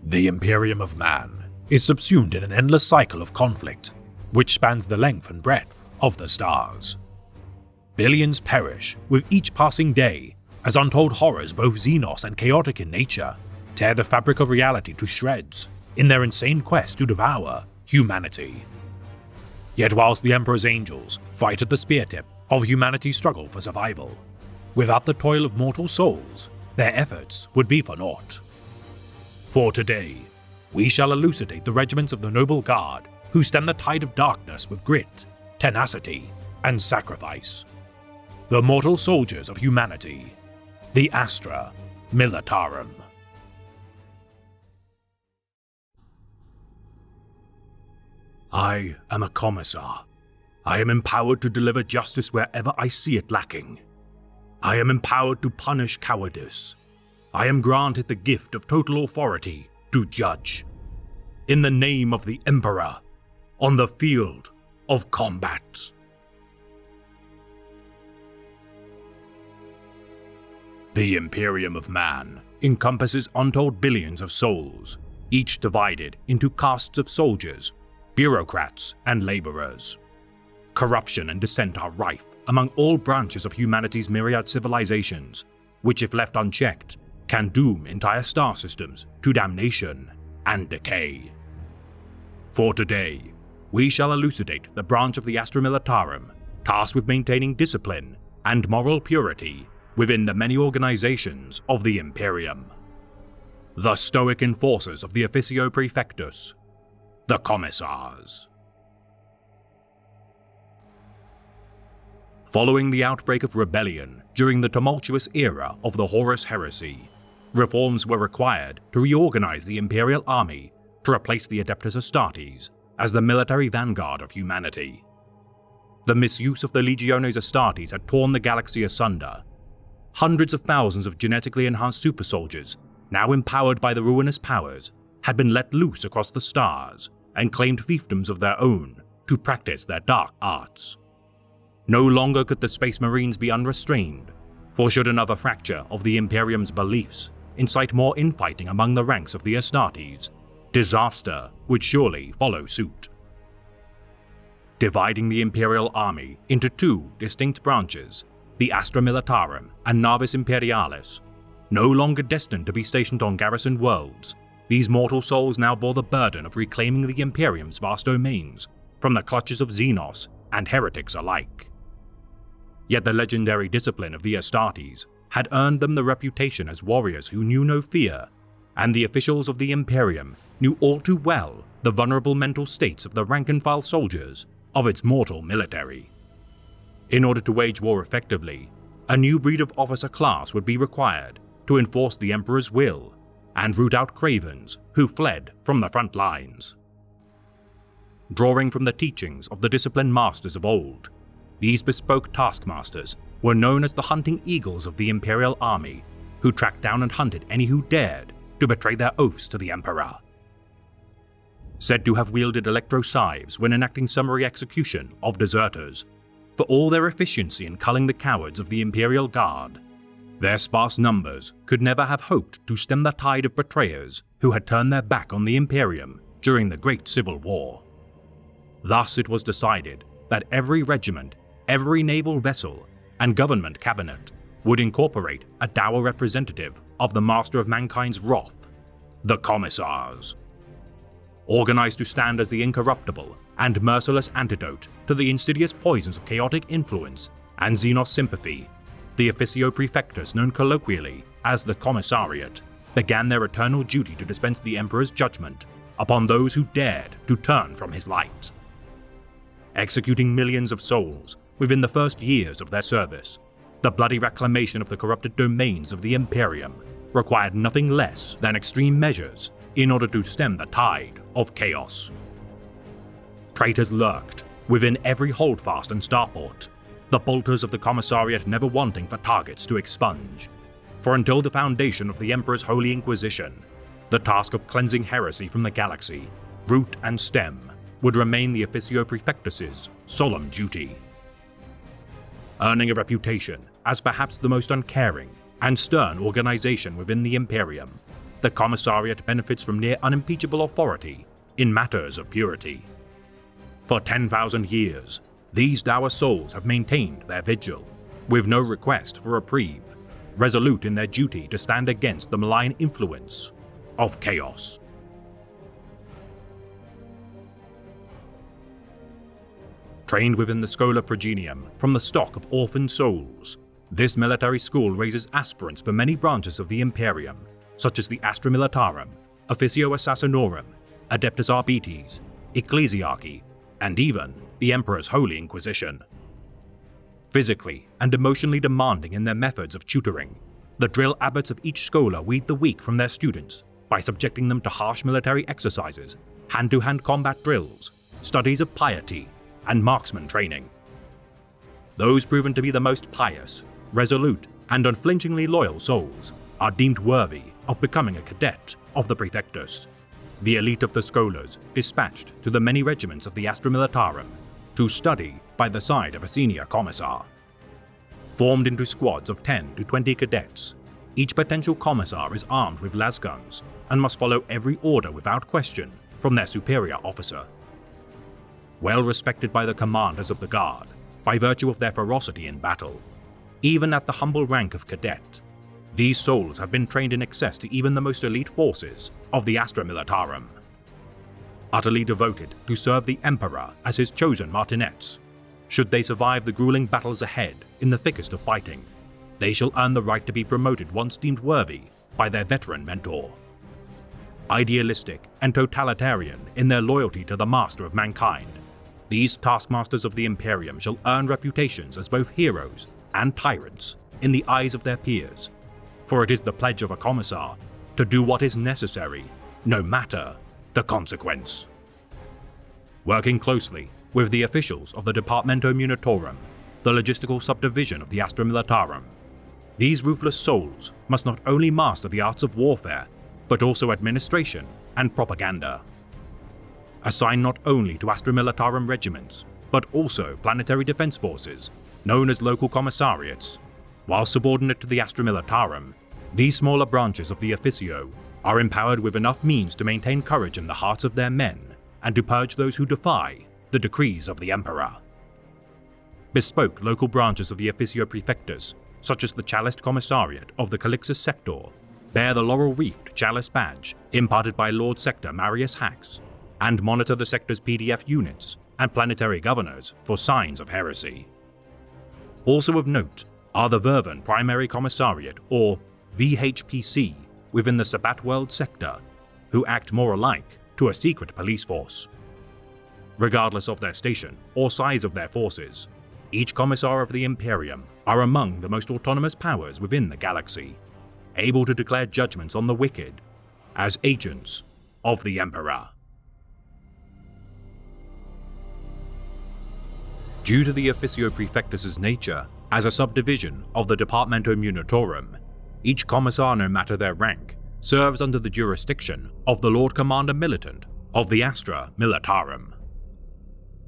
The Imperium of Man is subsumed in an endless cycle of conflict, which spans the length and breadth of the stars. Billions perish with each passing day as untold horrors, both xenos and chaotic in nature, tear the fabric of reality to shreds in their insane quest to devour humanity. Yet whilst the Emperor's angels fight at the speartip of humanity's struggle for survival, without the toil of mortal souls, their efforts would be for naught. For today, we shall elucidate the regiments of the Noble Guard who stem the tide of darkness with grit, tenacity, and sacrifice. The mortal soldiers of humanity, the Astra Militarum. I am a commissar. I am empowered to deliver justice wherever I see it lacking. I am empowered to punish cowardice. I am granted the gift of total authority to judge. In the name of the Emperor, on the field of combat. The Imperium of Man encompasses untold billions of souls, each divided into castes of soldiers, bureaucrats, and laborers. Corruption and dissent are rife among all branches of humanity's myriad civilizations, which, if left unchecked, can doom entire star systems to damnation and decay. For today, we shall elucidate the branch of the Astra Militarum tasked with maintaining discipline and moral purity within the many organizations of the Imperium. The stoic enforcers of the Officio Praefectus, the Commissars. Following the outbreak of rebellion during the tumultuous era of the Horus Heresy, reforms were required to reorganize the Imperial Army to replace the Adeptus Astartes as the military vanguard of humanity. The misuse of the Legiones Astartes had torn the galaxy asunder. Hundreds of thousands of genetically enhanced super soldiers, now empowered by the ruinous powers, had been let loose across the stars and claimed fiefdoms of their own to practice their dark arts. No longer could the Space Marines be unrestrained, for should another fracture of the Imperium's beliefs incite more infighting among the ranks of the Astartes, disaster would surely follow suit. Dividing the Imperial Army into two distinct branches, the Astra Militarum and Navis Imperialis, no longer destined to be stationed on garrisoned worlds, these mortal souls now bore the burden of reclaiming the Imperium's vast domains from the clutches of Xenos and heretics alike. Yet the legendary discipline of the Astartes had earned them the reputation as warriors who knew no fear, and the officials of the Imperium knew all too well the vulnerable mental states of the rank-and-file soldiers of its mortal military. In order to wage war effectively, a new breed of officer class would be required to enforce the Emperor's will and root out cravens who fled from the front lines. Drawing from the teachings of the disciplined masters of old, these bespoke taskmasters were known as the hunting eagles of the Imperial Army, who tracked down and hunted any who dared to betray their oaths to the Emperor. Said to have wielded electro-scythes when enacting summary execution of deserters, for all their efficiency in culling the cowards of the Imperial Guard, their sparse numbers could never have hoped to stem the tide of betrayers who had turned their back on the Imperium during the Great Civil War. Thus it was decided that every regiment, every naval vessel, and government cabinet would incorporate a dour representative of the master of mankind's wrath, the Commissars. Organized to stand as the incorruptible and merciless antidote to the insidious poisons of chaotic influence and Xenos sympathy, the Officio Praefectus, known colloquially as the Commissariat, began their eternal duty to dispense the Emperor's judgment upon those who dared to turn from his light. Executing millions of souls within the first years of their service, the bloody reclamation of the corrupted domains of the Imperium required nothing less than extreme measures in order to stem the tide of chaos. Traitors lurked within every holdfast and starport, the bolters of the Commissariat never wanting for targets to expunge. For until the foundation of the Emperor's Holy Inquisition, the task of cleansing heresy from the galaxy, root and stem, would remain the Officio Praefectus's solemn duty. Earning a reputation as perhaps the most uncaring and stern organization within the Imperium, the Commissariat benefits from near unimpeachable authority in matters of purity. For 10,000 years, these dour souls have maintained their vigil, with no request for reprieve, resolute in their duty to stand against the malign influence of chaos. Trained within the Schola Progenium from the stock of orphan souls, this military school raises aspirants for many branches of the Imperium, such as the Astra Militarum, Officio Assassinorum, Adeptus Arbites, Ecclesiarchy, and even the Emperor's Holy Inquisition. Physically and emotionally demanding in their methods of tutoring, the drill abbots of each schola weed the weak from their students by subjecting them to harsh military exercises, hand-to-hand combat drills, studies of piety, and marksman training. Those proven to be the most pious, resolute, and unflinchingly loyal souls are deemed worthy of becoming a cadet of the Praefectus, the elite of the scholas dispatched to the many regiments of the Astra Militarum to study by the side of a senior commissar. Formed into squads of 10 to 20 cadets, each potential commissar is armed with lasguns and must follow every order without question from their superior officer. Well respected by the commanders of the guard, by virtue of their ferocity in battle, even at the humble rank of cadet, these souls have been trained in excess to even the most elite forces of the Astra Militarum. Utterly devoted to serve the Emperor as his chosen martinets, should they survive the grueling battles ahead in the thickest of fighting, they shall earn the right to be promoted once deemed worthy by their veteran mentor. Idealistic and totalitarian in their loyalty to the master of mankind, these taskmasters of the Imperium shall earn reputations as both heroes and tyrants in the eyes of their peers, for it is the pledge of a commissar to do what is necessary, no matter the consequence. Working closely with the officials of the Departamento Munitorum, the logistical subdivision of the Astra Militarum, these ruthless souls must not only master the arts of warfare, but also administration and propaganda. Assigned not only to Astra Militarum regiments, but also planetary defense forces, known as local commissariats, while subordinate to the Astra Militarum, these smaller branches of the Officio are empowered with enough means to maintain courage in the hearts of their men and to purge those who defy the decrees of the Emperor. Bespoke local branches of the Officio Praefectus, such as the Chalist Commissariat of the Calixus Sector, bear the laurel-wreathed Chalice badge imparted by Lord Sector Marius Hax, and monitor the sector's PDF units and planetary governors for signs of heresy. Also of note are the Vervan Primary Commissariat, or VHPC, within the Sabbat World sector, who act more alike to a secret police force. Regardless of their station or size of their forces, each commissar of the Imperium are among the most autonomous powers within the galaxy, able to declare judgments on the wicked as agents of the Emperor. Due to the Officio Praefectus' nature as a subdivision of the Departamento Munitorum, each commissar, no matter their rank, serves under the jurisdiction of the Lord Commander Militant of the Astra Militarum.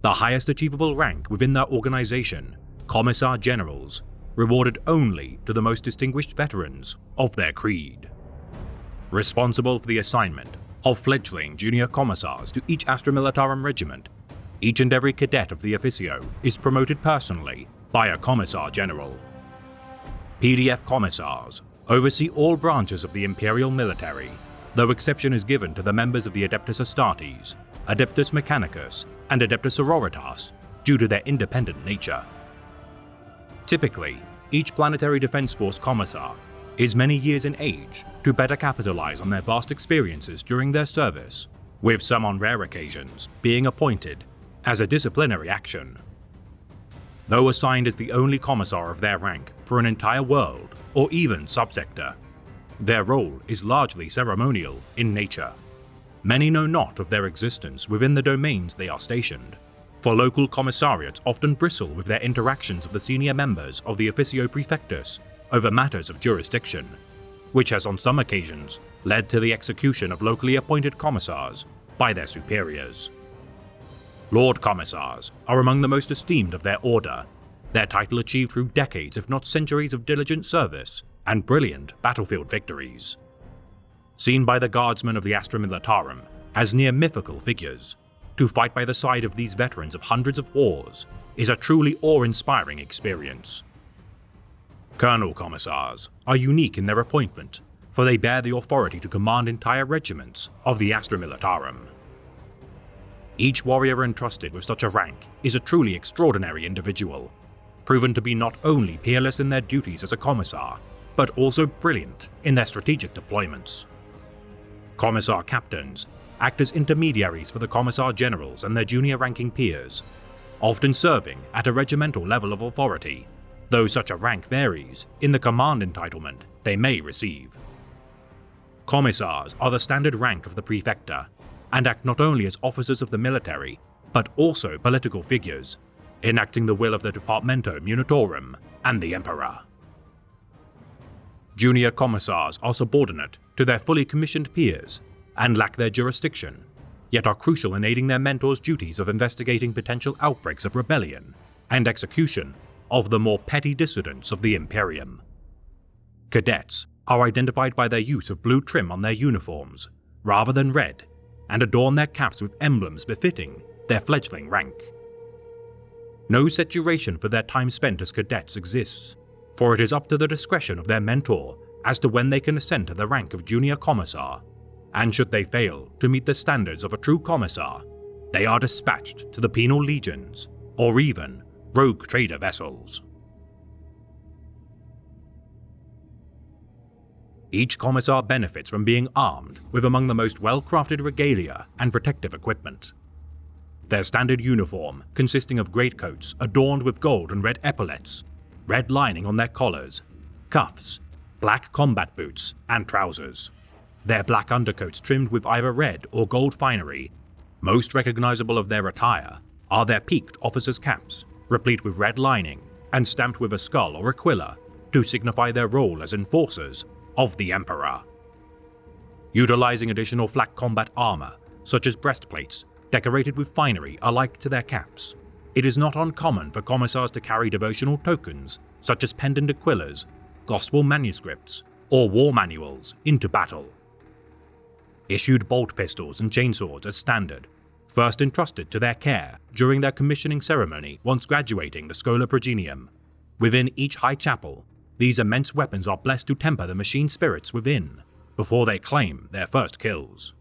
The highest achievable rank within their organization, Commissar Generals, rewarded only to the most distinguished veterans of their creed. Responsible for the assignment of fledgling junior commissars to each Astra Militarum regiment, each and every cadet of the Officio is promoted personally by a Commissar General. PDF Commissars oversee all branches of the Imperial military, though exception is given to the members of the Adeptus Astartes, Adeptus Mechanicus, and Adeptus Sororitas due to their independent nature. Typically, each Planetary Defense Force Commissar is many years in age to better capitalize on their vast experiences during their service, with some on rare occasions being appointed as a disciplinary action. Though assigned as the only commissar of their rank for an entire world or even subsector, their role is largely ceremonial in nature. Many know not of their existence within the domains they are stationed, for local commissariats often bristle with their interactions of the senior members of the Officio Praefectus over matters of jurisdiction, which has on some occasions led to the execution of locally appointed commissars by their superiors. Lord Commissars are among the most esteemed of their order, their title achieved through decades if not centuries of diligent service and brilliant battlefield victories. seen by the guardsmen of the Astra Militarum as near mythical figures. To fight by the side of these veterans of hundreds of wars is a truly awe-inspiring experience. Colonel Commissars are unique in their appointment, for they bear the authority to command entire regiments of the Astra Militarum. Each warrior entrusted with such a rank is a truly extraordinary individual, proven to be not only peerless in their duties as a commissar, but also brilliant in their strategic deployments. Commissar captains act as intermediaries for the commissar generals and their junior-ranking peers, often serving at a regimental level of authority, though such a rank varies in the command entitlement they may receive. Commissars are the standard rank of the Praefecture, and act not only as officers of the military, but also political figures, enacting the will of the Departamento Munitorum and the Emperor. Junior commissars are subordinate to their fully commissioned peers and lack their jurisdiction, yet are crucial in aiding their mentors' duties of investigating potential outbreaks of rebellion and execution of the more petty dissidents of the Imperium. Cadets are identified by their use of blue trim on their uniforms, rather than red, and adorn their caps with emblems befitting their fledgling rank. No set duration for their time spent as cadets exists, for it is up to the discretion of their mentor as to when they can ascend to the rank of junior commissar, and should they fail to meet the standards of a true commissar, they are dispatched to the penal legions, or even rogue trader vessels. Each commissar benefits from being armed with among the most well-crafted regalia and protective equipment. Their standard uniform, consisting of greatcoats adorned with gold and red epaulets, red lining on their collars, cuffs, black combat boots, and trousers. Their black undercoats trimmed with either red or gold finery. Most recognizable of their attire are their peaked officers' caps, replete with red lining and stamped with a skull or aquila to signify their role as enforcers of the Emperor. Utilizing additional flak combat armor, such as breastplates decorated with finery alike to their caps, it is not uncommon for commissars to carry devotional tokens such as pendant aquillas, gospel manuscripts, or war manuals into battle. Issued bolt pistols and chainswords as standard, first entrusted to their care during their commissioning ceremony once graduating the Schola Progenium. Within each high chapel, these immense weapons are blessed to temper the machine spirits within, before they claim their first kills.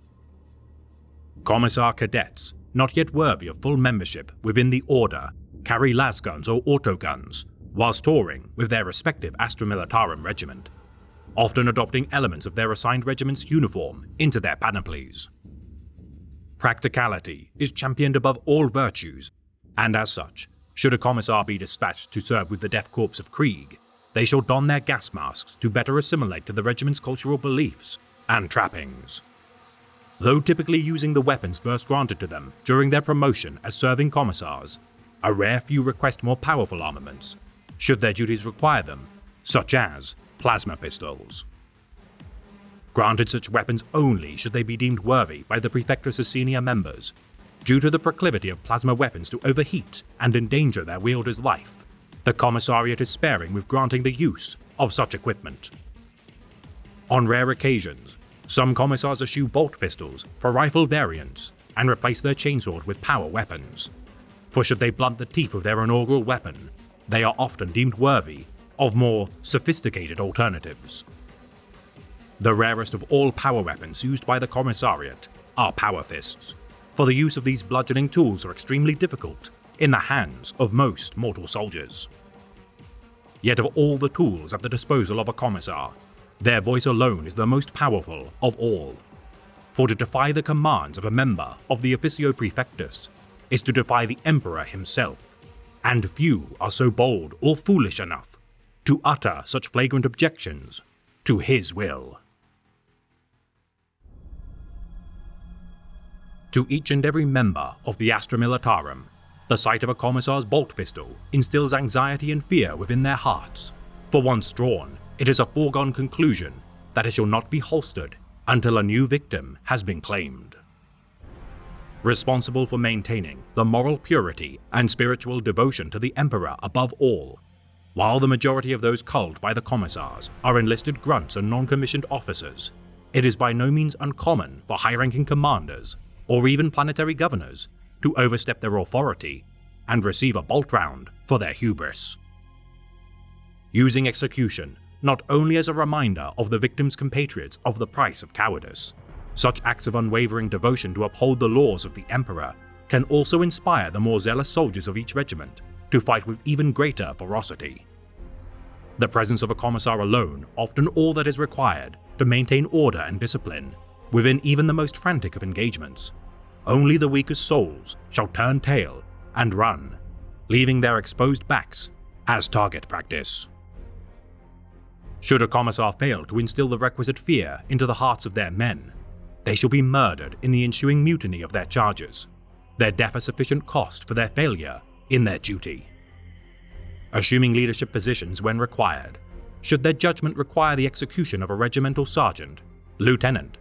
Commissar cadets, not yet worthy of full membership within the Order, carry lasguns or autoguns, whilst touring with their respective Astra Militarum regiment, often adopting elements of their assigned regiment's uniform into their panoplies. Practicality is championed above all virtues, and as such, should a commissar be dispatched to serve with the Death Corps of Krieg, they shall don their gas masks to better assimilate to the regiment's cultural beliefs and trappings. Though typically using the weapons first granted to them during their promotion as serving commissars, a rare few request more powerful armaments, should their duties require them, such as plasma pistols. Granted such weapons only should they be deemed worthy by the Praefectus' senior members, due to the proclivity of plasma weapons to overheat and endanger their wielder's life. The Commissariat is sparing with granting the use of such equipment. On rare occasions, some commissars eschew bolt pistols for rifle variants and replace their chainsword with power weapons, for should they blunt the teeth of their inaugural weapon, they are often deemed worthy of more sophisticated alternatives. The rarest of all power weapons used by the Commissariat are power fists, for the use of these bludgeoning tools are extremely difficult in the hands of most mortal soldiers. Yet of all the tools at the disposal of a commissar, their voice alone is the most powerful of all. For to defy the commands of a member of the Officio Praefectus is to defy the Emperor himself, and few are so bold or foolish enough to utter such flagrant objections to his will. To each and every member of the Astra Militarum, the sight of a commissar's bolt pistol instills anxiety and fear within their hearts, for once drawn, it is a foregone conclusion that it shall not be holstered until a new victim has been claimed. Responsible for maintaining the moral purity and spiritual devotion to the Emperor above all, while the majority of those culled by the commissars are enlisted grunts and non-commissioned officers, it is by no means uncommon for high-ranking commanders, or even planetary governors, to overstep their authority and receive a bolt round for their hubris. Using execution not only as a reminder of the victim's compatriots of the price of cowardice, such acts of unwavering devotion to uphold the laws of the Emperor can also inspire the more zealous soldiers of each regiment to fight with even greater ferocity. The presence of a commissar alone often all that is required to maintain order and discipline within even the most frantic of engagements. Only the weakest souls shall turn tail and run, leaving their exposed backs as target practice. Should a commissar fail to instill the requisite fear into the hearts of their men, they shall be murdered in the ensuing mutiny of their charges, their death a sufficient cost for their failure in their duty. Assuming leadership positions when required, should their judgment require the execution of a regimental sergeant, lieutenant,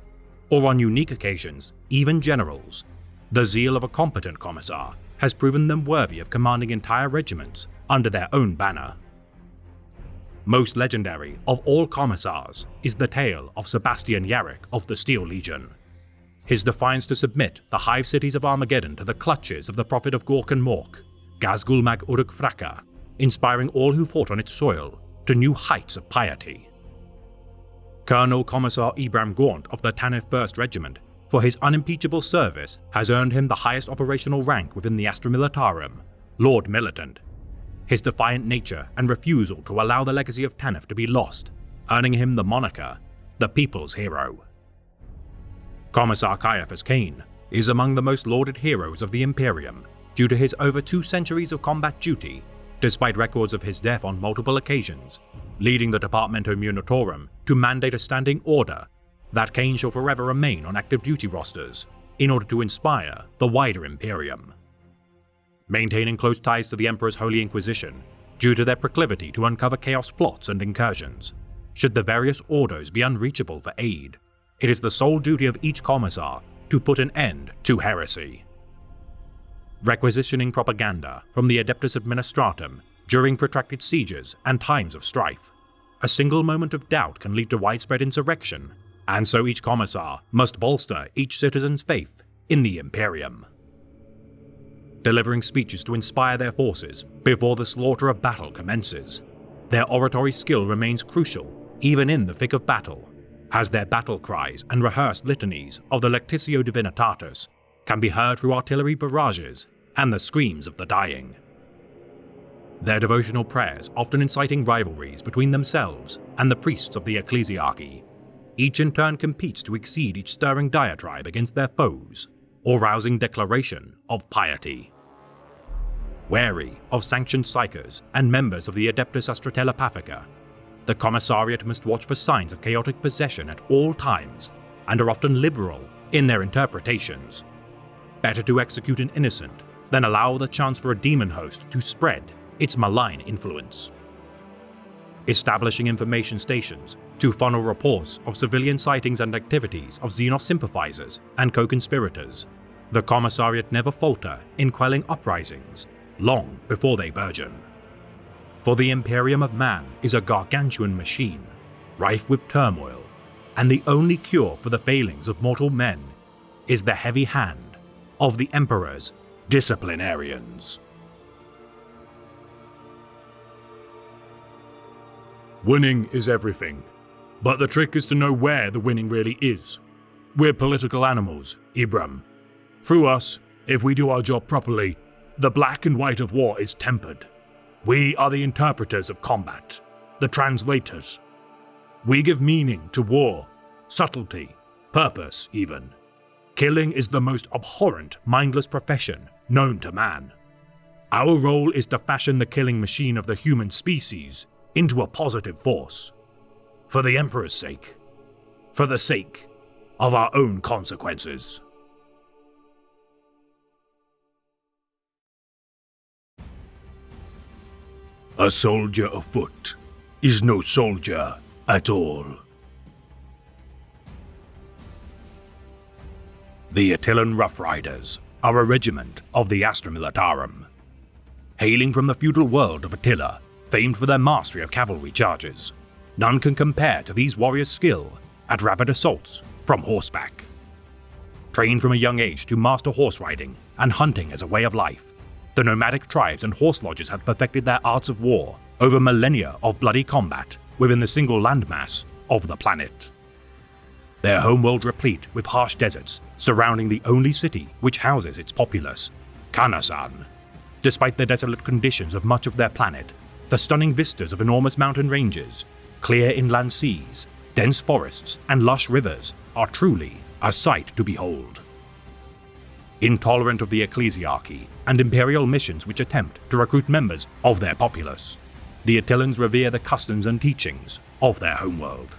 or on unique occasions, even generals, the zeal of a competent commissar has proven them worthy of commanding entire regiments under their own banner. Most legendary of all commissars is the tale of Sebastian Yarrick of the Steel Legion. His defiance to submit the hive cities of Armageddon to the clutches of the prophet of Gork and Mork, Gazgul Mag Uruk Fraka, inspiring all who fought on its soil to new heights of piety. Colonel Commissar Ibram Gaunt of the Tanith 1st Regiment, for his unimpeachable service, has earned him the highest operational rank within the Astra Militarum, Lord Militant. His defiant nature and refusal to allow the legacy of Tanith to be lost, earning him the moniker, the People's Hero. Commissar Caiaphas Cain is among the most lauded heroes of the Imperium due to his over 2 centuries of combat duty, despite records of his death on multiple occasions, leading the Departamento Munitorum to mandate a standing order that Cain shall forever remain on active duty rosters in order to inspire the wider Imperium. Maintaining close ties to the Emperor's Holy Inquisition, due to their proclivity to uncover chaos plots and incursions, should the various orders be unreachable for aid, it is the sole duty of each commissar to put an end to heresy. Requisitioning propaganda from the Adeptus Administratum during protracted sieges and times of strife, a single moment of doubt can lead to widespread insurrection, and so each commissar must bolster each citizen's faith in the Imperium. Delivering speeches to inspire their forces before the slaughter of battle commences, their oratory skill remains crucial even in the thick of battle, as their battle cries and rehearsed litanies of the Lectitio Divinitatus can be heard through artillery barrages and the screams of the dying. Their devotional prayers often inciting rivalries between themselves and the priests of the ecclesiarchy, each in turn competes to exceed each stirring diatribe against their foes, or rousing declaration of piety. Wary of sanctioned psychers and members of the Adeptus Astra Telepathica, the Commissariat must watch for signs of chaotic possession at all times, and are often liberal in their interpretations. Better to execute an innocent than allow the chance for a demon host to spread its malign influence. Establishing information stations to funnel reports of civilian sightings and activities of Xenos sympathizers and co-conspirators, the Commissariat never falter in quelling uprisings long before they burgeon. For the Imperium of Man is a gargantuan machine, rife with turmoil, and the only cure for the failings of mortal men is the heavy hand of the Emperor's disciplinarians. Winning is everything, but the trick is to know where the winning really is. We're political animals, Ibram. Through us, if we do our job properly, the black and white of war is tempered. We are the interpreters of combat, the translators. We give meaning to war, subtlety, purpose even. Killing is the most abhorrent, mindless profession known to man. Our role is to fashion the killing machine of the human species into a positive force. For the Emperor's sake. For the sake of our own consequences. A soldier afoot is no soldier at all. The Attilan Rough Riders are a regiment of the Astra Militarum. Hailing from the feudal world of Attila, famed for their mastery of cavalry charges, none can compare to these warriors' skill at rapid assaults from horseback. Trained from a young age to master horse riding and hunting as a way of life, the nomadic tribes and horse lodges had perfected their arts of war over millennia of bloody combat within the single landmass of the planet. Their homeworld replete with harsh deserts surrounding the only city which houses its populace, Kanasan. Despite the desolate conditions of much of their planet, the stunning vistas of enormous mountain ranges, clear inland seas, dense forests, and lush rivers are truly a sight to behold. Intolerant of the ecclesiarchy and imperial missions which attempt to recruit members of their populace, the Attilans revere the customs and teachings of their homeworld.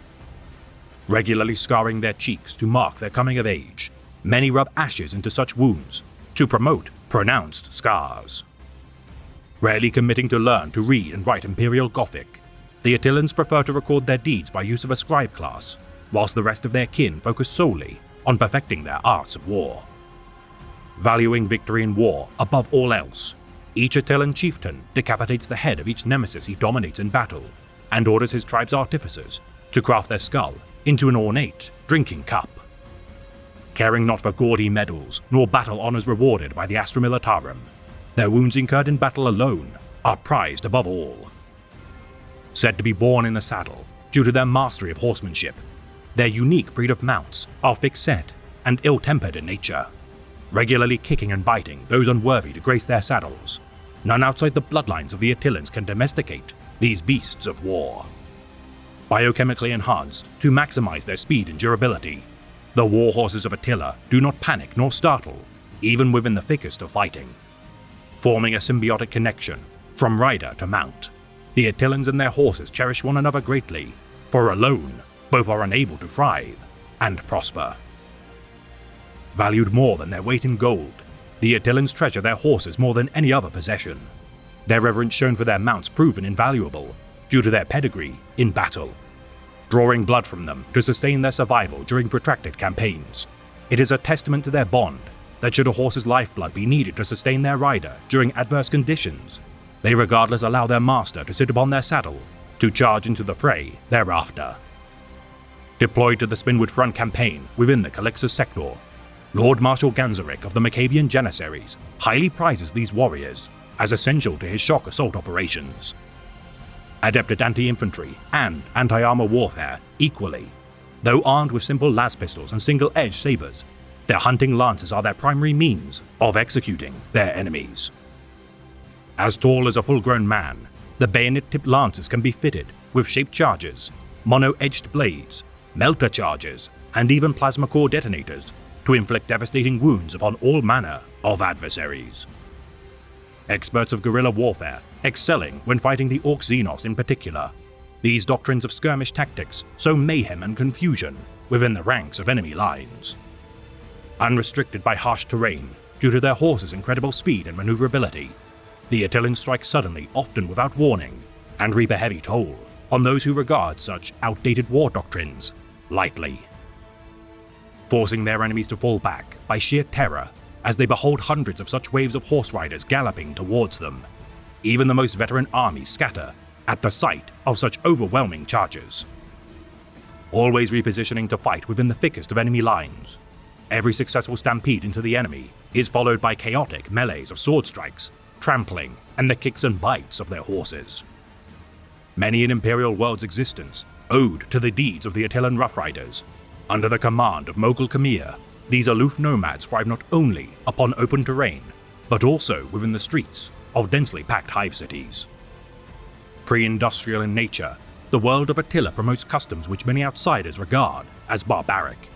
Regularly scarring their cheeks to mark their coming of age, many rub ashes into such wounds to promote pronounced scars. Rarely committing to learn to read and write Imperial Gothic, the Attilans prefer to record their deeds by use of a scribe class, whilst the rest of their kin focus solely on perfecting their arts of war. Valuing victory in war above all else, each Attilan chieftain decapitates the head of each nemesis he dominates in battle, and orders his tribe's artificers to craft their skull into an ornate drinking cup. Caring not for gaudy medals nor battle honors rewarded by the Astra Militarum, their wounds incurred in battle alone are prized above all. Said to be born in the saddle due to their mastery of horsemanship, their unique breed of mounts are thick-set and ill-tempered in nature, regularly kicking and biting those unworthy to grace their saddles. None outside the bloodlines of the Attilans can domesticate these beasts of war. Biochemically enhanced to maximize their speed and durability, the war horses of Attila do not panic nor startle, even within the thickest of fighting. Forming a symbiotic connection from rider to mount, the Attilans and their horses cherish one another greatly, for alone both are unable to thrive and prosper. Valued more than their weight in gold, the Attilans treasure their horses more than any other possession. Their reverence shown for their mounts proven invaluable due to their pedigree in battle. Drawing blood from them to sustain their survival during protracted campaigns, it is a testament to their bond that should a horse's lifeblood be needed to sustain their rider during adverse conditions, they regardless allow their master to sit upon their saddle to charge into the fray thereafter. Deployed to the Spinwood Front campaign within the Calixus sector, Lord Marshal Ganzeric of the Macabian Janissaries highly prizes these warriors as essential to his shock assault operations. Adept at anti-infantry and anti-armor warfare equally, though armed with simple las pistols and single-edged sabers, their hunting lances are their primary means of executing their enemies. As tall as a full-grown man, the bayonet-tipped lances can be fitted with shaped charges, mono-edged blades, melter charges, and even plasma core detonators to inflict devastating wounds upon all manner of adversaries. Experts of guerrilla warfare, excelling when fighting the Orc Xenos in particular, these doctrines of skirmish tactics sow mayhem and confusion within the ranks of enemy lines. Unrestricted by harsh terrain due to their horses' incredible speed and maneuverability, the Attilans strike suddenly, often without warning, and reap a heavy toll on those who regard such outdated war doctrines lightly. Forcing their enemies to fall back by sheer terror as they behold hundreds of such waves of horse riders galloping towards them. Even the most veteran armies scatter at the sight of such overwhelming charges. Always repositioning to fight within the thickest of enemy lines, every successful stampede into the enemy is followed by chaotic melees of sword strikes, trampling, and the kicks and bites of their horses. Many an Imperial world's existence owed to the deeds of the Attilan Rough Riders. Under the command of Mogul Khmer, these aloof nomads thrive not only upon open terrain, but also within the streets of densely packed hive cities. Pre-industrial in nature, the world of Attila promotes customs which many outsiders regard as barbaric.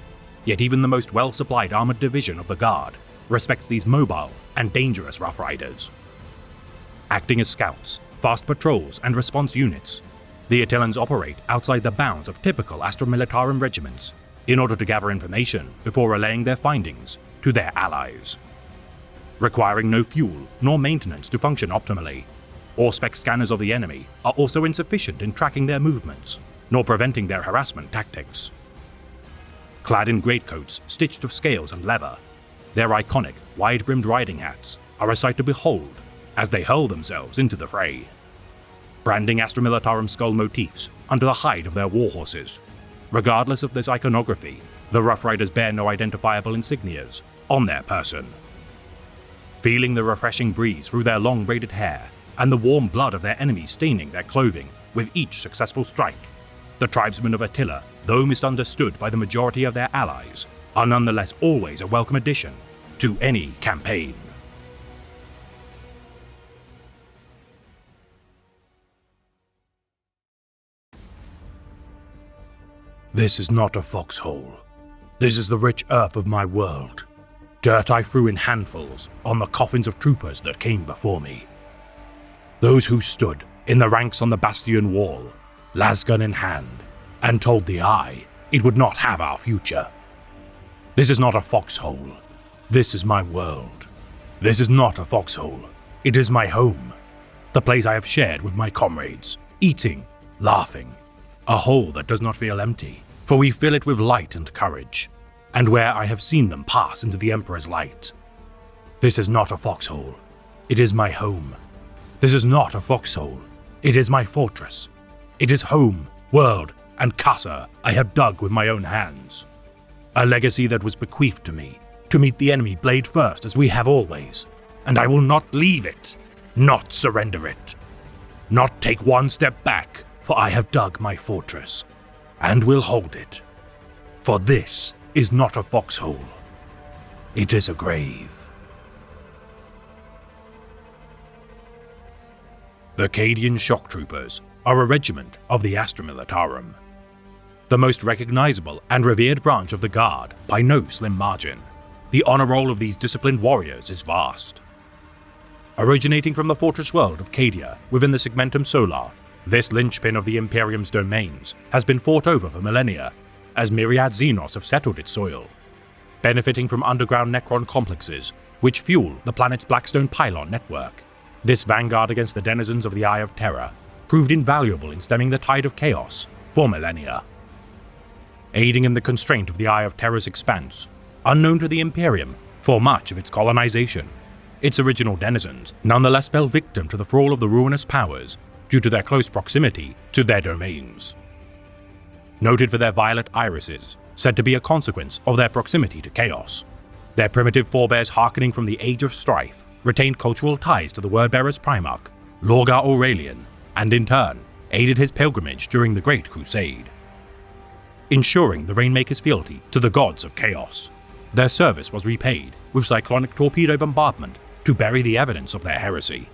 Yet even the most well-supplied armored division of the Guard respects these mobile and dangerous Rough Riders. Acting as scouts, fast patrols, and response units, the Attilans operate outside the bounds of typical Astra Militarum regiments in order to gather information before relaying their findings to their allies. Requiring no fuel nor maintenance to function optimally, Auspex scanners of the enemy are also insufficient in tracking their movements, nor preventing their harassment tactics. Clad in greatcoats stitched with scales and leather, their iconic wide-brimmed riding hats are a sight to behold as they hurl themselves into the fray. Branding Astra Militarum skull motifs under the hide of their warhorses, Regardless of this iconography, the Rough Riders bear no identifiable insignias on their person. Feeling the refreshing breeze through their long braided hair and the warm blood of their enemies staining their clothing with each successful strike, the tribesmen of Attila, though misunderstood by the majority of their allies, are nonetheless always a welcome addition to any campaign. This is not a foxhole. This is the rich earth of my world. Dirt I threw in handfuls on the coffins of troopers that came before me. Those who stood in the ranks on the bastion wall, lasgun in hand, and told the eye it would not have our future. This is not a foxhole. This is my world. This is not a foxhole. It is my home. The place I have shared with my comrades, eating, laughing. A hole that does not feel empty, for we fill it with light and courage, and where I have seen them pass into the Emperor's light. This is not a foxhole. It is my home. This is not a foxhole. It is my fortress. It is home, world, and casa I have dug with my own hands. A legacy that was bequeathed to me, to meet the enemy blade first as we have always, and I will not leave it, not surrender it, not take one step back, for I have dug my fortress, and will hold it. For this is not a foxhole. It is a grave. The Cadian Shock Troopers are a regiment of the Astra Militarum, the most recognizable and revered branch of the Guard by no slim margin. The honor roll of these disciplined warriors is vast. Originating from the fortress world of Cadia within the Segmentum Solar, this linchpin of the Imperium's domains has been fought over for millennia, as myriad Xenos have settled its soil, benefiting from underground Necron complexes which fuel the planet's Blackstone pylon network. This vanguard against the denizens of the Eye of Terror proved invaluable in stemming the tide of chaos for millennia. Aiding in the constraint of the Eye of Terror's expanse, unknown to the Imperium for much of its colonization, its original denizens nonetheless fell victim to the thrall of the ruinous powers due to their close proximity to their domains. Noted for their violet irises, said to be a consequence of their proximity to chaos, their primitive forebears hearkening from the Age of Strife retained cultural ties to the Wordbearer's Primarch, Lorgar Aurelian, and in turn aided his pilgrimage during the Great Crusade. Ensuring the Rainmaker's fealty to the gods of chaos, their service was repaid with cyclonic torpedo bombardment to bury the evidence of their heresy.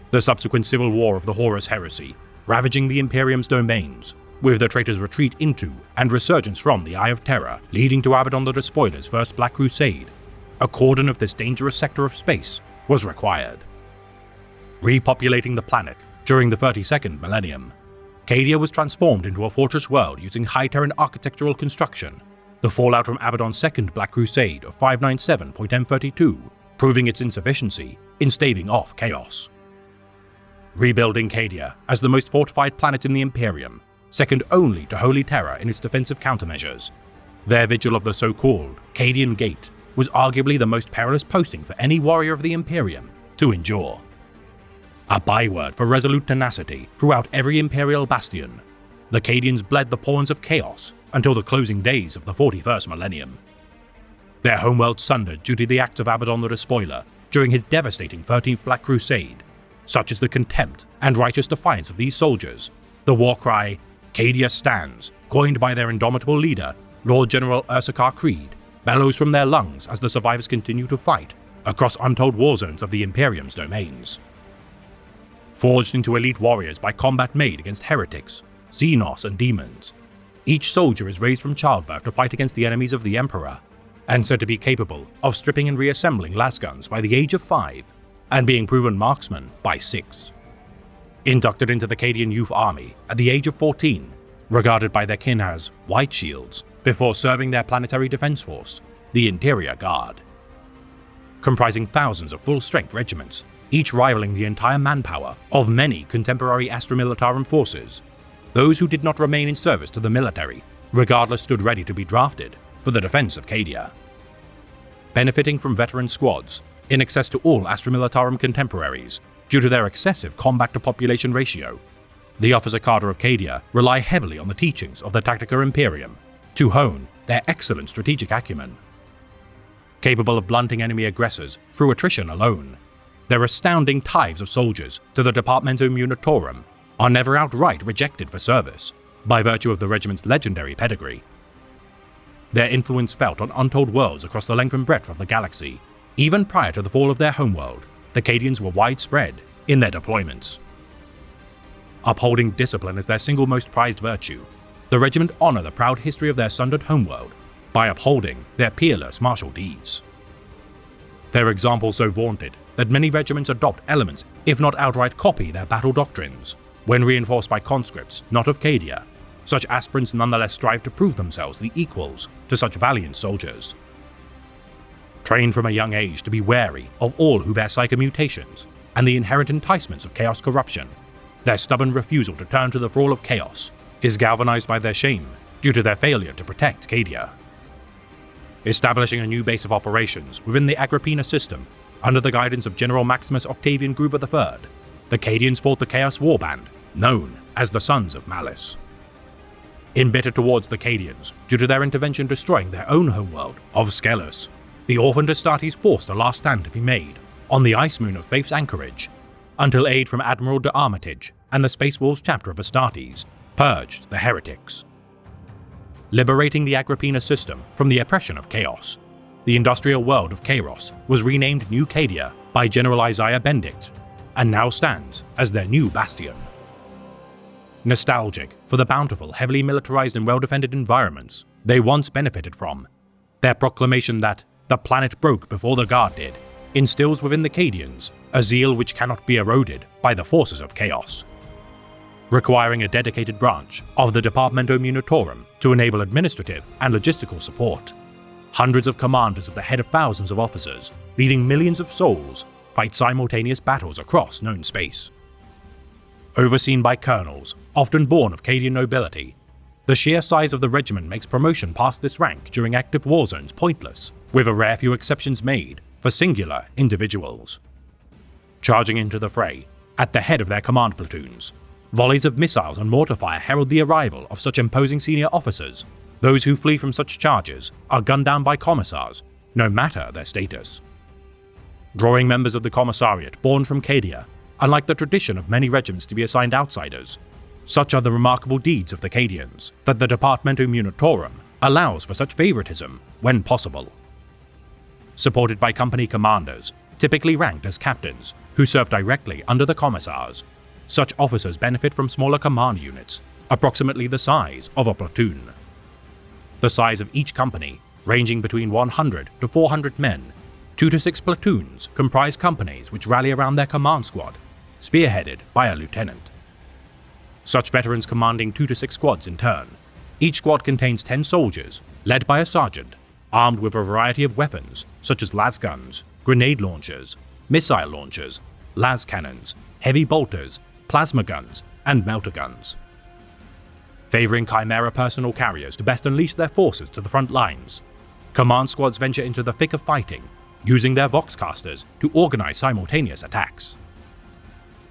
The subsequent civil war of the Horus Heresy, ravaging the Imperium's domains, with the traitors' retreat into and resurgence from the Eye of Terror leading to Abaddon the Despoiler's first Black Crusade, a cordon of this dangerous sector of space was required. Repopulating the planet during the 32nd millennium, Cadia was transformed into a fortress world using high Terran architectural construction, the fallout from Abaddon's second Black Crusade of 597.M32 proving its insufficiency in staving off chaos. Rebuilding Cadia as the most fortified planet in the Imperium, second only to Holy Terror in its defensive countermeasures, their vigil of the so-called Cadian Gate was arguably the most perilous posting for any warrior of the Imperium to endure. A byword for resolute tenacity throughout every Imperial bastion, the Cadians bled the pawns of chaos until the closing days of the 41st millennium. Their homeworld sundered due to the acts of Abaddon the Despoiler during his devastating 13th Black Crusade, such as the contempt and righteous defiance of these soldiers, the war cry, Cadia stands, coined by their indomitable leader, Lord General Ursarkar Creed, bellows from their lungs as the survivors continue to fight across untold war zones of the Imperium's domains. Forged into elite warriors by combat made against heretics, Xenos and demons, each soldier is raised from childbirth to fight against the enemies of the Emperor, and said to be capable of stripping and reassembling lasguns by the age of 5, and being proven marksmen by 6. Inducted into the Cadian Youth Army at the age of 14, regarded by their kin as White Shields, before serving their planetary defense force, the Interior Guard. Comprising thousands of full-strength regiments, each rivaling the entire manpower of many contemporary Astra Militarum forces, those who did not remain in service to the military, regardless stood ready to be drafted for the defense of Cadia. Benefiting from veteran squads, in excess to all Astra Militarum contemporaries, due to their excessive combat-to-population ratio, The officer cadre of Cadia rely heavily on the teachings of the Tactica Imperium to hone their excellent strategic acumen. Capable of blunting enemy aggressors through attrition alone, their astounding tithes of soldiers to the Departamento Munitorum are never outright rejected for service, by virtue of the regiment's legendary pedigree. Their influence felt on untold worlds across the length and breadth of the galaxy. Even prior to the fall of their homeworld, the Cadians were widespread in their deployments. Upholding discipline as their single most prized virtue, the regiment honor the proud history of their sundered homeworld by upholding their peerless martial deeds. Their example so vaunted that many regiments adopt elements, if not outright copy, their battle doctrines. When reinforced by conscripts not of Cadia, such aspirants nonetheless strive to prove themselves the equals to such valiant soldiers. Trained from a young age to be wary of all who bear psychomutations and the inherent enticements of chaos corruption, their stubborn refusal to turn to the thrall of chaos is galvanized by their shame due to their failure to protect Cadia. Establishing a new base of operations within the Agrippina system under the guidance of General Maximus Octavian Gruber III, the Cadians fought the Chaos Warband, known as the Sons of Malice. Embittered towards the Cadians due to their intervention destroying their own homeworld of Skelos, the orphaned Astartes forced a last stand to be made on the ice moon of Faith's anchorage, until aid from Admiral de Armitage and the Space Wolves chapter of Astartes purged the heretics. Liberating the Agrippina system from the oppression of chaos, the industrial world of Kairos was renamed New Cadia by General Isaiah Benedict, and now stands as their new bastion. Nostalgic for the bountiful, heavily militarized and well-defended environments they once benefited from, their proclamation that the planet broke before the guard did instills within the Cadians a zeal which cannot be eroded by the forces of chaos. Requiring a dedicated branch of the Departamento Munitorum to enable administrative and logistical support, hundreds of commanders at the head of thousands of officers, leading millions of souls, fight simultaneous battles across known space. Overseen by colonels, often born of Cadian nobility, the sheer size of the regiment makes promotion past this rank during active war zones pointless, with a rare few exceptions made for singular individuals. Charging into the fray, at the head of their command platoons, volleys of missiles and mortar fire herald the arrival of such imposing senior officers. Those who flee from such charges are gunned down by commissars, no matter their status. Drawing members of the commissariat born from Cadia, unlike the tradition of many regiments to be assigned outsiders, such are the remarkable deeds of the Cadians that the Departamento Munitorum allows for such favoritism when possible. Supported by company commanders, typically ranked as captains, who serve directly under the commissars, such officers benefit from smaller command units, approximately the size of a platoon. The size of each company, ranging between 100 to 400 men, 2 to 6 platoons comprise companies which rally around their command squad, spearheaded by a lieutenant. Such veterans commanding 2 to 6 squads in turn. Each squad contains 10 soldiers, led by a sergeant, armed with a variety of weapons such as las guns, grenade launchers, missile launchers, las cannons, heavy bolters, plasma guns, and melter guns. Favoring Chimera personal carriers to best unleash their forces to the front lines, command squads venture into the thick of fighting, using their voxcasters to organize simultaneous attacks.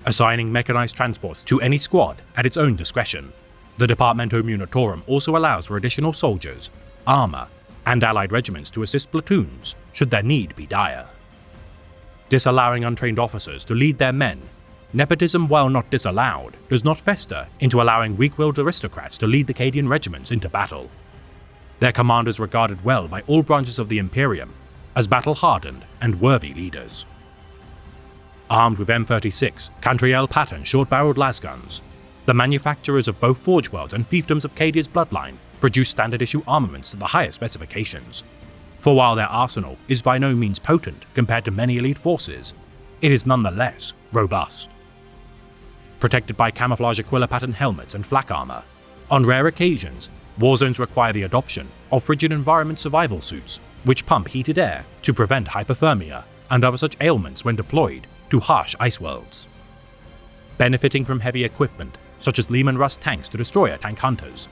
Assigning mechanized transports to any squad at its own discretion, the Departamento Munitorum also allows for additional soldiers, armor, and allied regiments to assist platoons should their need be dire. Disallowing untrained officers to lead their men, nepotism, while not disallowed, does not fester into allowing weak-willed aristocrats to lead the Cadian regiments into battle. Their commanders regarded well by all branches of the Imperium as battle-hardened and worthy leaders. Armed with M36 Cantriel pattern short-barreled lasguns, the manufacturers of both Forge Worlds and fiefdoms of Cadia's bloodline produce standard-issue armaments to the highest specifications. For while their arsenal is by no means potent compared to many elite forces, it is nonetheless robust. Protected by camouflage Aquila pattern helmets and flak armor, on rare occasions, war zones require the adoption of frigid environment survival suits, which pump heated air to prevent hypothermia and other such ailments when deployed to harsh ice worlds. Benefiting from heavy equipment, such as Lehman Russ tanks to destroyer tank hunters,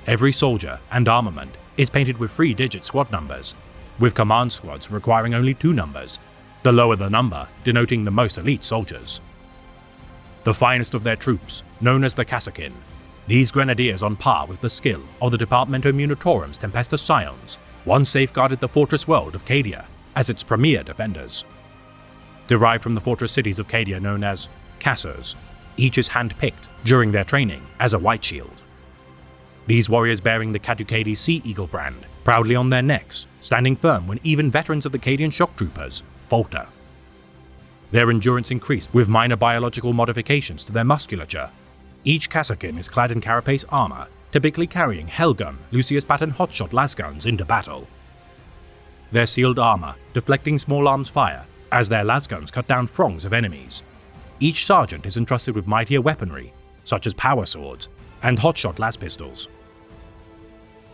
every soldier and armament is painted with 3-digit squad numbers, with command squads requiring only 2 numbers, the lower the number denoting the most elite soldiers. The finest of their troops, known as the Kassakin, these grenadiers on par with the skill of the Departamento Munitorum's Tempesta Scions, once safeguarded the fortress world of Cadia as its premier defenders. Derived from the fortress cities of Cadia known as Cassers, each is hand-picked during their training as a White Shield. These warriors bearing the Caducadi Sea Eagle brand proudly on their necks, standing firm when even veterans of the Cadian shock troopers falter. Their endurance increased with minor biological modifications to their musculature. Each Kassakin is clad in carapace armor, typically carrying Helgun Lucius Pattern hotshot lasguns into battle. Their sealed armor deflecting small arms fire as their lasguns cut down throngs of enemies. Each sergeant is entrusted with mightier weaponry, such as power swords and hotshot las pistols.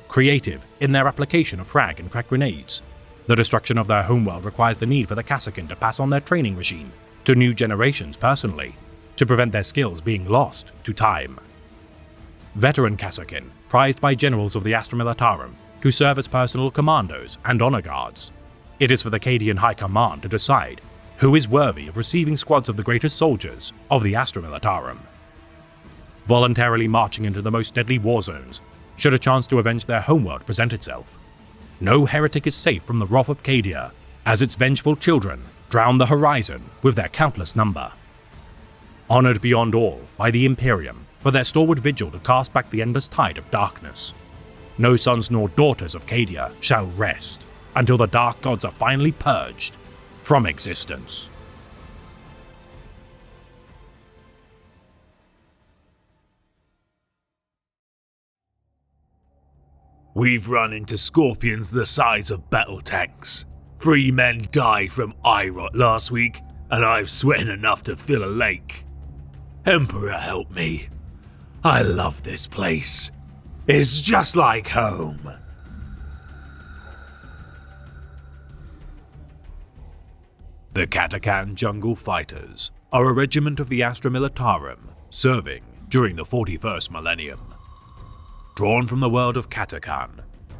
Creative in their application of frag and crack grenades, the destruction of their homeworld requires the need for the Kassakin to pass on their training regime to new generations personally, to prevent their skills being lost to time. Veteran Kassakin, prized by generals of the Astra Militarum to serve as personal commandos and honor guards. It is for the Cadian High Command to decide who is worthy of receiving squads of the greatest soldiers of the Astra Militarum. Voluntarily marching into the most deadly war zones, should a chance to avenge their homeworld present itself. No heretic is safe from the wrath of Cadia, as its vengeful children drown the horizon with their countless number. Honored beyond all by the Imperium for their stalwart vigil to cast back the endless tide of darkness. No sons nor daughters of Cadia shall rest until the dark gods are finally purged from existence. We've run into scorpions the size of battle tanks. 3 men died from eye rot last week, and I've sweaten enough to fill a lake. Emperor help me. I love this place. It's just like home. The Katakan Jungle Fighters are a regiment of the Astra Militarum serving during the 41st millennium. Drawn from the world of Katakan,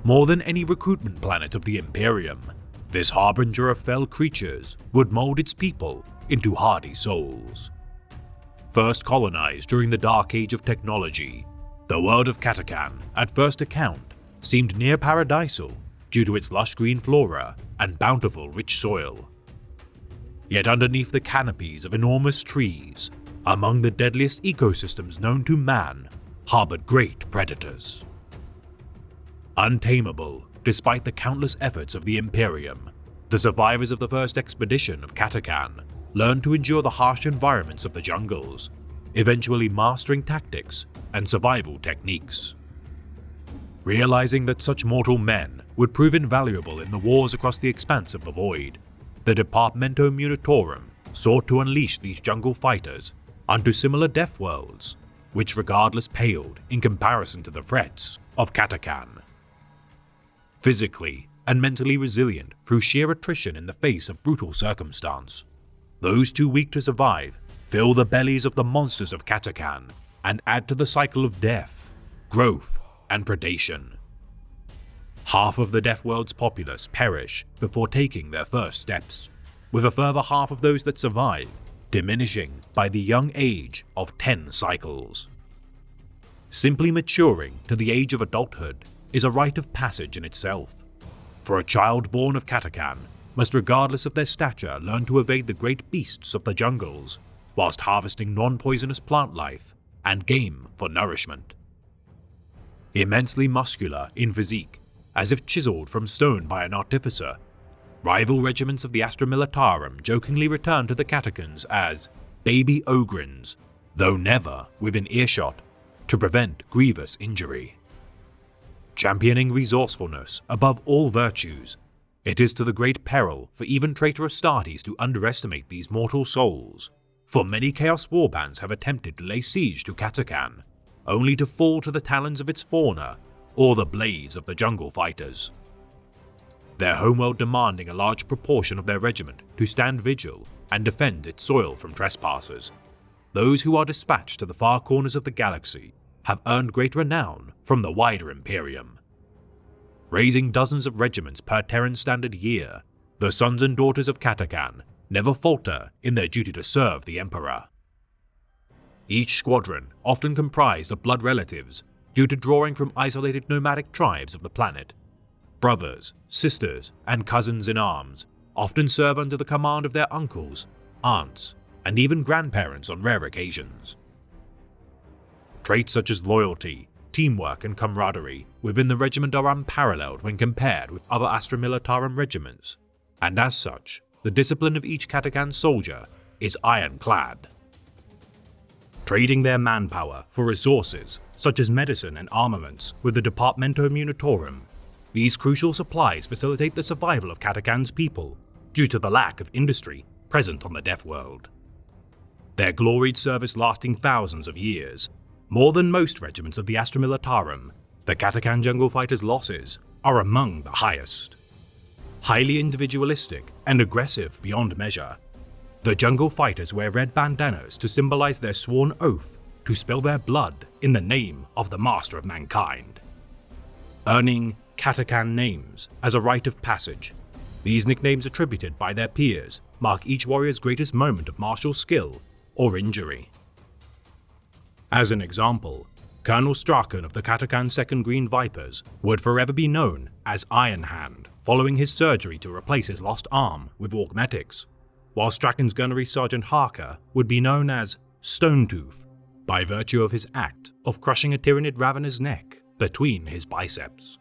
more than any recruitment planet of the Imperium, this harbinger of fell creatures would mold its people into hardy souls. First colonized during the Dark Age of technology, the world of Katakan, at first account, seemed near paradisal due to its lush green flora and bountiful rich soil. Yet underneath the canopies of enormous trees, among the deadliest ecosystems known to man, harbored great predators. Untamable, despite the countless efforts of the Imperium, the survivors of the first expedition of Katakan learned to endure the harsh environments of the jungles, eventually mastering tactics and survival techniques. Realizing that such mortal men would prove invaluable in the wars across the expanse of the void, the Departamento Munitorum sought to unleash these jungle fighters onto similar death worlds, which regardless paled in comparison to the threats of Katakan. Physically and mentally resilient through sheer attrition in the face of brutal circumstance, those too weak to survive fill the bellies of the monsters of Katakan and add to the cycle of death, growth, and predation. Half of the Death World's populace perish before taking their first steps, with a further half of those that survive diminishing by the young age of 10 cycles. Simply maturing to the age of adulthood is a rite of passage in itself, for a child born of Katakan must, regardless of their stature, learn to evade the great beasts of the jungles, whilst harvesting non-poisonous plant life and game for nourishment. Immensely muscular in physique, as if chiseled from stone by an artificer, rival regiments of the Astra Militarum jokingly return to the Katakans as baby Ogrins, though never within earshot, to prevent grievous injury. Championing resourcefulness above all virtues, it is to the great peril for even traitorous Astartes to underestimate these mortal souls, for many Chaos warbands have attempted to lay siege to Katakan, only to fall to the talons of its fauna or the blades of the jungle fighters. Their homeworld demanding a large proportion of their regiment to stand vigil and defend its soil from trespassers, those who are dispatched to the far corners of the galaxy have earned great renown from the wider Imperium. Raising dozens of regiments per Terran standard year, the sons and daughters of Katakan never falter in their duty to serve the Emperor. Each squadron often comprised of blood relatives due to drawing from isolated nomadic tribes of the planet. Brothers, sisters, and cousins in arms often serve under the command of their uncles, aunts, and even grandparents on rare occasions. Traits such as loyalty, teamwork, and camaraderie within the regiment are unparalleled when compared with other Astra Militarum regiments, and as such, the discipline of each Katakan soldier is ironclad. Trading their manpower for resources such as medicine and armaments with the Departamento Munitorum, these crucial supplies facilitate the survival of Katakan's people due to the lack of industry present on the Death World. Their gloried service lasting thousands of years, more than most regiments of the Astra Militarum, the Katakan Jungle Fighters' losses are among the highest. Highly individualistic and aggressive beyond measure, the Jungle Fighters wear red bandanas to symbolize their sworn oath to spill their blood in the name of the Master of Mankind. Earning Katakan names as a rite of passage, these nicknames attributed by their peers mark each warrior's greatest moment of martial skill or injury. As an example, Colonel Strachan of the Katakan 2nd Green Vipers would forever be known as Iron Hand following his surgery to replace his lost arm with augmetics, while Strachan's gunnery sergeant Harker would be known as Stone Tooth by virtue of his act of crushing a Tyranid Ravener's neck between his biceps.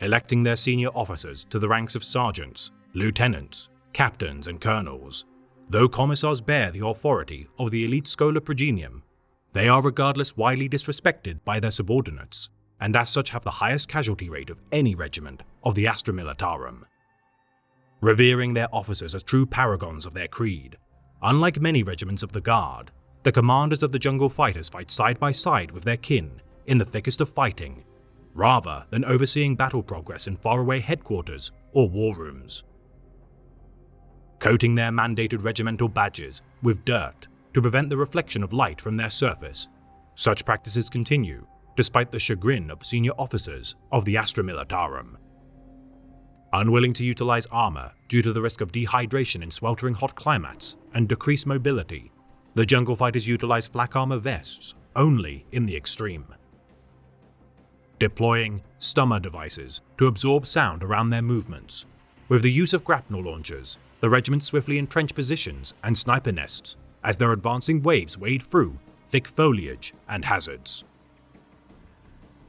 Electing their senior officers to the ranks of sergeants, lieutenants, captains, and colonels, though commissars bear the authority of the elite Schola Progenium, they are regardless widely disrespected by their subordinates, and as such have the highest casualty rate of any regiment of the Astra Militarum. Revering their officers as true paragons of their creed, unlike many regiments of the Guard, the commanders of the Jungle Fighters fight side by side with their kin in the thickest of fighting, rather than overseeing battle progress in faraway headquarters or war rooms. Coating their mandated regimental badges with dirt to prevent the reflection of light from their surface, such practices continue despite the chagrin of senior officers of the Astra Militarum. Unwilling to utilize armor due to the risk of dehydration in sweltering hot climates and decreased mobility, the Jungle Fighters utilize flak armor vests only in the extreme. Deploying stummer devices to absorb sound around their movements. With the use of grapnel launchers, the regiment swiftly entrench positions and sniper nests as their advancing waves wade through thick foliage and hazards.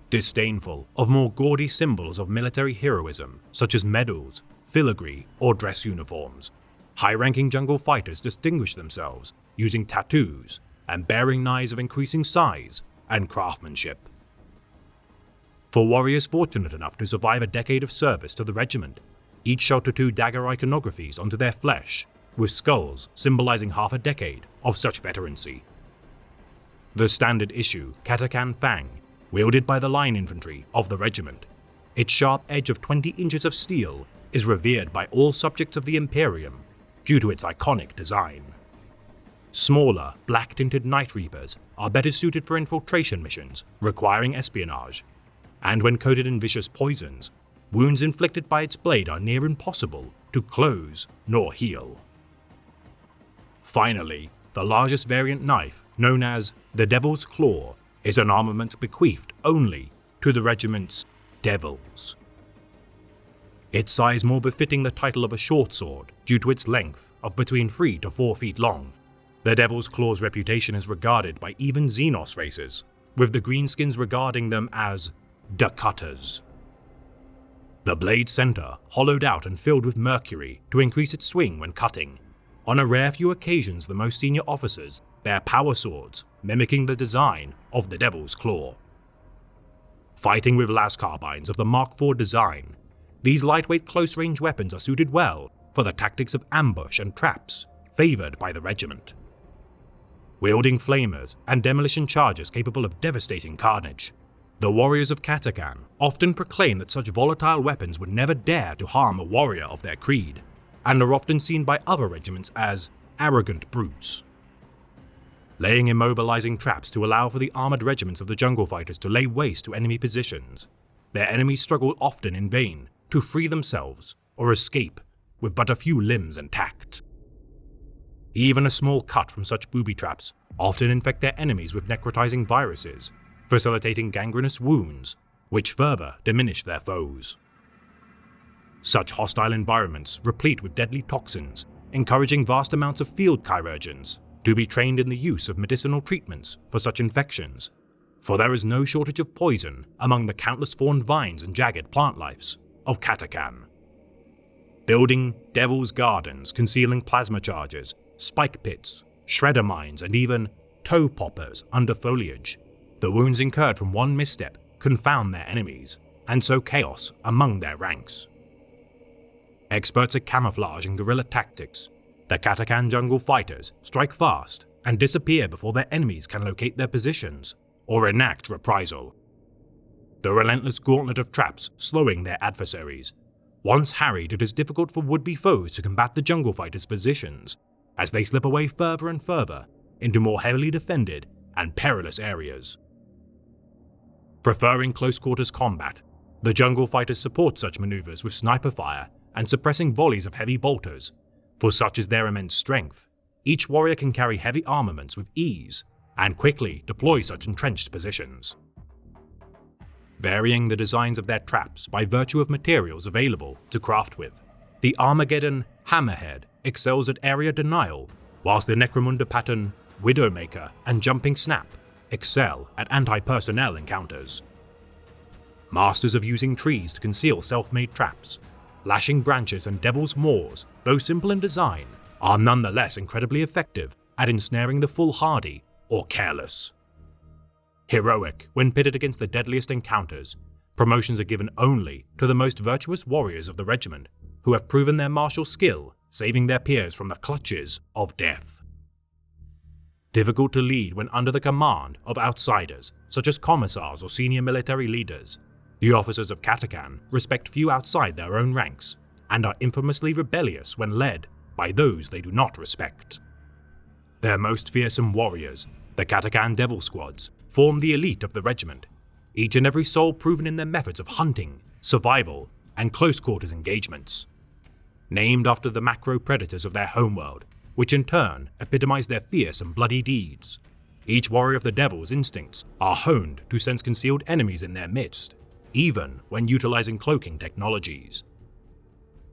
Disdainful of more gaudy symbols of military heroism such as medals, filigree, or dress uniforms, high-ranking Jungle Fighters distinguish themselves using tattoos and bearing knives of increasing size and craftsmanship. For warriors fortunate enough to survive a decade of service to the regiment, each shall tattoo dagger iconographies onto their flesh, with skulls symbolizing half a decade of such veterancy. The standard issue Katakan Fang, wielded by the line infantry of the regiment, its sharp edge of 20 inches of steel is revered by all subjects of the Imperium due to its iconic design. Smaller, black-tinted Night Reapers are better suited for infiltration missions requiring espionage, and when coated in vicious poisons, wounds inflicted by its blade are near impossible to close nor heal. Finally, the largest variant knife, known as the Devil's Claw, is an armament bequeathed only to the regiment's Devils. Its size more befitting the title of a short sword due to its length of between 3 to 4 feet long, the Devil's Claw's reputation is regarded by even Xenos races, with the Greenskins regarding them as the Cutters. The blade's center hollowed out and filled with mercury to increase its swing when cutting. On a rare few occasions, the most senior officers bear power swords mimicking the design of the Devil's Claw. Fighting with las carbines of the Mark IV design, these lightweight close-range weapons are suited well for the tactics of ambush and traps favored by the regiment. Wielding flamers and demolition charges capable of devastating carnage, the warriors of Katakan often proclaim that such volatile weapons would never dare to harm a warrior of their creed, and are often seen by other regiments as arrogant brutes. Laying immobilizing traps to allow for the armored regiments of the Jungle Fighters to lay waste to enemy positions, their enemies struggle often in vain to free themselves or escape with but a few limbs intact. Even a small cut from such booby traps often infect their enemies with necrotizing viruses, facilitating gangrenous wounds, which further diminish their foes. Such hostile environments replete with deadly toxins, encouraging vast amounts of field chirurgeons to be trained in the use of medicinal treatments for such infections, for there is no shortage of poison among the countless thorned vines and jagged plant lives of Katakan. Building devil's gardens concealing plasma charges, spike pits, shredder mines, and even toe poppers under foliage, the wounds incurred from one misstep confound their enemies, and sow chaos among their ranks. Experts at camouflage and guerrilla tactics, the Katakan jungle fighters strike fast and disappear before their enemies can locate their positions or enact reprisal. The relentless gauntlet of traps slowing their adversaries. Once harried, it is difficult for would-be foes to combat the jungle fighters' positions, as they slip away further and further into more heavily defended and perilous areas. Preferring close-quarters combat, the jungle fighters support such maneuvers with sniper fire and suppressing volleys of heavy bolters, for such is their immense strength. Each warrior can carry heavy armaments with ease and quickly deploy such entrenched positions. Varying the designs of their traps by virtue of materials available to craft with, the Armageddon Hammerhead excels at area denial, whilst the Necromunda pattern Widowmaker and Jumping Snap excel at anti-personnel encounters. Masters of using trees to conceal self-made traps, lashing branches and devil's maws, though simple in design, are nonetheless incredibly effective at ensnaring the foolhardy or careless. Heroic when pitted against the deadliest encounters, promotions are given only to the most virtuous warriors of the regiment who have proven their martial skill, saving their peers from the clutches of death. Difficult to lead when under the command of outsiders, such as commissars or senior military leaders, the officers of Katakan respect few outside their own ranks and are infamously rebellious when led by those they do not respect. Their most fearsome warriors, the Katakan Devil Squads, form the elite of the regiment, each and every soul proven in their methods of hunting, survival, and close-quarters engagements. Named after the macro-predators of their homeworld, which in turn epitomize their fierce and bloody deeds, each warrior of the Devil's instincts are honed to sense concealed enemies in their midst, even when utilizing cloaking technologies.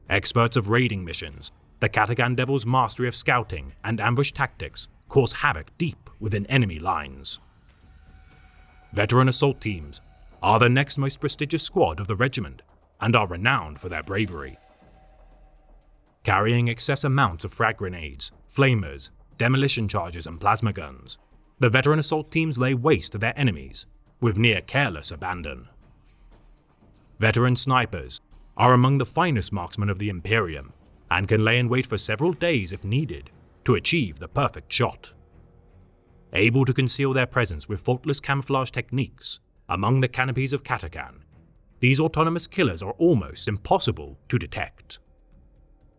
Experts of raiding missions, the Katakan Devil's mastery of scouting and ambush tactics cause havoc deep within enemy lines. Veteran assault teams are the next most prestigious squad of the regiment and are renowned for their bravery. Carrying excess amounts of frag grenades, flamers, demolition charges and plasma guns, the veteran assault teams lay waste to their enemies with near careless abandon. Veteran snipers are among the finest marksmen of the Imperium and can lay in wait for several days if needed to achieve the perfect shot. Able to conceal their presence with faultless camouflage techniques among the canopies of Katakan, these autonomous killers are almost impossible to detect.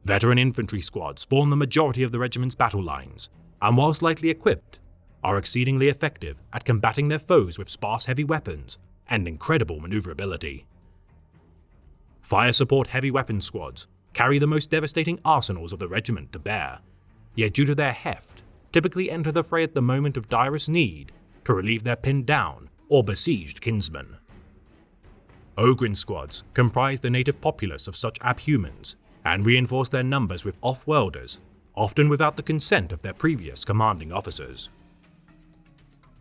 Veteran infantry squads form the majority of the regiment's battle lines, and while slightly equipped, are exceedingly effective at combating their foes with sparse heavy weapons and incredible maneuverability. Fire support heavy weapon squads carry the most devastating arsenals of the regiment to bear, yet due to their heft, typically enter the fray at the moment of direst need to relieve their pinned down or besieged kinsmen. Ogryn squads comprise the native populace of such abhumans and reinforce their numbers with off-worlders, often without the consent of their previous commanding officers.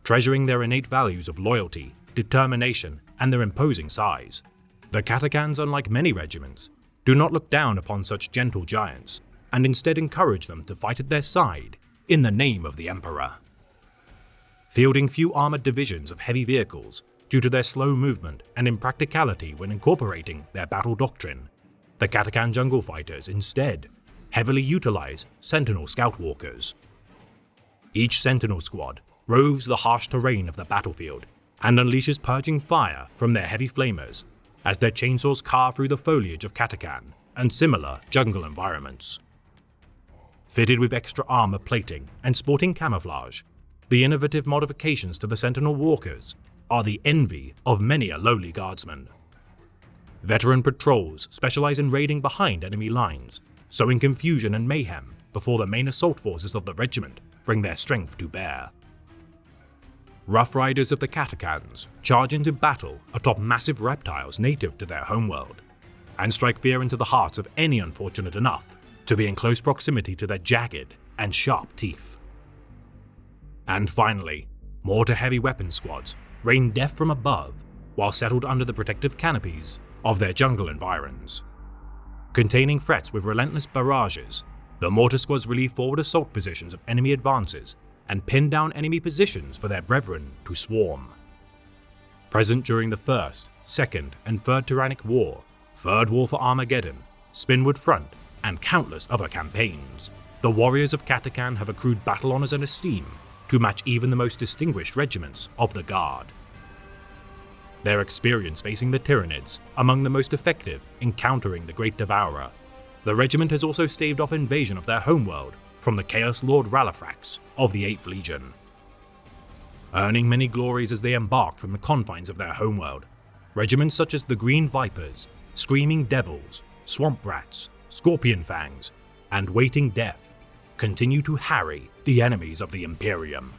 Treasuring their innate values of loyalty, determination, and their imposing size, the Katakans, unlike many regiments, do not look down upon such gentle giants, and instead encourage them to fight at their side in the name of the Emperor. Fielding few armored divisions of heavy vehicles due to their slow movement and impracticality when incorporating their battle doctrine, the Katakan jungle fighters instead heavily utilize Sentinel Scout Walkers. Each Sentinel squad roves the harsh terrain of the battlefield and unleashes purging fire from their heavy flamers as their chainsaws carve through the foliage of Katakan and similar jungle environments. Fitted with extra armor plating and sporting camouflage, the innovative modifications to the Sentinel Walkers are the envy of many a lowly guardsman. Veteran patrols specialize in raiding behind enemy lines, sowing confusion and mayhem before the main assault forces of the regiment bring their strength to bear. Rough Riders of the Catacans charge into battle atop massive reptiles native to their homeworld, and strike fear into the hearts of any unfortunate enough to be in close proximity to their jagged and sharp teeth. And finally, mortar heavy weapon squads rain death from above while settled under the protective canopies of their jungle environs. Containing threats with relentless barrages, the mortar squads relieve forward assault positions of enemy advances and pin down enemy positions for their brethren to swarm. Present during the First, Second, and Third Tyrannic War, Third War for Armageddon, Spinwood Front, and countless other campaigns, the warriors of Catacan have accrued battle honors and esteem to match even the most distinguished regiments of the Guard. Their experience facing the Tyranids among the most effective in countering the Great Devourer, the regiment has also staved off invasion of their homeworld from the Chaos Lord Rallafrax of the 8th Legion. Earning many glories as they embarked from the confines of their homeworld, regiments such as the Green Vipers, Screaming Devils, Swamp Rats, Scorpion Fangs, and Waiting Death continue to harry the enemies of the Imperium.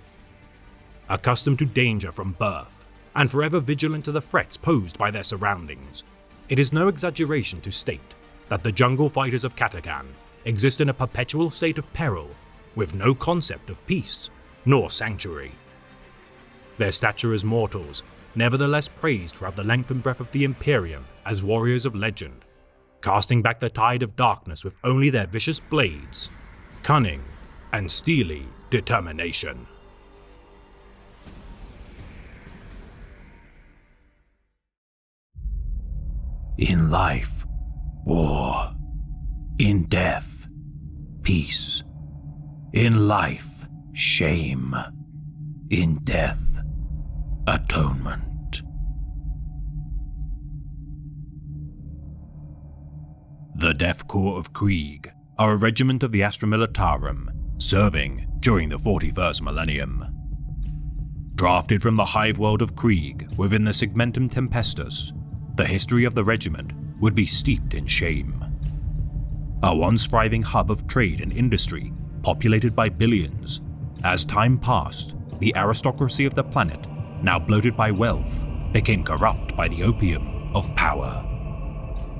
Accustomed to danger from birth, and forever vigilant to the threats posed by their surroundings, it is no exaggeration to state that the jungle fighters of Catacan exist in a perpetual state of peril, with no concept of peace nor sanctuary. Their stature as mortals nevertheless praised throughout the length and breadth of the Imperium as warriors of legend, casting back the tide of darkness with only their vicious blades, cunning, and steely determination. In life, war. In death, peace. In life, shame. In death, atonement. The Death Corps of Krieg are a regiment of the Astra Militarum, serving during the 41st millennium. Drafted from the hive world of Krieg within the Segmentum Tempestus, the history of the regiment would be steeped in shame. A once thriving hub of trade and industry populated by billions, as time passed, the aristocracy of the planet, now bloated by wealth, became corrupt by the opium of power,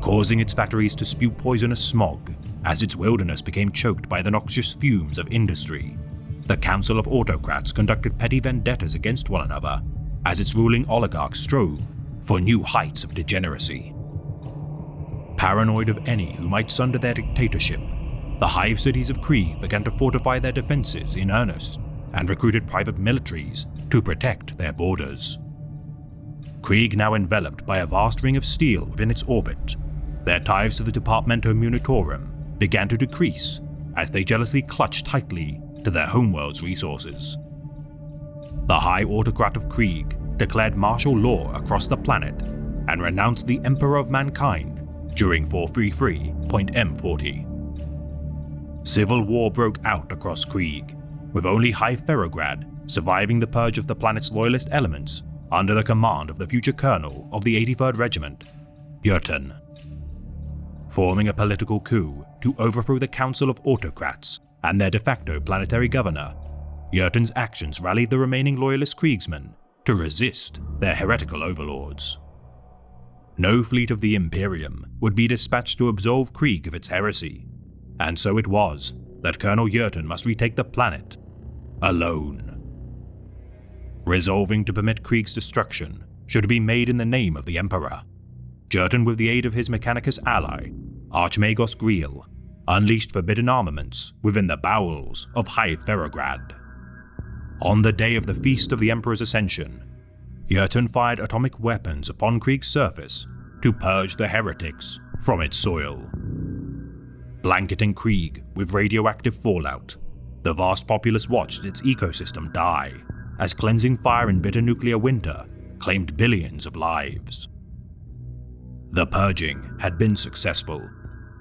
causing its factories to spew poisonous smog as its wilderness became choked by the noxious fumes of industry. The Council of Autocrats conducted petty vendettas against one another as its ruling oligarchs strove for new heights of degeneracy. Paranoid of any who might sunder their dictatorship, the hive cities of Krieg began to fortify their defenses in earnest and recruited private militaries to protect their borders. Krieg, now enveloped by a vast ring of steel within its orbit, their ties to the Departamento Munitorum began to decrease as they jealously clutched tightly to their homeworld's resources. The High Autocrat of Krieg declared martial law across the planet and renounced the Emperor of Mankind during 433.M40. Civil war broke out across Krieg, with only High Ferrograd surviving the purge of the planet's loyalist elements under the command of the future colonel of the 83rd Regiment, Jurten. Forming a political coup to overthrow the Council of Autocrats and their de facto planetary governor, Jurten's actions rallied the remaining loyalist Kriegsmen to resist their heretical overlords. No fleet of the Imperium would be dispatched to absolve Krieg of its heresy, and so it was that Colonel Jurten must retake the planet alone. Resolving to permit Krieg's destruction should be made in the name of the Emperor, Jurten, with the aid of his Mechanicus ally, Archmagos Griel, unleashed forbidden armaments within the bowels of High Ferrograd. On the day of the Feast of the Emperor's Ascension, Jurten fired atomic weapons upon Krieg's surface to purge the heretics from its soil. Blanketing Krieg with radioactive fallout, the vast populace watched its ecosystem die as cleansing fire and bitter nuclear winter claimed billions of lives. The purging had been successful,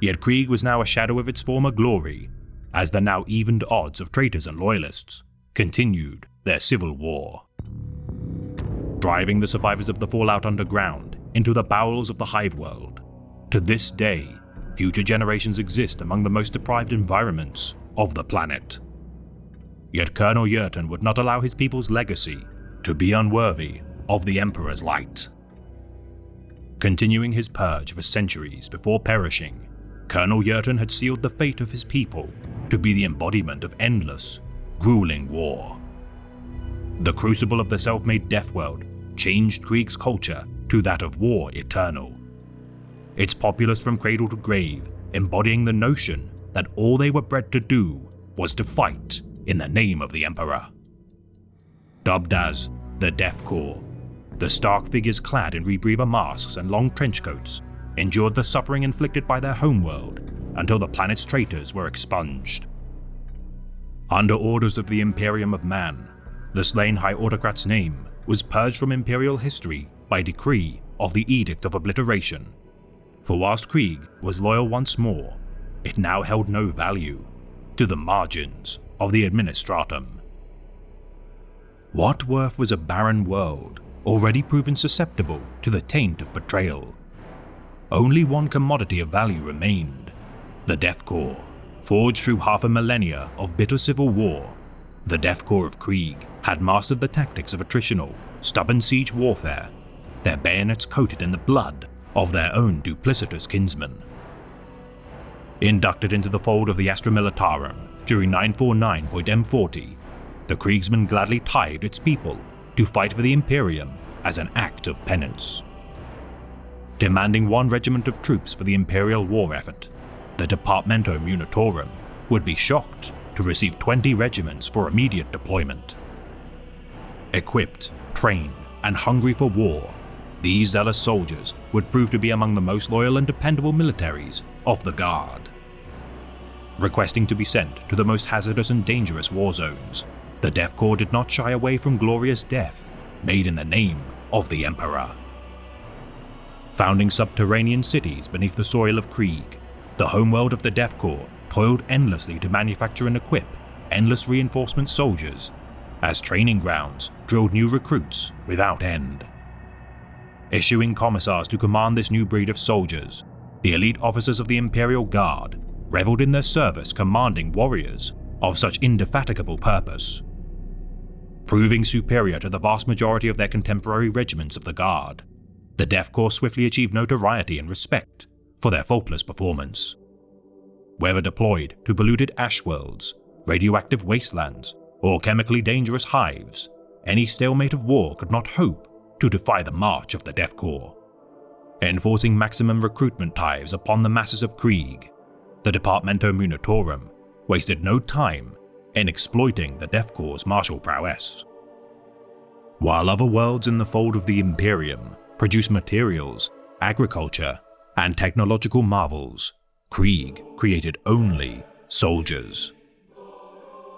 yet Krieg was now a shadow of its former glory as the now evened odds of traitors and loyalists continued their civil war, driving the survivors of the fallout underground into the bowels of the hive world. To this day, future generations exist among the most deprived environments of the planet. Yet Colonel Yerton would not allow his people's legacy to be unworthy of the Emperor's light. Continuing his purge for centuries before perishing, Colonel Yerton had sealed the fate of his people to be the embodiment of endless, grueling war. The crucible of the self-made Deathworld changed Krieg's culture to that of war eternal. Its populace from cradle to grave embodying the notion that all they were bred to do was to fight in the name of the Emperor. Dubbed as the Death Corps, the stark figures clad in rebreather masks and long trench coats endured the suffering inflicted by their homeworld until the planet's traitors were expunged. Under orders of the Imperium of Man, the slain High Autocrat's name was purged from Imperial history by decree of the Edict of Obliteration. For whilst Krieg was loyal once more, it now held no value to the margins of the Administratum. What worth was a barren world already proven susceptible to the taint of betrayal? Only one commodity of value remained: the Death Corps. Forged through half a millennia of bitter civil war, the Death Corps of Krieg had mastered the tactics of attritional, stubborn siege warfare, their bayonets coated in the blood of their own duplicitous kinsmen. Inducted into the fold of the Astra Militarum during 949.M40, the Kriegsmen gladly tied its people to fight for the Imperium as an act of penance. Demanding one regiment of troops for the Imperial war effort, the Departamento Munitorum would be shocked to receive 20 regiments for immediate deployment. Equipped, trained, and hungry for war, these zealous soldiers would prove to be among the most loyal and dependable militaries of the Guard. Requesting to be sent to the most hazardous and dangerous war zones, the Death Corps did not shy away from glorious death made in the name of the Emperor. Founding subterranean cities beneath the soil of Krieg, the homeworld of the Death Corps toiled endlessly to manufacture and equip endless reinforcement soldiers, as training grounds drilled new recruits without end. Issuing commissars to command this new breed of soldiers, the elite officers of the Imperial Guard reveled in their service commanding warriors of such indefatigable purpose. Proving superior to the vast majority of their contemporary regiments of the Guard, the Death Corps swiftly achieved notoriety and respect for their faultless performance. Whether deployed to polluted ash worlds, radioactive wastelands, or chemically dangerous hives, any stalemate of war could not hope to defy the march of the Death Corps. Enforcing maximum recruitment tithes upon the masses of Krieg, the Departamento Munitorum wasted no time in exploiting the Death Corps' martial prowess. While other worlds in the fold of the Imperium produced materials, agriculture, and technological marvels, Krieg created only soldiers.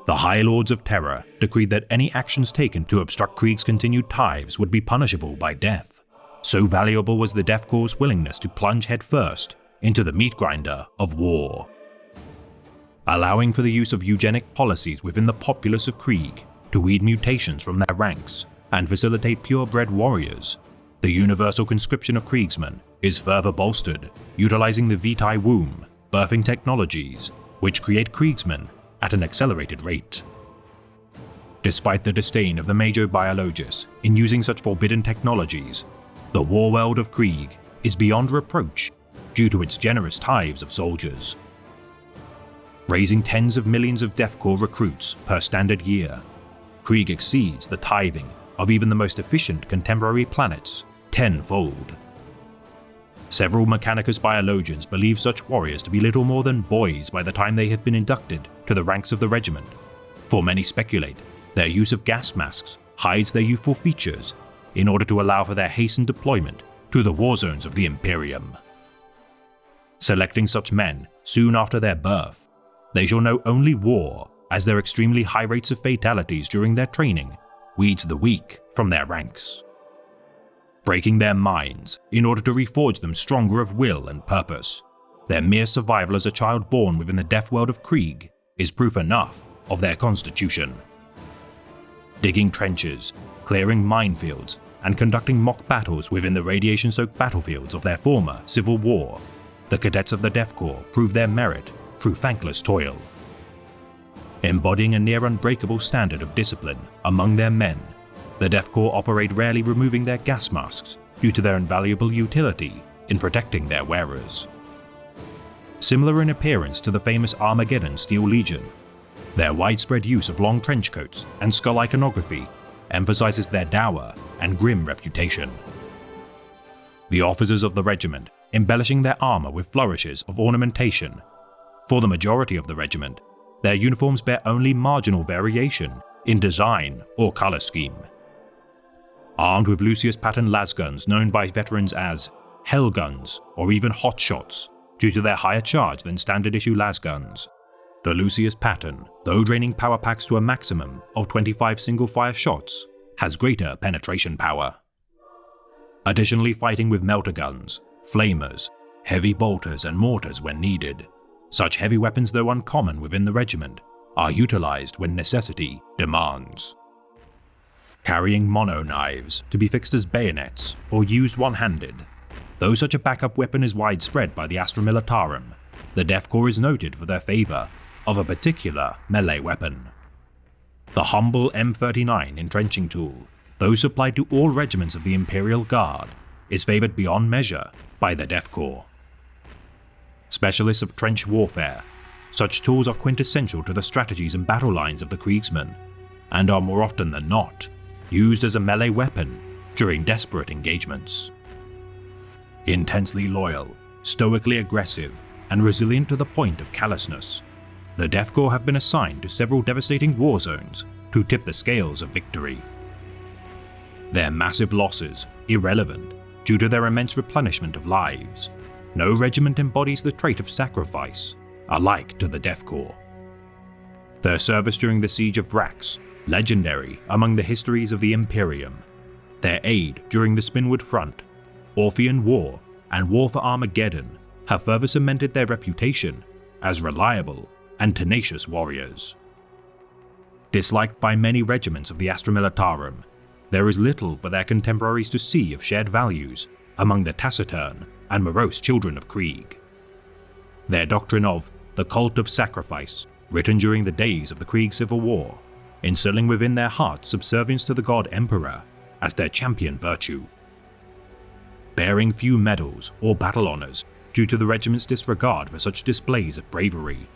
The High Lords of Terror decreed that any actions taken to obstruct Krieg's continued tithes would be punishable by death. So valuable was the Death Corps' willingness to plunge headfirst into the meat grinder of war. Allowing for the use of eugenic policies within the populace of Krieg to weed mutations from their ranks and facilitate purebred warriors, the universal conscription of Kriegsmen is further bolstered, utilizing the Vitae womb birthing technologies, which create Kriegsmen at an accelerated rate. Despite the disdain of the major biologists in using such forbidden technologies, the war world of Krieg is beyond reproach due to its generous tithes of soldiers. Raising tens of millions of Death Corps recruits per standard year, Krieg exceeds the tithing of even the most efficient contemporary planets tenfold. Several Mechanicus biologians believe such warriors to be little more than boys by the time they have been inducted to the ranks of the regiment, for many speculate their use of gas masks hides their youthful features in order to allow for their hastened deployment to the war zones of the Imperium. Selecting such men soon after their birth, they shall know only war, as their extremely high rates of fatalities during their training weeds the weak from their ranks. Breaking their minds in order to reforge them stronger of will and purpose, their mere survival as a child born within the death world of Krieg is proof enough of their constitution. Digging trenches, clearing minefields, and conducting mock battles within the radiation-soaked battlefields of their former civil war, the cadets of the Death Corps prove their merit through thankless toil. Embodying a near unbreakable standard of discipline among their men, the Def Corps operate rarely removing their gas masks due to their invaluable utility in protecting their wearers. Similar in appearance to the famous Armageddon Steel Legion, their widespread use of long trench coats and skull iconography emphasizes their dour and grim reputation. The officers of the regiment embellishing their armor with flourishes of ornamentation. For the majority of the regiment, their uniforms bear only marginal variation in design or color scheme. Armed with Lucius pattern lasguns known by veterans as Hell Guns or even Hot Shots due to their higher charge than standard issue lasguns, the Lucius pattern, though draining power packs to a maximum of 25 single-fire shots, has greater penetration power. Additionally, fighting with melter guns, flamers, heavy bolters and mortars when needed, such heavy weapons, though uncommon within the regiment, are utilized when necessity demands. Carrying mono knives to be fixed as bayonets or used one-handed. Though such a backup weapon is widespread by the Astra Militarum, the Def Corps is noted for their favor of a particular melee weapon. The humble M39 entrenching tool, though supplied to all regiments of the Imperial Guard, is favored beyond measure by the Def Corps. Specialists of trench warfare, such tools are quintessential to the strategies and battle lines of the Kriegsmen, and are more often than not used as a melee weapon during desperate engagements. Intensely loyal, stoically aggressive, and resilient to the point of callousness, the Def Corps have been assigned to several devastating war zones to tip the scales of victory. Their massive losses irrelevant due to their immense replenishment of lives, no regiment embodies the trait of sacrifice, alike to the Def Corps. Their service during the Siege of Vrax, legendary among the histories of the Imperium. Their aid during the Spinwood Front, Orphean War, and War for Armageddon have further cemented their reputation as reliable and tenacious warriors. Disliked by many regiments of the Astra Militarum, there is little for their contemporaries to see of shared values among the taciturn and morose children of Krieg. Their doctrine of the cult of sacrifice, written during the days of the Krieg Civil War, instilling within their hearts subservience to the god Emperor as their champion virtue. Bearing few medals or battle honors due to the regiment's disregard for such displays of bravery,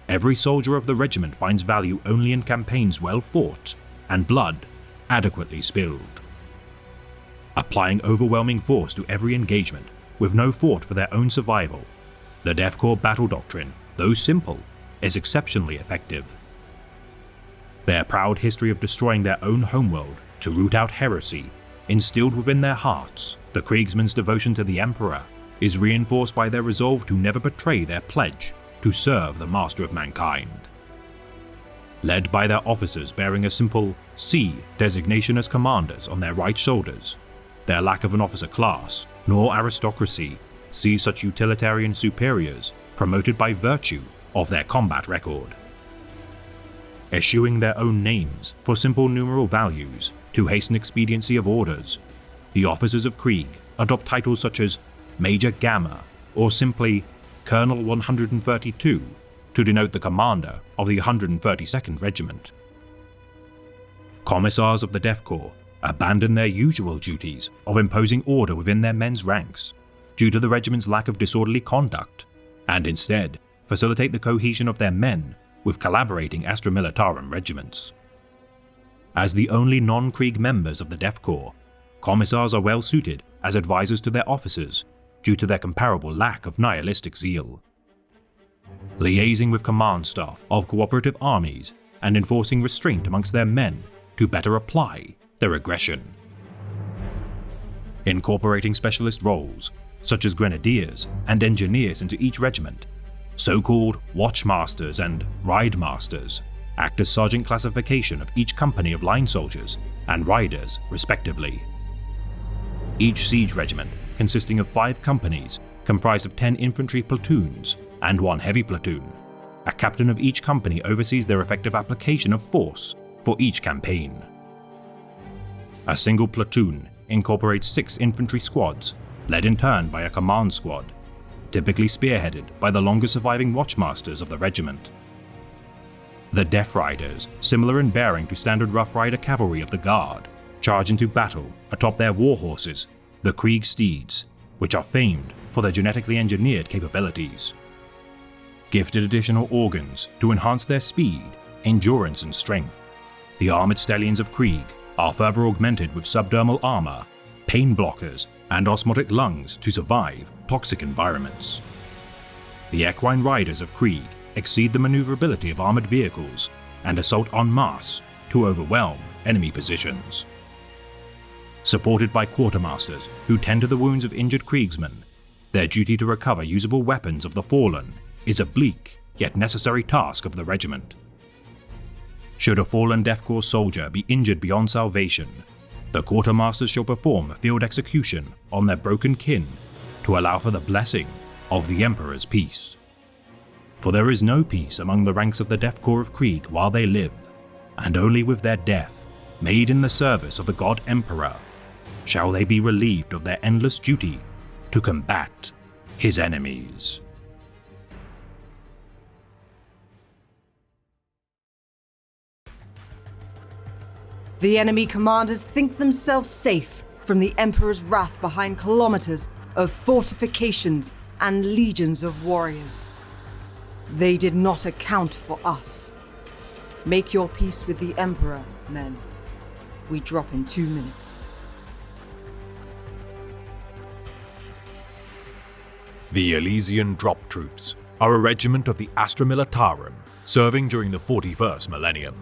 every soldier of the regiment finds value only in campaigns well fought and blood adequately spilled. Applying overwhelming force to every engagement with no thought for their own survival, the Def Corps battle doctrine, though simple, is exceptionally effective. Their proud history of destroying their own homeworld to root out heresy, instilled within their hearts, the Kriegsmen's devotion to the Emperor, is reinforced by their resolve to never betray their pledge to serve the Master of Mankind. Led by their officers bearing a simple C designation as commanders on their right shoulders, their lack of an officer class nor aristocracy sees such utilitarian superiors promoted by virtue of their combat record. Eschewing their own names for simple numeral values to hasten expediency of orders, the officers of Krieg adopt titles such as Major Gamma or simply Colonel 132 to denote the commander of the 132nd Regiment. Commissars of the Def Corps abandon their usual duties of imposing order within their men's ranks due to the regiment's lack of disorderly conduct, and instead facilitate the cohesion of their men with collaborating Astra Militarum regiments. As the only non-Krieg members of the Def Corps, commissars are well suited as advisors to their officers due to their comparable lack of nihilistic zeal. Liaising with command staff of cooperative armies and enforcing restraint amongst their men to better apply their aggression. Incorporating specialist roles, such as grenadiers and engineers into each regiment, so-called watchmasters and ride masters act as sergeant classification of each company of line soldiers and riders, respectively. Each siege regiment, consisting of 5 companies, comprised of 10 infantry platoons and 1 heavy platoon. A captain of each company oversees their effective application of force for each campaign. A single platoon incorporates 6 infantry squads, led in turn by a command squad, typically spearheaded by the longest surviving watchmasters of the regiment. The Death Riders, similar in bearing to standard Rough Rider cavalry of the Guard, charge into battle atop their war horses, the Krieg steeds, which are famed for their genetically engineered capabilities. Gifted additional organs to enhance their speed, endurance and strength, the armored stallions of Krieg are further augmented with subdermal armor, pain blockers, and osmotic lungs to survive toxic environments. The equine riders of Krieg exceed the maneuverability of armored vehicles and assault en masse to overwhelm enemy positions. Supported by quartermasters who tend to the wounds of injured Kriegsmen, their duty to recover usable weapons of the fallen is a bleak yet necessary task of the regiment. Should a fallen Death Korps soldier be injured beyond salvation, the quartermasters shall perform field execution on their broken kin to allow for the blessing of the Emperor's peace. For there is no peace among the ranks of the Death Korps of Krieg while they live, and only with their death, made in the service of the God Emperor, shall they be relieved of their endless duty to combat his enemies. The enemy commanders think themselves safe from the Emperor's wrath behind kilometers of fortifications and legions of warriors. They did not account for us. Make your peace with the Emperor, men. We drop in 2 minutes. The Elysian Drop Troops are a regiment of the Astra Militarum serving during the 41st millennium.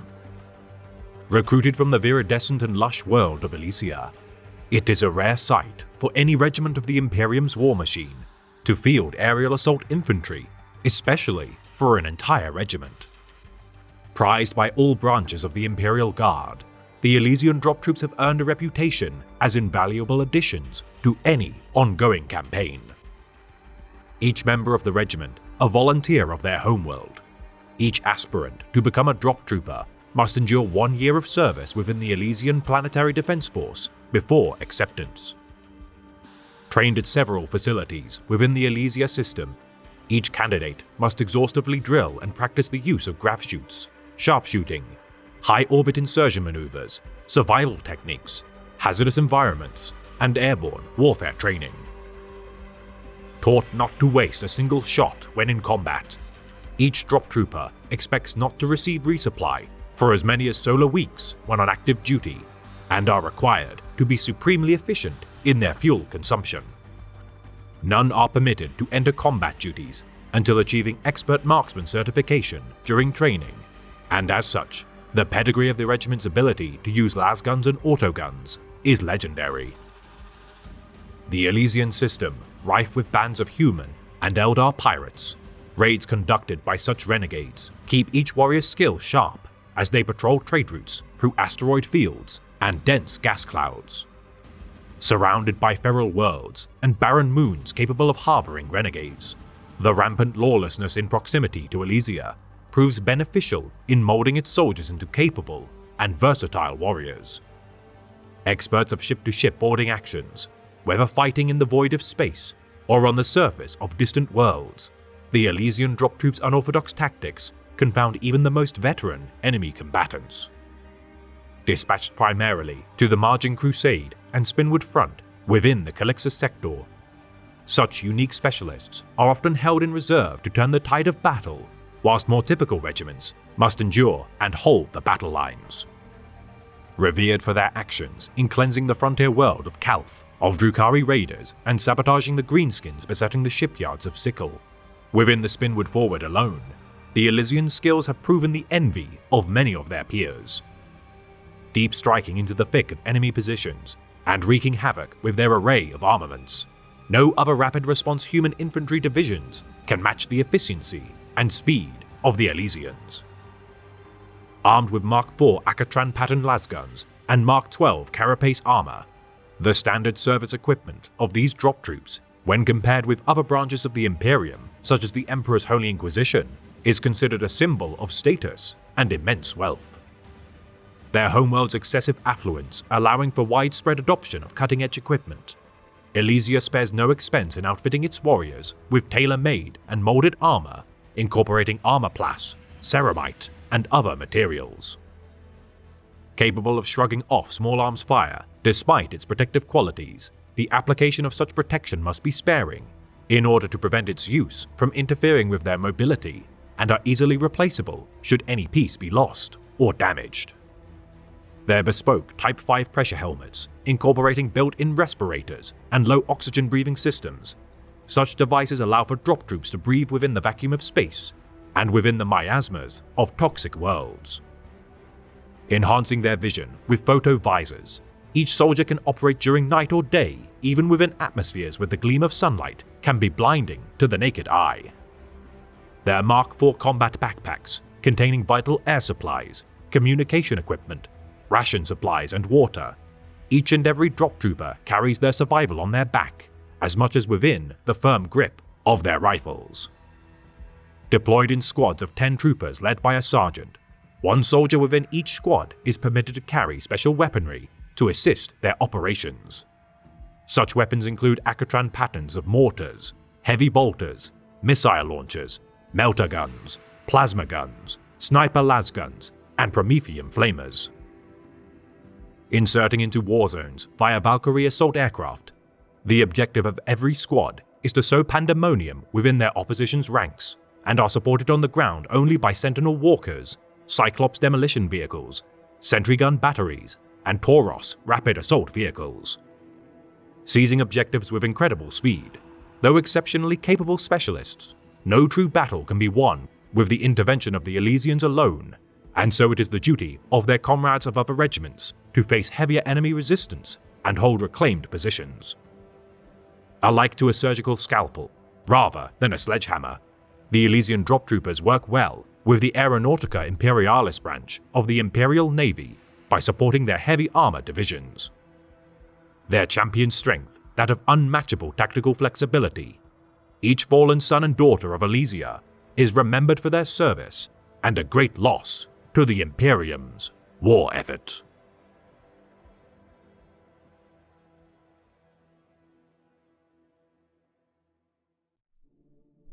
Recruited from the viridescent and lush world of Elysia, it is a rare sight for any regiment of the Imperium's war machine to field aerial assault infantry, especially for an entire regiment. Prized by all branches of the Imperial Guard, the Elysian Drop Troops have earned a reputation as invaluable additions to any ongoing campaign. Each member of the regiment a volunteer of their homeworld. Each aspirant to become a drop trooper must endure 1 year of service within the Elysian Planetary Defense Force before acceptance. Trained at several facilities within the Elysia system, each candidate must exhaustively drill and practice the use of grav shoots, sharpshooting, high-orbit insertion maneuvers, survival techniques, hazardous environments, and airborne warfare training. Taught not to waste a single shot when in combat, each drop trooper expects not to receive resupply for as many as solar weeks when on active duty, and are required to be supremely efficient in their fuel consumption. None are permitted to enter combat duties until achieving expert marksman certification during training, and as such, the pedigree of the regiment's ability to use lasguns and autoguns is legendary. The Elysian system, rife with bands of human and Eldar pirates, raids conducted by such renegades keep each warrior's skill sharp as they patrol trade routes through asteroid fields and dense gas clouds. Surrounded by feral worlds and barren moons capable of harboring renegades, the rampant lawlessness in proximity to Elysia proves beneficial in molding its soldiers into capable and versatile warriors. Experts of ship-to-ship boarding actions, whether fighting in the void of space or on the surface of distant worlds, the Elysian drop troops' unorthodox tactics confound even the most veteran enemy combatants. Dispatched primarily to the Margin Crusade and Spinwood Front within the Calixus sector, such unique specialists are often held in reserve to turn the tide of battle, whilst more typical regiments must endure and hold the battle lines. Revered for their actions in cleansing the frontier world of Calth, of Drukhari raiders and sabotaging the greenskins besetting the shipyards of Sickle, within the Spinwood Forward alone, the Elysian skills have proven the envy of many of their peers. Deep striking into the thick of enemy positions and wreaking havoc with their array of armaments, no other rapid response human infantry divisions can match the efficiency and speed of the Elysians. Armed with Mark IV Akatran pattern lasguns and Mark XII carapace armor, the standard service equipment of these drop troops, when compared with other branches of the Imperium, such as the Emperor's Holy Inquisition, is considered a symbol of status and immense wealth. Their homeworld's excessive affluence allowing for widespread adoption of cutting-edge equipment, Elysia spares no expense in outfitting its warriors with tailor-made and molded armor, incorporating armorplast, ceramite, and other materials. Capable of shrugging off small arms fire, despite its protective qualities, the application of such protection must be sparing, in order to prevent its use from interfering with their mobility, and are easily replaceable should any piece be lost or damaged. Their bespoke Type 5 pressure helmets, incorporating built-in respirators and low oxygen breathing systems. Such devices allow for drop troops to breathe within the vacuum of space and within the miasmas of toxic worlds. Enhancing their vision with photo visors, each soldier can operate during night or day, even within atmospheres where the gleam of sunlight can be blinding to the naked eye. Their Mark IV combat backpacks, containing vital air supplies, communication equipment, ration supplies and water. Each and every drop trooper carries their survival on their back, as much as within the firm grip of their rifles. Deployed in squads of 10 troopers led by a sergeant, one soldier within each squad is permitted to carry special weaponry to assist their operations. Such weapons include Akatran patterns of mortars, heavy bolters, missile launchers, melter guns, plasma guns, sniper lasguns, and promethium flamers. Inserting into war zones via Valkyrie assault aircraft, the objective of every squad is to sow pandemonium within their opposition's ranks, and are supported on the ground only by Sentinel walkers, Cyclops demolition vehicles, sentry gun batteries, and Tauros rapid assault vehicles. Seizing objectives with incredible speed, though exceptionally capable specialists, no true battle can be won with the intervention of the Elysians alone, and so it is the duty of their comrades of other regiments to face heavier enemy resistance and hold reclaimed positions. Alike to a surgical scalpel, rather than a sledgehammer, the Elysian drop troopers work well with the Aeronautica Imperialis branch of the Imperial Navy by supporting their heavy armor divisions. Their champion strength, that of unmatchable tactical flexibility, each fallen son and daughter of Elysia is remembered for their service and a great loss to the Imperium's war effort.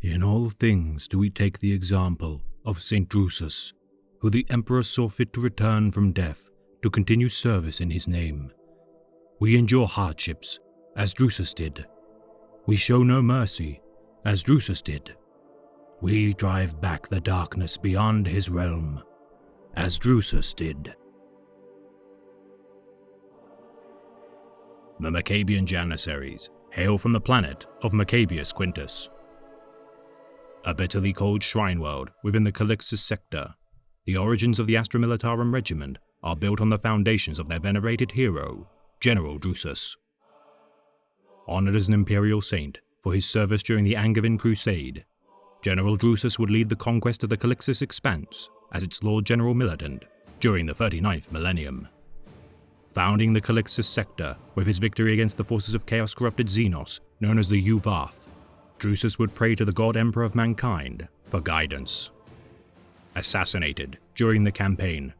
In all things do we take the example of St. Drusus, who the Emperor saw fit to return from death to continue service in his name. We endure hardships, as Drusus did. We show no mercy, as Drusus did. We drive back the darkness beyond his realm, as Drusus did. The Maccabian Janissaries hail from the planet of Maccabius Quintus, a bitterly cold shrine world within the Calixtus sector. The origins of the Astra Militarum Regiment are built on the foundations of their venerated hero, General Drusus. Honored as an imperial saint for his service during the Angevin Crusade, General Drusus would lead the conquest of the Calixtus Expanse as its Lord General Militant during the 39th millennium. Founding the Calixtus sector with his victory against the forces of chaos-corrupted Xenos, known as the Uvarth, Drusus would pray to the God Emperor of mankind for guidance. Assassinated during the campaign,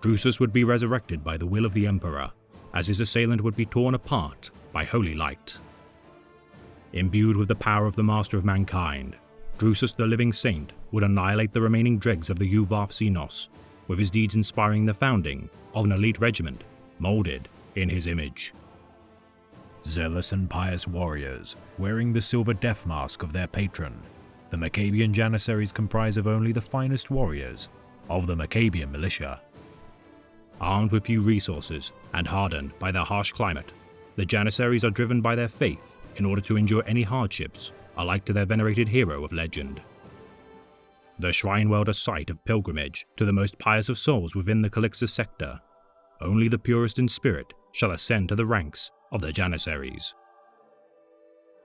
Drusus would be resurrected by the will of the Emperor, as his assailant would be torn apart by holy light. Imbued with the power of the Master of Mankind, Drusus the Living Saint would annihilate the remaining dregs of the Uvarth Xenos, with his deeds inspiring the founding of an elite regiment molded in his image. Zealous and pious warriors, wearing the silver death mask of their patron, the Maccabian Janissaries comprise of only the finest warriors of the Maccabian militia. Armed with few resources and hardened by their harsh climate, the Janissaries are driven by their faith in order to endure any hardships, alike to their venerated hero of legend. The shrine world a site of pilgrimage to the most pious of souls within the Calixtus sector. Only the purest in spirit shall ascend to the ranks of the Janissaries.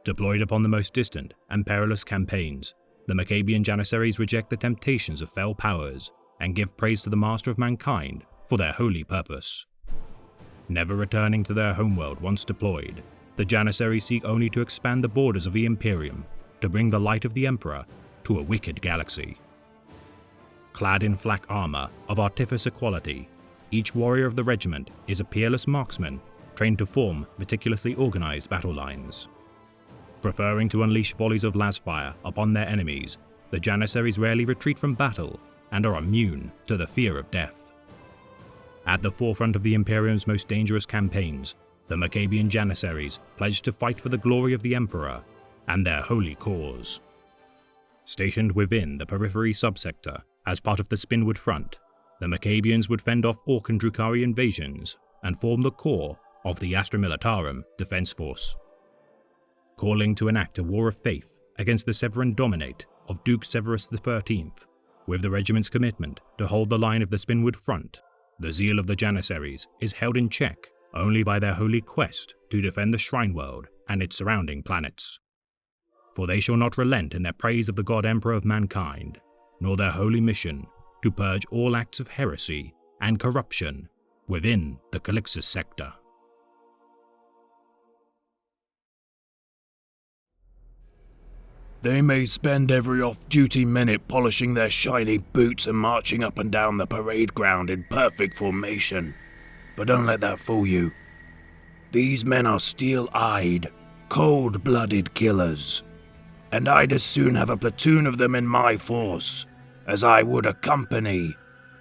Deployed upon the most distant and perilous campaigns, the Maccabian Janissaries reject the temptations of fell powers and give praise to the Master of Mankind for their holy purpose. Never returning to their homeworld once deployed, the Janissaries seek only to expand the borders of the Imperium to bring the light of the Emperor to a wicked galaxy. Clad in flak armor of artificer quality, each warrior of the regiment is a peerless marksman trained to form meticulously organized battle lines. Preferring to unleash volleys of lasfire upon their enemies, the Janissaries rarely retreat from battle and are immune to the fear of death. At the forefront of the Imperium's most dangerous campaigns, the Maccabian Janissaries pledged to fight for the glory of the Emperor and their holy cause. Stationed within the periphery subsector as part of the Spinwood Front, the Maccabians would fend off Orc and Drukhari invasions and form the core of the Astra Militarum defense force. Calling to enact a war of faith against the Severan Dominate of Duke Severus XIII, with the regiment's commitment to hold the line of the Spinwood Front, the zeal of the Janissaries is held in check only by their holy quest to defend the Shrine World and its surrounding planets. For they shall not relent in their praise of the God Emperor of mankind, nor their holy mission to purge all acts of heresy and corruption within the Calixis sector. They may spend every off-duty minute polishing their shiny boots and marching up and down the parade ground in perfect formation, but don't let that fool you. These men are steel-eyed, cold-blooded killers, and I'd as soon have a platoon of them in my force as I would a company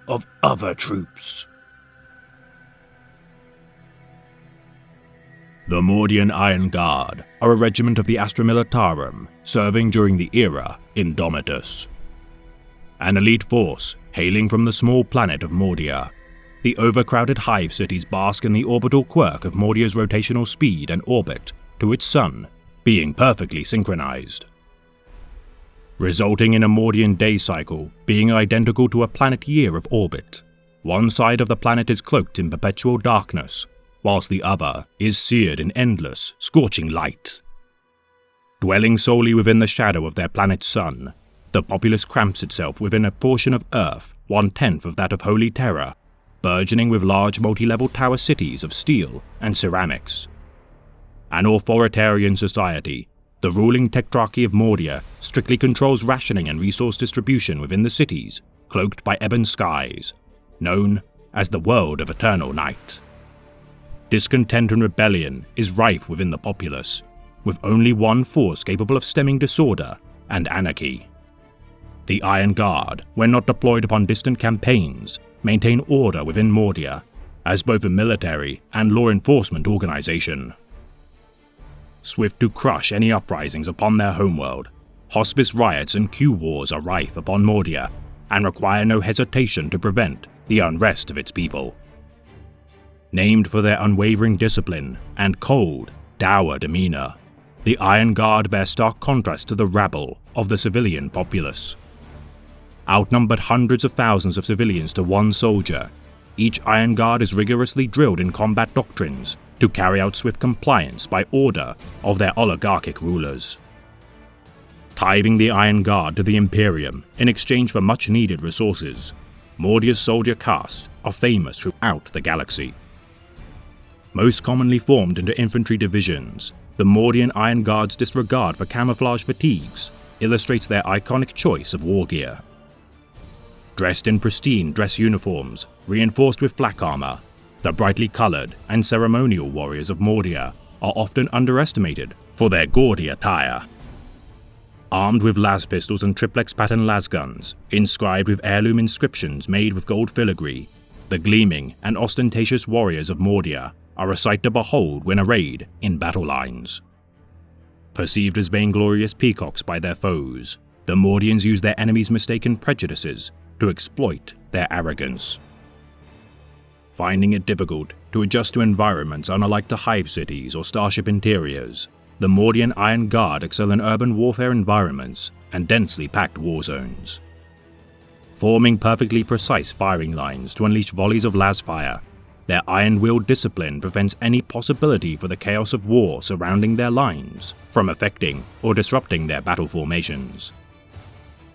of other troops. The Mordian Iron Guard are a regiment of the Astra Militarum serving during the era Indomitus. An elite force hailing from the small planet of Mordia, the overcrowded hive cities bask in the orbital quirk of Mordia's rotational speed and orbit to its sun being perfectly synchronized, resulting in a Mordian day cycle being identical to a planet year of orbit. One side of the planet is cloaked in perpetual darkness, whilst the other is seared in endless, scorching light. Dwelling solely within the shadow of their planet's sun, the populace cramps itself within a portion of Earth 1/10 of that of Holy Terra, burgeoning with large multi-level tower cities of steel and ceramics. An authoritarian society, the ruling Tetrarchy of Mordia strictly controls rationing and resource distribution within the cities, cloaked by ebon skies, known as the World of Eternal Night. Discontent and rebellion is rife within the populace, with only one force capable of stemming disorder and anarchy. The Iron Guard, when not deployed upon distant campaigns, maintain order within Mordia, as both a military and law enforcement organization. Swift to crush any uprisings upon their homeworld, hospice riots and Q wars are rife upon Mordia, and require no hesitation to prevent the unrest of its people. Named for their unwavering discipline and cold, dour demeanor, the Iron Guard bear stark contrast to the rabble of the civilian populace. Outnumbered hundreds of thousands of civilians to one soldier, each Iron Guard is rigorously drilled in combat doctrines to carry out swift compliance by order of their oligarchic rulers. Tithing the Iron Guard to the Imperium in exchange for much-needed resources, Mordia's soldier caste are famous throughout the galaxy. Most commonly formed into infantry divisions, the Mordian Iron Guard's disregard for camouflage fatigues illustrates their iconic choice of war gear. Dressed in pristine dress uniforms, reinforced with flak armor, the brightly colored and ceremonial warriors of Mordia are often underestimated for their gaudy attire. Armed with las pistols and triplex pattern las guns, inscribed with heirloom inscriptions made with gold filigree, the gleaming and ostentatious warriors of Mordia are a sight to behold when arrayed in battle lines. Perceived as vainglorious peacocks by their foes, the Mordians use their enemies' mistaken prejudices to exploit their arrogance. Finding it difficult to adjust to environments unlike to hive cities or starship interiors, the Mordian Iron Guard excel in urban warfare environments and densely packed war zones. Forming perfectly precise firing lines to unleash volleys of las fire, their iron-willed discipline prevents any possibility for the chaos of war surrounding their lines from affecting or disrupting their battle formations.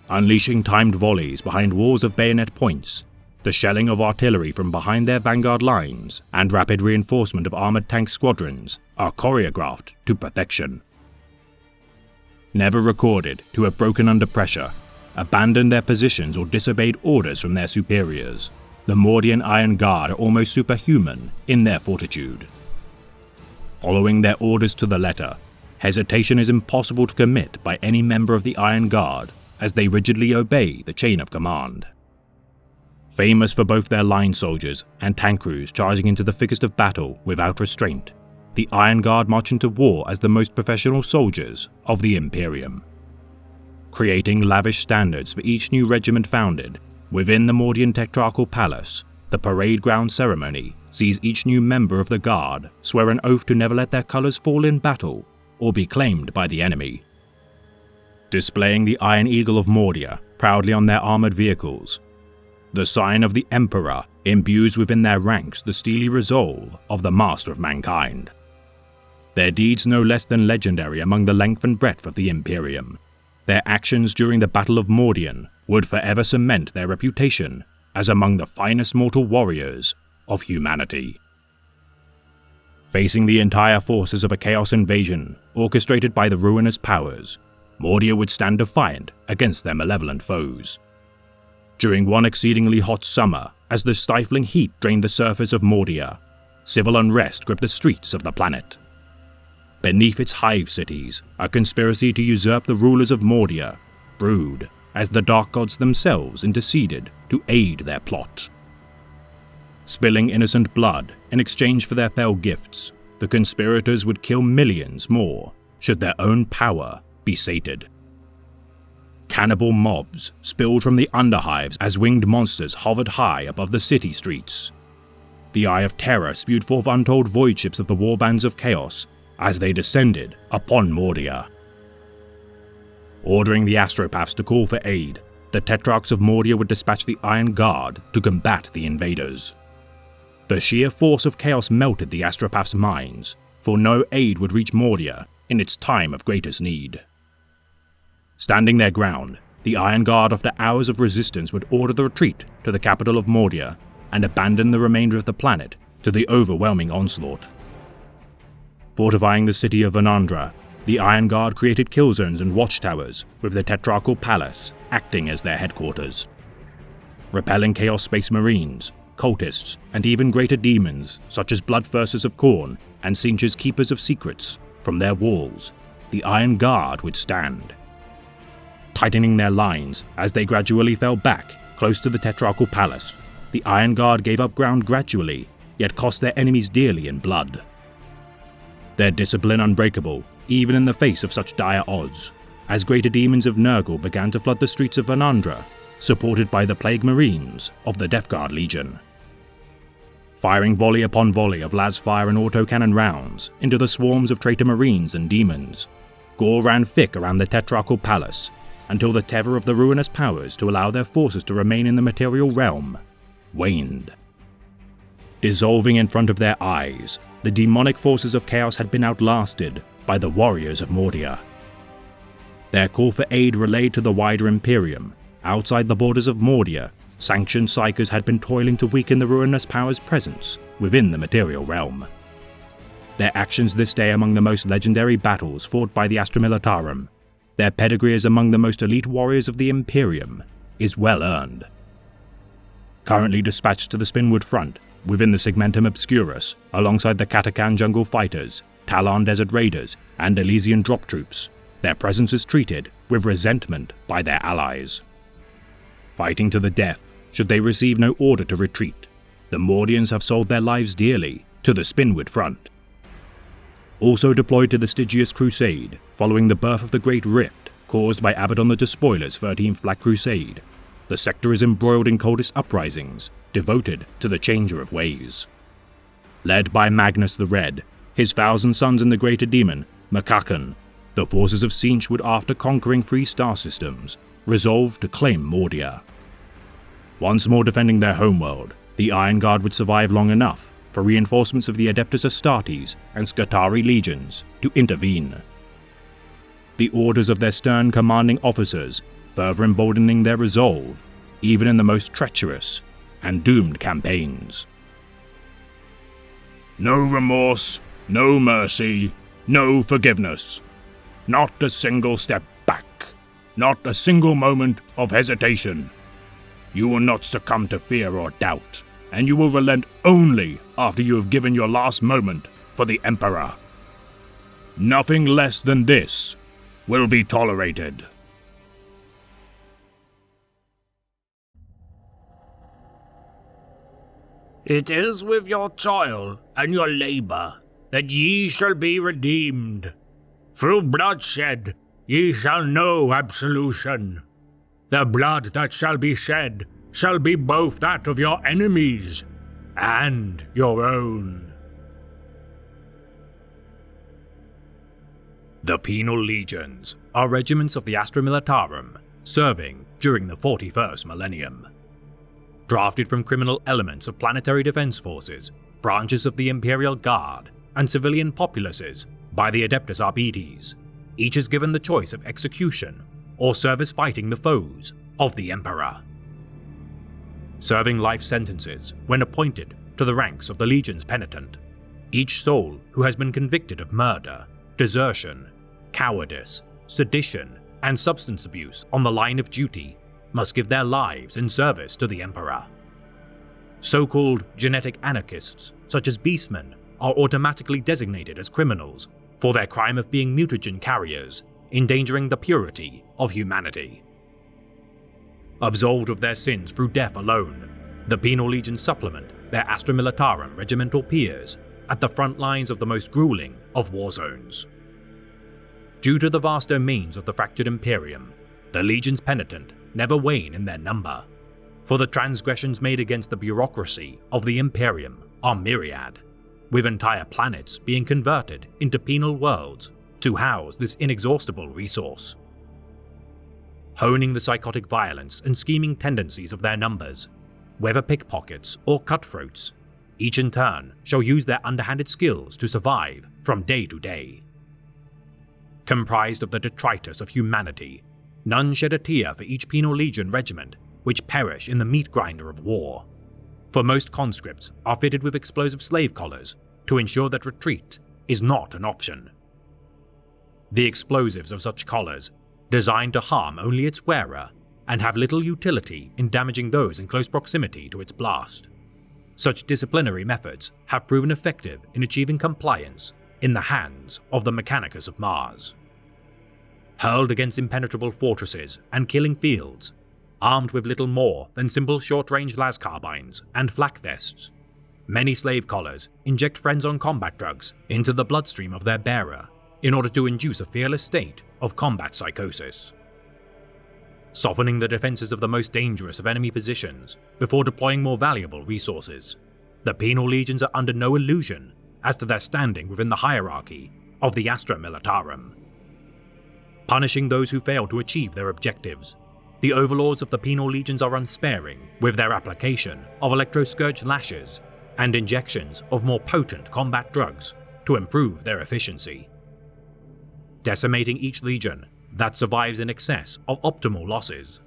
Unleashing timed volleys behind walls of bayonet points, the shelling of artillery from behind their vanguard lines, and rapid reinforcement of armored tank squadrons are choreographed to perfection. Never recorded to have broken under pressure, abandoned their positions or disobeyed orders from their superiors, the Mordian Iron Guard are almost superhuman in their fortitude. Following their orders to the letter, hesitation is impossible to commit by any member of the Iron Guard, as they rigidly obey the chain of command. Famous for both their line soldiers and tank crews charging into the thickest of battle without restraint, the Iron Guard march into war as the most professional soldiers of the Imperium. Creating lavish standards for each new regiment founded, within the Mordian Tetrarchal Palace, the parade ground ceremony sees each new member of the Guard swear an oath to never let their colours fall in battle or be claimed by the enemy. Displaying the Iron Eagle of Mordia proudly on their armoured vehicles, the sign of the Emperor imbues within their ranks the steely resolve of the Master of Mankind. Their deeds no less than legendary among the length and breadth of the Imperium, their actions during the Battle of Mordian would forever cement their reputation as among the finest mortal warriors of humanity. Facing the entire forces of a chaos invasion orchestrated by the ruinous powers, Mordia would stand defiant against their malevolent foes. During one exceedingly hot summer, as the stifling heat drained the surface of Mordia, civil unrest gripped the streets of the planet. Beneath its hive cities, a conspiracy to usurp the rulers of Mordia brewed as the Dark Gods themselves interceded to aid their plot. Spilling innocent blood in exchange for their fell gifts, the conspirators would kill millions more should their own power be sated. Cannibal mobs spilled from the underhives as winged monsters hovered high above the city streets. The Eye of Terror spewed forth untold void ships of the warbands of chaos as they descended upon Mordia. Ordering the astropaths to call for aid, the Tetrarchs of Mordia would dispatch the Iron Guard to combat the invaders. The sheer force of chaos melted the astropaths' minds, for no aid would reach Mordia in its time of greatest need. Standing their ground, the Iron Guard, after hours of resistance, would order the retreat to the capital of Mordia and abandon the remainder of the planet to the overwhelming onslaught. Fortifying the city of Vanandra, the Iron Guard created kill zones and watchtowers, with the Tetrarchal Palace acting as their headquarters. Repelling Chaos Space Marines, cultists, and even greater demons such as Bloodthirsters of Khorne and Tzeentch's Keepers of Secrets from their walls, the Iron Guard would stand. Tightening their lines as they gradually fell back close to the Tetrarchal Palace, the Iron Guard gave up ground gradually, yet cost their enemies dearly in blood. Their discipline unbreakable, even in the face of such dire odds, as greater demons of Nurgle began to flood the streets of Vanandra, supported by the Plague Marines of the Death Guard Legion. Firing volley upon volley of lasfire and autocannon rounds into the swarms of traitor Marines and demons, gore ran thick around the Tetrarchal Palace, until the tether of the ruinous powers to allow their forces to remain in the material realm waned. Dissolving in front of their eyes, the demonic forces of chaos had been outlasted by the warriors of Mordia. Their call for aid relayed to the wider Imperium. Outside the borders of Mordia, sanctioned psychers had been toiling to weaken the ruinous powers' presence within the material realm. Their actions this day among the most legendary battles fought by the Astra Militarum, their pedigree as among the most elite warriors of the Imperium, is well earned. Currently dispatched to the Spinwood Front, within the Segmentum Obscurus, alongside the Katakan Jungle Fighters, Talon Desert Raiders, and Elysian Drop Troops, their presence is treated with resentment by their allies. Fighting to the death, should they receive no order to retreat, the Mordians have sold their lives dearly to the Spinwood Front. Also deployed to the Stygius Crusade, following the birth of the Great Rift caused by Abaddon the Despoiler's 13th Black Crusade, the sector is embroiled in cultist uprisings devoted to the Changer of Ways. Led by Magnus the Red, his 1,000 sons and the greater demon, Makakan, the forces of Tzeentch would, after conquering 3 star systems, resolve to claim Mordia. Once more defending their homeworld, the Iron Guard would survive long enough for reinforcements of the Adeptus Astartes and Skitarii legions to intervene. The orders of their stern commanding officers further emboldening their resolve, even in the most treacherous and doomed campaigns. No remorse, no mercy, no forgiveness. Not a single step back. Not a single moment of hesitation. You will not succumb to fear or doubt, and you will relent only after you have given your last moment for the Emperor. Nothing less than this will be tolerated. It is with your toil and your labor that ye shall be redeemed. Through bloodshed ye shall know absolution. The blood that shall be shed shall be both that of your enemies and your own. The Penal Legions are regiments of the Astra Militarum serving during the 41st millennium. Drafted from criminal elements of planetary defense forces, branches of the Imperial Guard, and civilian populaces by the Adeptus Arbites, each is given the choice of execution or service fighting the foes of the Emperor. Serving life sentences when appointed to the ranks of the Legion's Penitent, each soul who has been convicted of murder, desertion, cowardice, sedition, and substance abuse on the line of duty must give their lives in service to the Emperor. So-called genetic anarchists, such as beastmen, are automatically designated as criminals for their crime of being mutagen carriers, endangering the purity of humanity. Absolved of their sins through death alone, the Penal Legion supplement their Astra Militarum regimental peers at the front lines of the most grueling of war zones. Due to the vast domains of the fractured Imperium, the Legion's Penitent never wane in their number, for the transgressions made against the bureaucracy of the Imperium are myriad, with entire planets being converted into penal worlds to house this inexhaustible resource. Honing the psychotic violence and scheming tendencies of their numbers, whether pickpockets or cutthroats, each in turn shall use their underhanded skills to survive from day to day. Comprised of the detritus of humanity, none shed a tear for each Penal Legion regiment which perish in the meat grinder of war, for most conscripts are fitted with explosive slave collars to ensure that retreat is not an option. The explosives of such collars, designed to harm only its wearer and have little utility in damaging those in close proximity to its blast. Such disciplinary methods have proven effective in achieving compliance in the hands of the Mechanicus of Mars. Hurled against impenetrable fortresses and killing fields, armed with little more than simple short-range las carbines and flak vests, many slave collars inject friends-on combat drugs into the bloodstream of their bearer in order to induce a fearless state of combat psychosis. Softening the defenses of the most dangerous of enemy positions before deploying more valuable resources, the Penal Legions are under no illusion as to their standing within the hierarchy of the Astra Militarum. Punishing those who fail to achieve their objectives, the overlords of the Penal Legions are unsparing with their application of electroscourge lashes and injections of more potent combat drugs to improve their efficiency. Decimating each legion that survives in excess of optimal losses,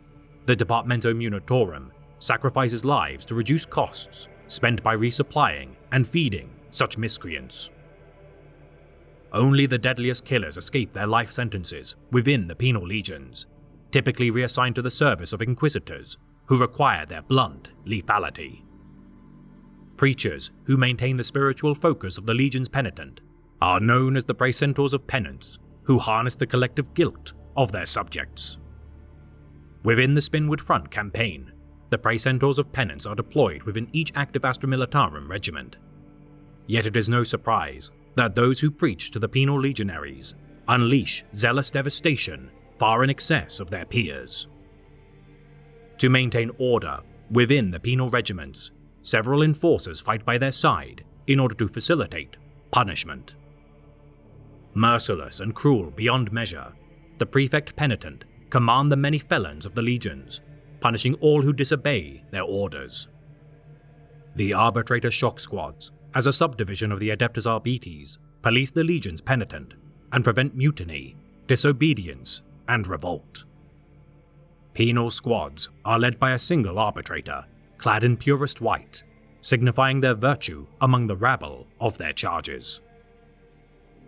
the Departamento Munitorum sacrifices lives to reduce costs spent by resupplying and feeding such miscreants. Only the deadliest killers escape their life sentences within the Penal Legions, typically reassigned to the service of Inquisitors who require their blunt lethality. Preachers who maintain the spiritual focus of the Legion's Penitent are known as the Praecentors of Penance, who harness the collective guilt of their subjects. Within the Spinwood Front campaign, the Praecentors of Penance are deployed within each active Astra Militarum regiment. Yet it is no surprise that those who preach to the Penal Legionaries unleash zealous devastation far in excess of their peers. To maintain order within the penal regiments, several enforcers fight by their side in order to facilitate punishment. Merciless and cruel beyond measure, the Prefect Penitent command the many felons of the legions, punishing all who disobey their orders. The Arbitrator Shock Squads, as a subdivision of the Adeptus Arbites, police the Legion's Penitent and prevent mutiny, disobedience, and revolt. Penal squads are led by a single arbitrator, clad in purest white, signifying their virtue among the rabble of their charges.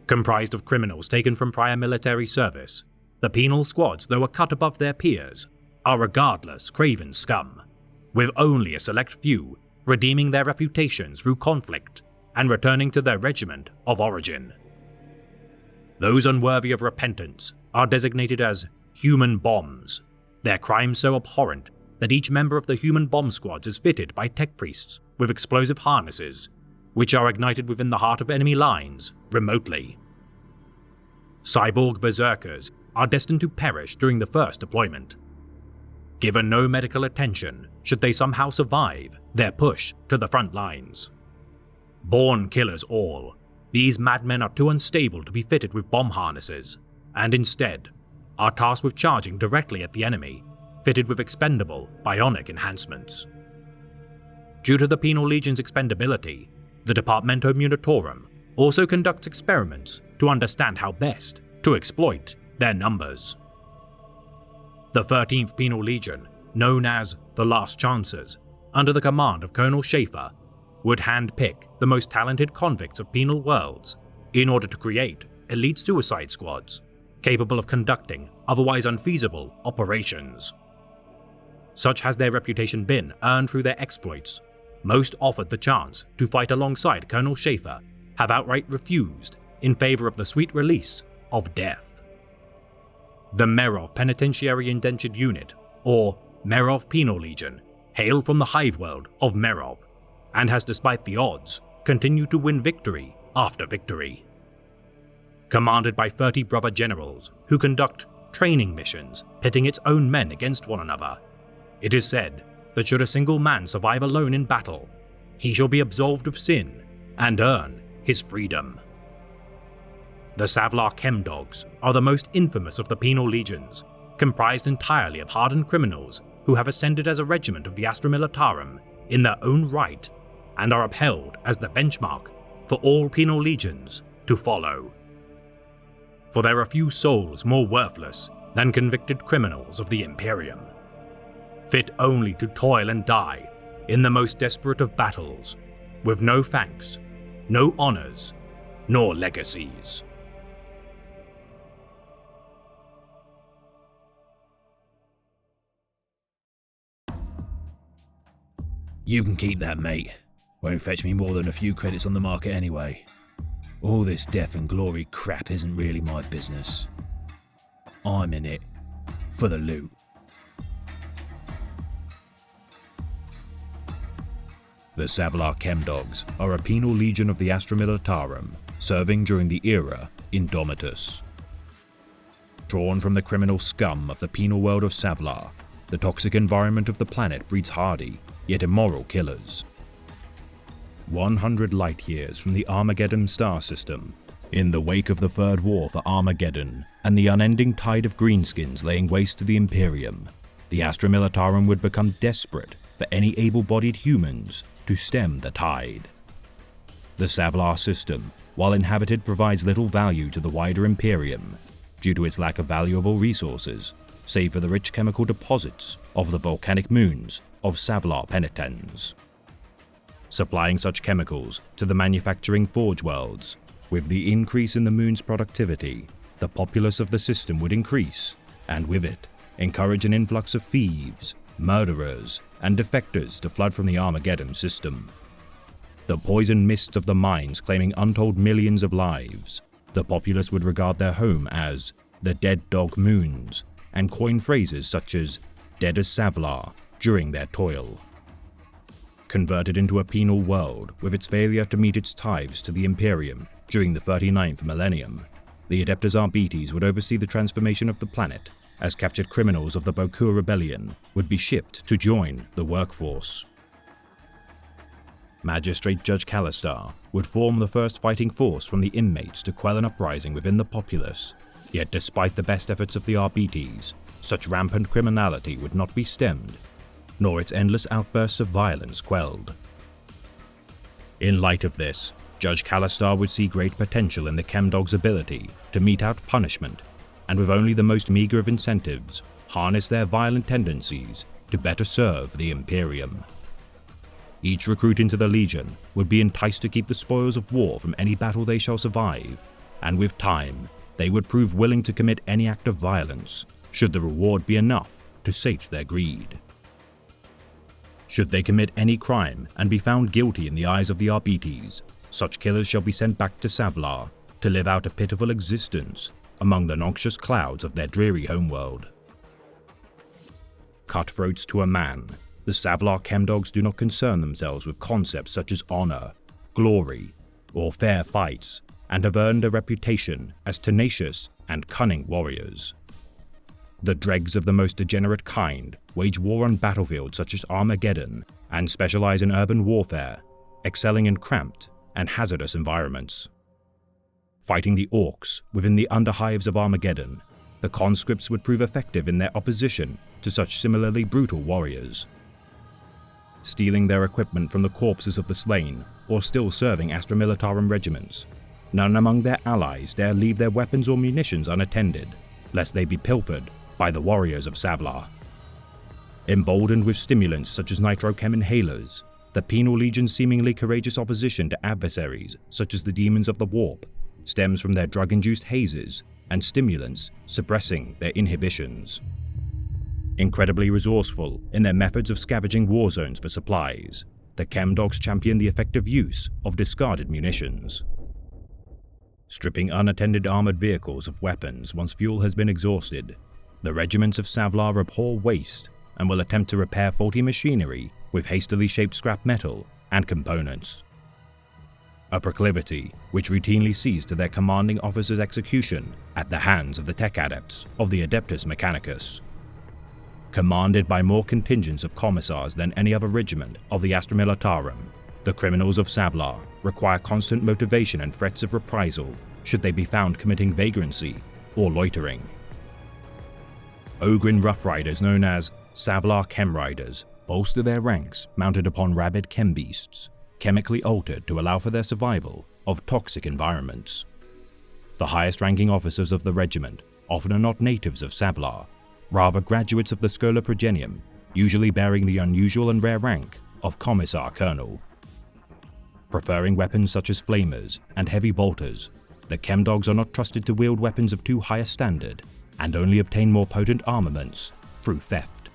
Comprised of criminals taken from prior military service, the penal squads, though a cut above their peers, are regardless craven scum, with only a select few redeeming their reputations through conflict and returning to their regiment of origin. Those unworthy of repentance are designated as human bombs, their crimes so abhorrent that each member of the human bomb squads is fitted by tech priests with explosive harnesses, which are ignited within the heart of enemy lines, remotely. Cyborg berserkers are destined to perish during the first deployment. Given no medical attention should they somehow survive their push to the front lines. Born killers all, these madmen are too unstable to be fitted with bomb harnesses, and instead are tasked with charging directly at the enemy, fitted with expendable bionic enhancements. Due to the Penal Legion's expendability, the Departamento Munitorum also conducts experiments to understand how best to exploit their numbers. The 13th Penal Legion, known as the Last Chancers, under the command of Colonel Schaefer, would handpick the most talented convicts of penal worlds in order to create elite suicide squads capable of conducting otherwise unfeasible operations. Such has their reputation been earned through their exploits. Most offered the chance to fight alongside Colonel Schaefer have outright refused in favor of the sweet release of death. The Merov Penitentiary Indentured Unit, or Merov Penal Legion, hail from the hive world of Merov, and has, despite the odds, continued to win victory after victory. Commanded by 30 brother generals who conduct training missions pitting its own men against one another, it is said that should a single man survive alone in battle, he shall be absolved of sin and earn his freedom. The Savlar Chemdogs are the most infamous of the penal legions, comprised entirely of hardened criminals who have ascended as a regiment of the Astra Militarum in their own right and are upheld as the benchmark for all penal legions to follow. For there are few souls more worthless than convicted criminals of the Imperium, fit only to toil and die in the most desperate of battles, with no thanks, no honors, nor legacies. You can keep that, mate. Won't fetch me more than a few credits on the market anyway. All this death and glory crap isn't really my business. I'm in it for the loot. The Savlar Chemdogs are a penal legion of the Astra Militarum, serving during the era Indomitus. Drawn from the criminal scum of the penal world of Savlar, the toxic environment of the planet breeds hardy, yet immoral killers. 100 light-years from the Armageddon star system, in the wake of the Third War for Armageddon and the unending tide of greenskins laying waste to the Imperium, the Astra Militarum would become desperate for any able-bodied humans to stem the tide. The Savlar system, while inhabited, provides little value to the wider Imperium due to its lack of valuable resources, save for the rich chemical deposits of the volcanic moons of Savlar Penitens. Supplying such chemicals to the manufacturing forge worlds, with the increase in the moon's productivity, the populace of the system would increase, and with it, encourage an influx of thieves, murderers, and defectors to flood from the Armageddon system. The poison mists of the mines claiming untold millions of lives, the populace would regard their home as the Dead Dog Moons, and coin phrases such as Dead as Savlar during their toil. Converted into a penal world with its failure to meet its tithes to the Imperium during the 39th millennium, the Adeptus Arbites would oversee the transformation of the planet, as captured criminals of the Bokur Rebellion would be shipped to join the workforce. Magistrate Judge Callistar would form the first fighting force from the inmates to quell an uprising within the populace, yet despite the best efforts of the Arbites, such rampant criminality would not be stemmed, nor its endless outbursts of violence quelled. In light of this, Judge Callistar would see great potential in the Chemdogs' ability to mete out punishment, and with only the most meager of incentives, harness their violent tendencies to better serve the Imperium. Each recruit into the Legion would be enticed to keep the spoils of war from any battle they shall survive, and with time, they would prove willing to commit any act of violence, should the reward be enough to sate their greed. Should they commit any crime and be found guilty in the eyes of the Arbites, such killers shall be sent back to Savlar to live out a pitiful existence among the noxious clouds of their dreary homeworld. Cutthroats to a man, the Savlar Chemdogs do not concern themselves with concepts such as honor, glory, or fair fights, and have earned a reputation as tenacious and cunning warriors. The dregs of the most degenerate kind wage war on battlefields such as Armageddon and specialize in urban warfare, excelling in cramped and hazardous environments. Fighting the Orcs within the underhives of Armageddon, the conscripts would prove effective in their opposition to such similarly brutal warriors. Stealing their equipment from the corpses of the slain or still serving Astra Militarum regiments, none among their allies dare leave their weapons or munitions unattended, lest they be pilfered by the warriors of Savlar. Emboldened with stimulants such as nitrochem inhalers, the Penal Legion's seemingly courageous opposition to adversaries such as the Demons of the Warp stems from their drug-induced hazes and stimulants suppressing their inhibitions. Incredibly resourceful in their methods of scavenging war zones for supplies, the Chemdogs champion the effective use of discarded munitions. Stripping unattended armored vehicles of weapons once fuel has been exhausted, the regiments of Savlar abhor waste and will attempt to repair faulty machinery with hastily shaped scrap metal and components. A proclivity which routinely sees to their commanding officer's execution at the hands of the tech adepts of the Adeptus Mechanicus. Commanded by more contingents of commissars than any other regiment of the Astra Militarum, the criminals of Savlar require constant motivation and threats of reprisal should they be found committing vagrancy or loitering. Ogryn Rough Riders known as Savlar Chem Riders bolster their ranks mounted upon rabid chem beasts, chemically altered to allow for their survival of toxic environments. The highest-ranking officers of the regiment often are not natives of Savlar, rather graduates of the Schola Progenium, usually bearing the unusual and rare rank of Commissar Colonel. Preferring weapons such as flamers and heavy bolters, the Chemdogs are not trusted to wield weapons of too high a standard and only obtain more potent armaments through theft.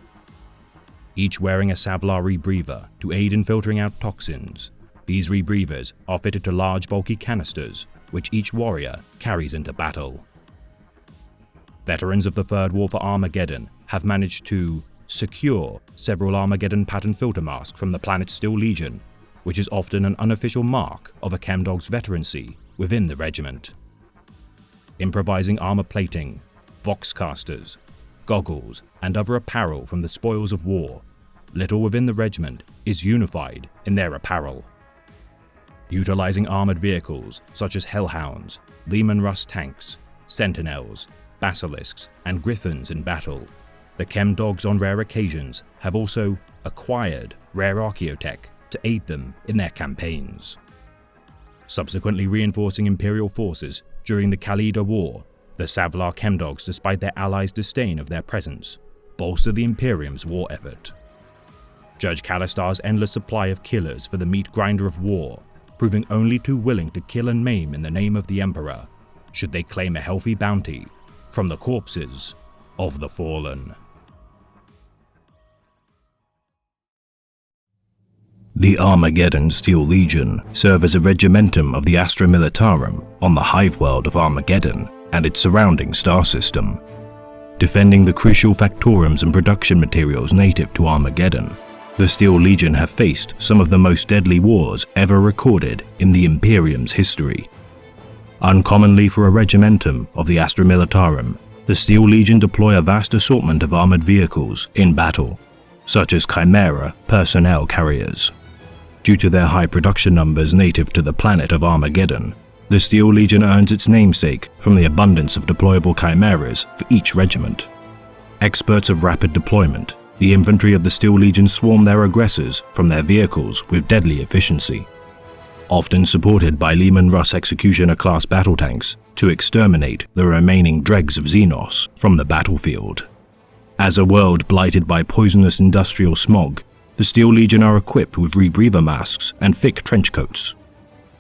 Each wearing a Savlar rebreather to aid in filtering out toxins, these rebreathers are fitted to large bulky canisters which each warrior carries into battle. Veterans of the Third War for Armageddon have managed to secure several Armageddon pattern filter masks from the planet's Steel Legion, which is often an unofficial mark of a Chemdog's veterancy within the regiment. Improvising armor plating, voxcasters, goggles, and other apparel from the spoils of war, little within the regiment is unified in their apparel. Utilizing armored vehicles such as Hellhounds, Leman Russ tanks, Sentinels, Basilisks, and Griffins in battle, the Chemdogs on rare occasions have also acquired rare archaeotech to aid them in their campaigns. Subsequently reinforcing Imperial forces during the Khalida War, the Savlar Chemdogs, despite their allies' disdain of their presence, bolster the Imperium's war effort. Judge Kalistar's endless supply of killers for the meat grinder of war, proving only too willing to kill and maim in the name of the Emperor, should they claim a healthy bounty from the corpses of the fallen. The Armageddon Steel Legion serve as a regimentum of the Astra Militarum on the hive world of Armageddon and its surrounding star system. Defending the crucial factorums and production materials native to Armageddon, the Steel Legion have faced some of the most deadly wars ever recorded in the Imperium's history. Uncommonly for a regimentum of the Astra Militarum, the Steel Legion deploy a vast assortment of armored vehicles in battle, such as Chimera personnel carriers. Due to their high production numbers native to the planet of Armageddon, the Steel Legion earns its namesake from the abundance of deployable chimeras for each regiment. Experts of rapid deployment, the infantry of the Steel Legion swarm their aggressors from their vehicles with deadly efficiency, often supported by Leman Russ Executioner-class battle tanks to exterminate the remaining dregs of Xenos from the battlefield. As a world blighted by poisonous industrial smog, the Steel Legion are equipped with rebreather masks and thick trench coats.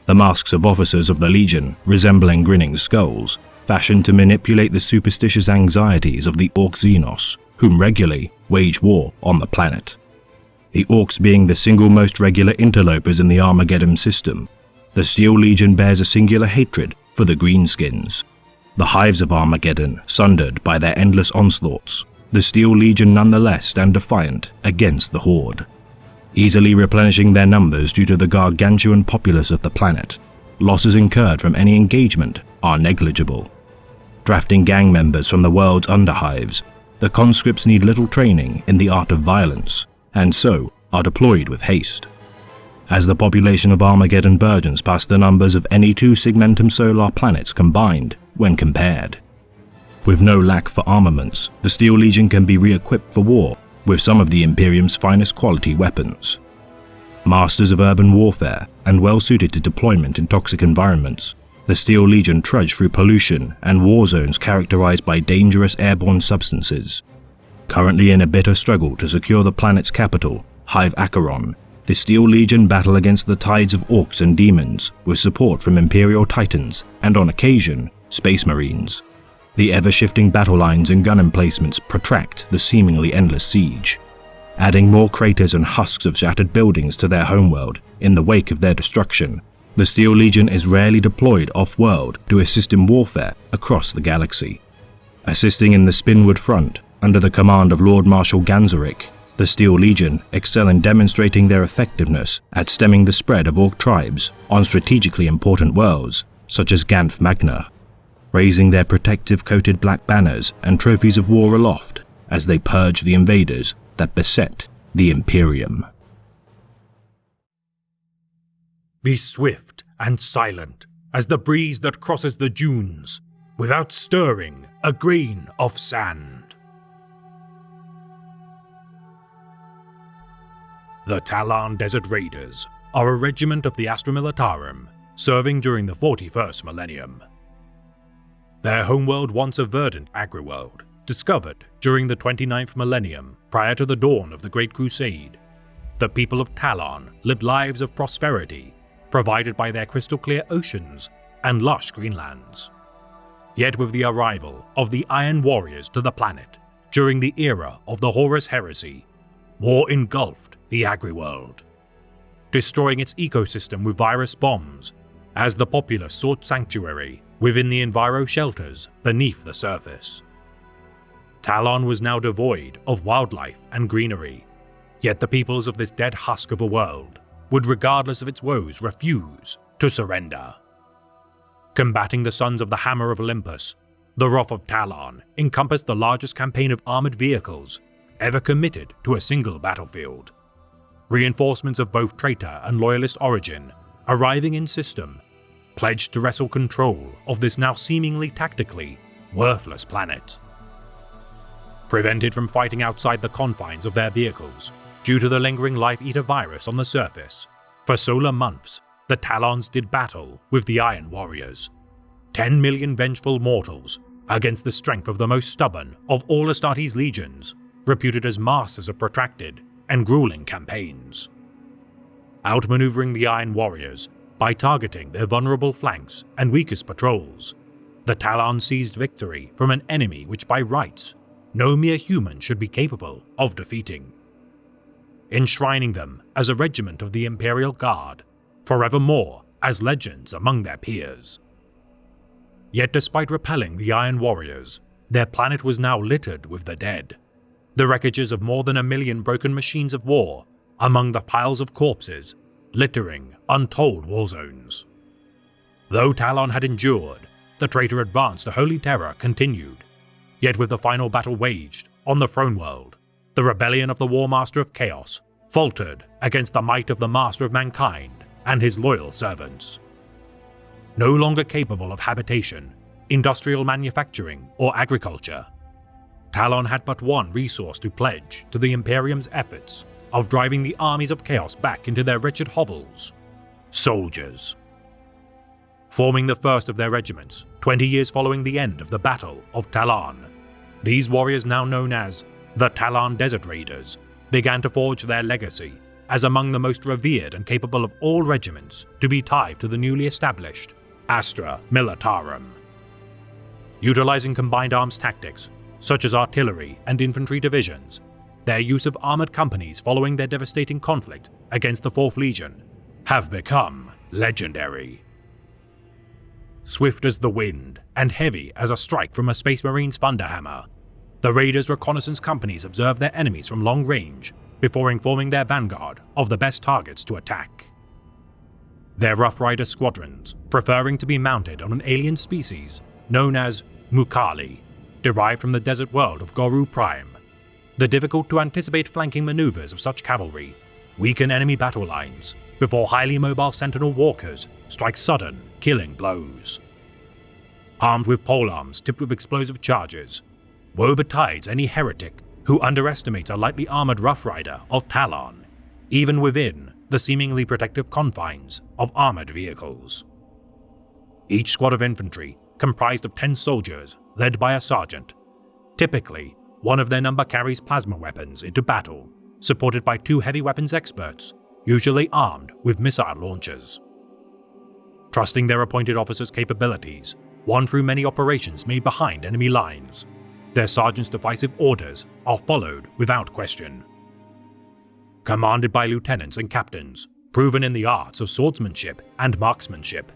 The masks of officers of the Legion, resembling grinning skulls, fashioned to manipulate the superstitious anxieties of the Orc Xenos, whom regularly wage war on the planet. The Orcs being the single most regular interlopers in the Armageddon system, the Steel Legion bears a singular hatred for the Greenskins, the hives of Armageddon sundered by their endless onslaughts, the Steel Legion nonetheless stand defiant against the Horde, easily replenishing their numbers due to the gargantuan populace of the planet. Losses incurred from any engagement are negligible. Drafting gang members from the world's underhives, the conscripts need little training in the art of violence, and so are deployed with haste. As the population of Armageddon burgeons past the numbers of any two Segmentum Solar planets combined when compared. With no lack for armaments, the Steel Legion can be re-equipped for war with some of the Imperium's finest quality weapons. Masters of urban warfare and well-suited to deployment in toxic environments, the Steel Legion trudge through pollution and war zones characterized by dangerous airborne substances. Currently in a bitter struggle to secure the planet's capital, Hive Acheron, the Steel Legion battle against the tides of orcs and demons with support from Imperial Titans and, on occasion, Space Marines. The ever-shifting battle lines and gun emplacements protract the seemingly endless siege, adding more craters and husks of shattered buildings to their homeworld in the wake of their destruction. The Steel Legion is rarely deployed off-world to assist in warfare across the galaxy. Assisting in the Spinwood Front, under the command of Lord Marshal Ganzeric, the Steel Legion excel in demonstrating their effectiveness at stemming the spread of orc tribes on strategically important worlds, such as Ganth Magna, raising their protective coated black banners and trophies of war aloft as they purge the invaders that beset the Imperium. Be swift and silent as the breeze that crosses the dunes, without stirring a grain of sand. The Talon Desert Raiders are a regiment of the Astra Militarum, serving during the 41st millennium. Their homeworld, once a verdant agri-world, discovered during the 29th millennium prior to the dawn of the Great Crusade, the people of Talon lived lives of prosperity, provided by their crystal-clear oceans and lush greenlands. Yet with the arrival of the Iron Warriors to the planet during the era of the Horus Heresy, war engulfed the agri-world, destroying its ecosystem with virus bombs as the populace sought sanctuary within the enviro shelters beneath the surface. Talon was now devoid of wildlife and greenery, yet the peoples of this dead husk of a world would, regardless of its woes, refuse to surrender. Combating the sons of the Hammer of Olympus, the Wrath of Talon encompassed the largest campaign of armored vehicles ever committed to a single battlefield. Reinforcements of both traitor and loyalist origin arriving in system, pledged to wrestle control of this now seemingly tactically worthless planet. Prevented from fighting outside the confines of their vehicles due to the lingering Life Eater virus on the surface, for solar months the Talons did battle with the Iron Warriors, 10 million vengeful mortals against the strength of the most stubborn of all Astartes legions, reputed as masters of protracted and grueling campaigns. Outmaneuvering the Iron Warriors by targeting their vulnerable flanks and weakest patrols, the Talon seized victory from an enemy which by rights no mere human should be capable of defeating, enshrining them as a regiment of the Imperial Guard, forevermore as legends among their peers. Yet despite repelling the Iron Warriors, their planet was now littered with the dead, the wreckages of more than 1 million broken machines of war among the piles of corpses littering untold war zones. Though Talon had endured, the traitor advance to Holy Terror continued, yet with the final battle waged on the Throne World, the rebellion of the War Master of Chaos faltered against the might of the Master of Mankind and his loyal servants. No longer capable of habitation, industrial manufacturing, or agriculture, Talon had but one resource to pledge to the Imperium's efforts of driving the armies of chaos back into their wretched hovels: soldiers. Forming the first of their regiments 20 years following the end of the Battle of Talon, these warriors, now known as the Talon Desert Raiders, began to forge their legacy as among the most revered and capable of all regiments to be tied to the newly established Astra Militarum. Utilizing combined arms tactics, such as artillery and infantry divisions, their use of armored companies following their devastating conflict against the 4th Legion have become legendary. Swift as the wind and heavy as a strike from a Space Marine's thunderhammer, The raiders' reconnaissance companies observe their enemies from long range before informing their vanguard of the best targets to attack. Their Rough Rider squadrons, preferring to be mounted on an alien species known as Mukali, derived from the desert world of Goru Prime. The difficult-to-anticipate flanking maneuvers of such cavalry weaken enemy battle lines before highly mobile Sentinel walkers strike sudden, killing blows. Armed with polearms tipped with explosive charges, woe betides any heretic who underestimates a lightly armored Rough Rider of Talon, even within the seemingly protective confines of armored vehicles. Each squad of infantry comprised of 10 soldiers led by a sergeant. Typically, one of their number carries plasma weapons into battle, supported by 2 heavy weapons experts, usually armed with missile launchers. Trusting their appointed officers' capabilities, won through many operations made behind enemy lines, their sergeants' decisive orders are followed without question. Commanded by lieutenants and captains, proven in the arts of swordsmanship and marksmanship,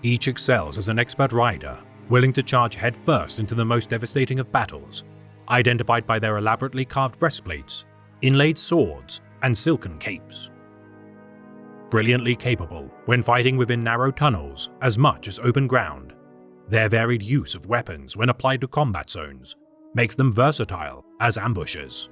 each excels as an expert rider, willing to charge headfirst into the most devastating of battles, identified by their elaborately carved breastplates, inlaid swords, and silken capes. Brilliantly capable when fighting within narrow tunnels as much as open ground, their varied use of weapons when applied to combat zones makes them versatile as ambushers.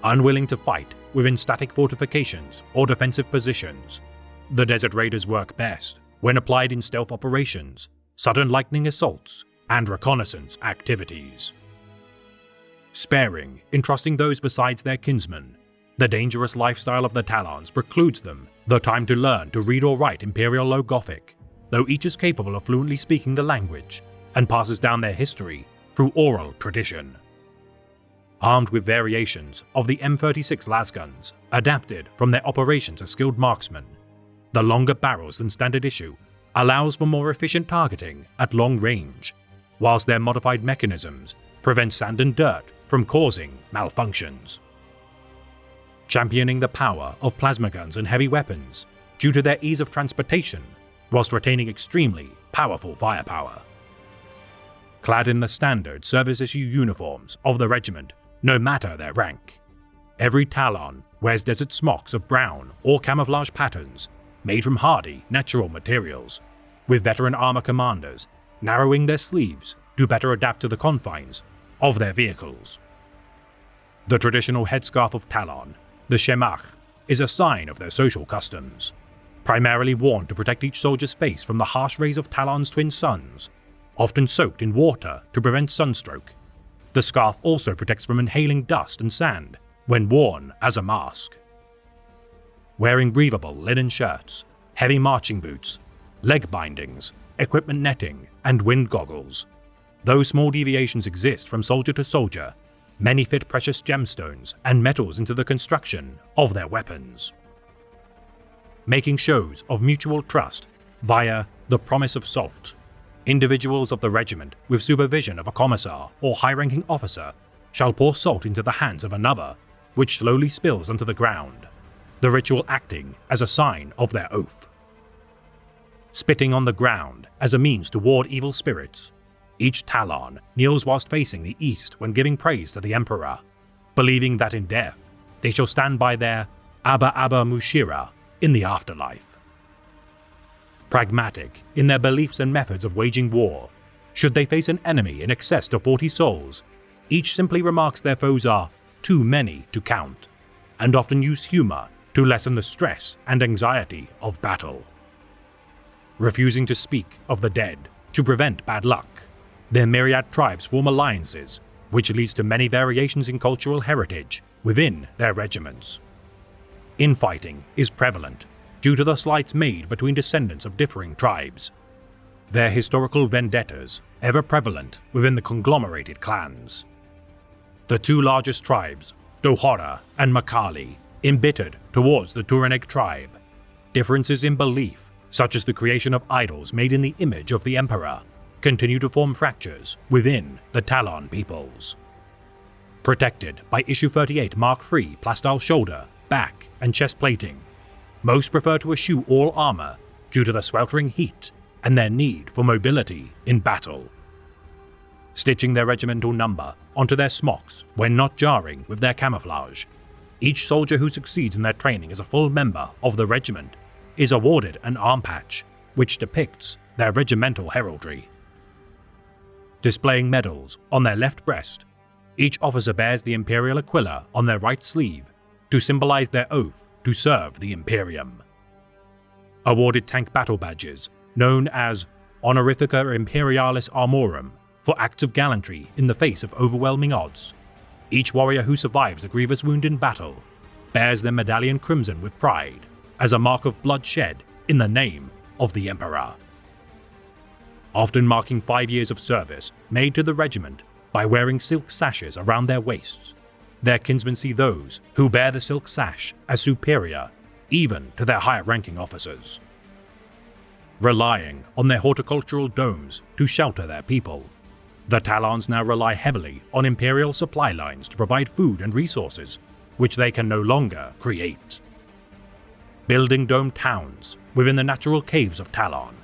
Unwilling to fight within static fortifications or defensive positions, the Desert Raiders work best when applied in stealth operations, sudden lightning assaults, and reconnaissance activities. Sparing in trusting those besides their kinsmen, the dangerous lifestyle of the Talons precludes them the time to learn to read or write Imperial Low Gothic, though each is capable of fluently speaking the language and passes down their history through oral tradition. Armed with variations of the M36 lasguns adapted from their operations as skilled marksmen, the longer barrels than standard issue allows for more efficient targeting at long range, whilst their modified mechanisms prevent sand and dirt from causing malfunctions. Championing the power of plasma guns and heavy weapons due to their ease of transportation, whilst retaining extremely powerful firepower. Clad in the standard service-issue uniforms of the regiment, no matter their rank, every Talon wears desert smocks of brown or camouflage patterns made from hardy, natural materials, with veteran armor commanders narrowing their sleeves to better adapt to the confines of their vehicles. The traditional headscarf of Talon, the Shemach, is a sign of their social customs, primarily worn to protect each soldier's face from the harsh rays of Talon's twin suns, often soaked in water to prevent sunstroke. The scarf also protects from inhaling dust and sand when worn as a mask. Wearing breathable linen shirts, heavy marching boots, leg bindings, equipment netting, and wind goggles, though small deviations exist from soldier to soldier, many fit precious gemstones and metals into the construction of their weapons. Making shows of mutual trust via the promise of salt, individuals of the regiment with supervision of a commissar or high-ranking officer shall pour salt into the hands of another, which slowly spills onto the ground, the ritual acting as a sign of their oath. Spitting on the ground as a means to ward evil spirits, each Talon kneels whilst facing the east when giving praise to the Emperor, believing that in death they shall stand by their Abba Abba Mushira in the afterlife. Pragmatic in their beliefs and methods of waging war, should they face an enemy in excess to 40 souls, each simply remarks their foes are too many to count, and often use humor to lessen the stress and anxiety of battle. Refusing to speak of the dead to prevent bad luck, their myriad tribes form alliances, which leads to many variations in cultural heritage within their regiments. Infighting is prevalent due to the slights made between descendants of differing tribes, their historical vendettas ever prevalent within the conglomerated clans. The two largest tribes, Dohora and Makali, embittered towards the Turaneg tribe. Differences in belief, such as the creation of idols made in the image of the Emperor, continue to form fractures within the Talon peoples. Protected by Issue 38 Mark III plastile shoulder, back, and chest plating, most prefer to eschew all armor due to the sweltering heat and their need for mobility in battle. stitching their regimental number onto their smocks when not jarring with their camouflage. Each soldier who succeeds in their training as a full member of the regiment is awarded an arm patch, which depicts their regimental heraldry. Displaying medals on their left breast, each officer bears the Imperial Aquila on their right sleeve to symbolize their oath to serve the Imperium. Awarded tank battle badges, known as Honorifica Imperialis Armorum, for acts of gallantry in the face of overwhelming odds. Each warrior who survives a grievous wound in battle bears their medallion crimson with pride as a mark of bloodshed in the name of the Emperor. Often marking 5 years of service made to the regiment by wearing silk sashes around their waists, their kinsmen see those who bear the silk sash as superior even to their higher-ranking officers. Relying on their horticultural domes to shelter their people, the Talons now rely heavily on Imperial supply lines to provide food and resources, which they can no longer create. Building domed towns within the natural caves of Talon,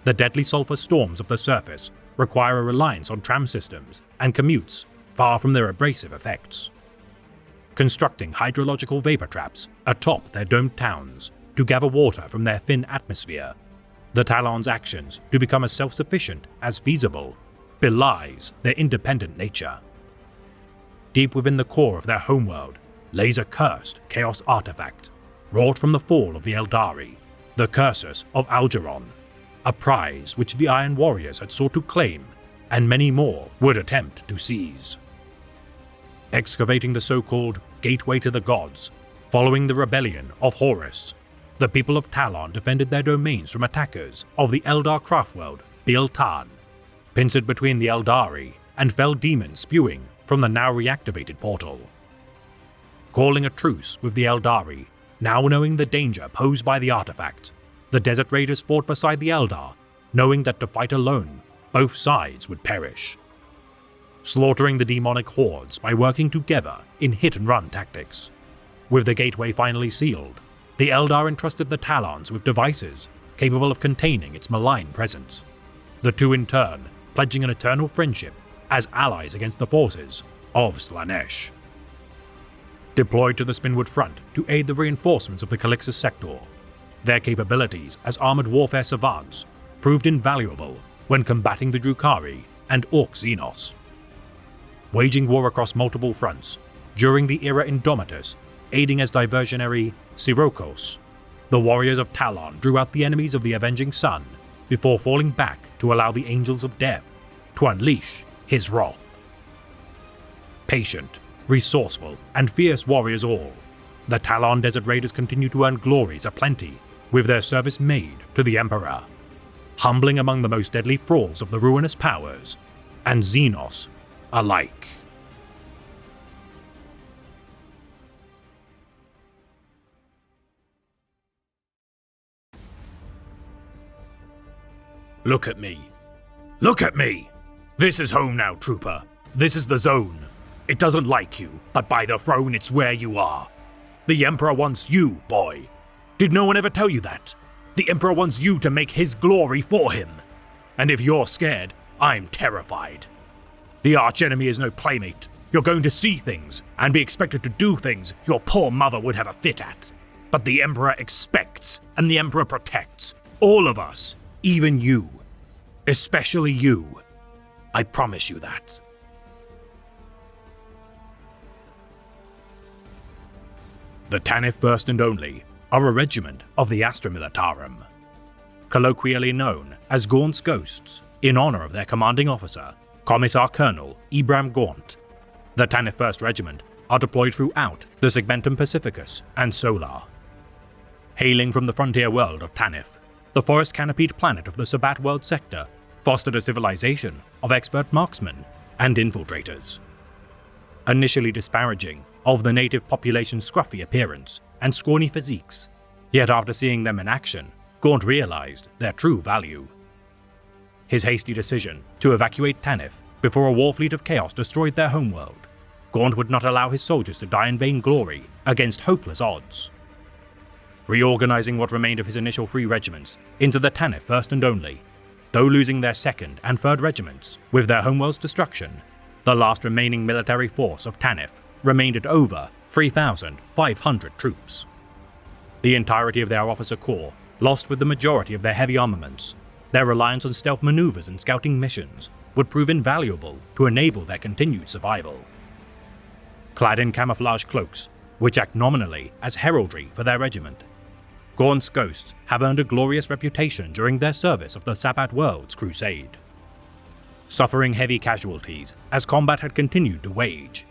the deadly sulfur storms of the surface require a reliance on tram systems and commutes far from their abrasive effects. Constructing hydrological vapor traps atop their domed towns to gather water from their thin atmosphere, the Talons' actions to become as self-sufficient as feasible belies their independent nature. Deep within the core of their homeworld lays a cursed chaos artifact, wrought from the fall of the Eldari, the Cursus of Algeron, a prize which the Iron Warriors had sought to claim, and many more would attempt to seize. Excavating the so-called Gateway to the Gods, following the rebellion of Horus, the people of Talon defended their domains from attackers of the Eldar craftworld Biel-Tan, pincered between the Eldari and fell demons spewing from the now reactivated portal. Calling a truce with the Eldari, now knowing the danger posed by the artifact, the Desert Raiders fought beside the Eldar, knowing that to fight alone, both sides would perish. Slaughtering the demonic hordes by working together in hit-and-run tactics. With the gateway finally sealed, the Eldar entrusted the Talons with devices capable of containing its malign presence, the two in turn pledging an eternal friendship as allies against the forces of Slaanesh. Deployed to the Spinwood front to aid the reinforcements of the Calixus sector, their capabilities as armored warfare savants proved invaluable when combating the Drukhari and Orc Xenos. Waging war across multiple fronts, during the era Indomitus, aiding as diversionary Sirocos, the warriors of Talon drew out the enemies of the Avenging Sun before falling back to allow the Angels of Death to unleash his wrath. Patient, resourceful, and fierce warriors all, the Talon Desert Raiders continue to earn glories aplenty with their service made to the Emperor, humbling among the most deadly thralls of the ruinous powers, and Xenos alike. Look at me. Look at me! This is home now, trooper. This is the zone. It doesn't like you, but by the throne it's where you are. The Emperor wants you, boy. Did no one ever tell you that? The Emperor wants you to make his glory for him. And if you're scared, I'm terrified. The archenemy is no playmate. You're going to see things, and be expected to do things your poor mother would have a fit at. But the Emperor expects, and the Emperor protects. All of us. Even you. Especially you. I promise you that. The Tanith First and Only are a regiment of the Astra Militarum, colloquially known as Gaunt's Ghosts, in honor of their commanding officer, Commissar Colonel Ibram Gaunt. The Tanith First Regiment are deployed throughout the Segmentum Pacificus and Solar. Hailing from the frontier world of Tanith, the forest-canopied planet of the Sabbat World Sector fostered a civilization of expert marksmen and infiltrators. Initially disparaging of the native population's scruffy appearance and scrawny physiques, yet after seeing them in action, Gaunt realized their true value. His hasty decision to evacuate Tanith before a war fleet of chaos destroyed their homeworld, Gaunt would not allow his soldiers to die in vain glory against hopeless odds. Reorganizing what remained of his initial 3 regiments into the Tanith First and Only, Though losing their 2nd and 3rd regiments with their homeworld's destruction, the last remaining military force of Tanith remained at over 3,500 troops. The entirety of their officer corps lost with the majority of their heavy armaments. Their reliance on stealth maneuvers and scouting missions would prove invaluable to enable their continued survival. Clad in camouflage cloaks, which act nominally as heraldry for their regiment, Gaunt's ghosts have earned a glorious reputation during their service of the Sabbat World's crusade. Suffering heavy casualties as combat had continued to wage,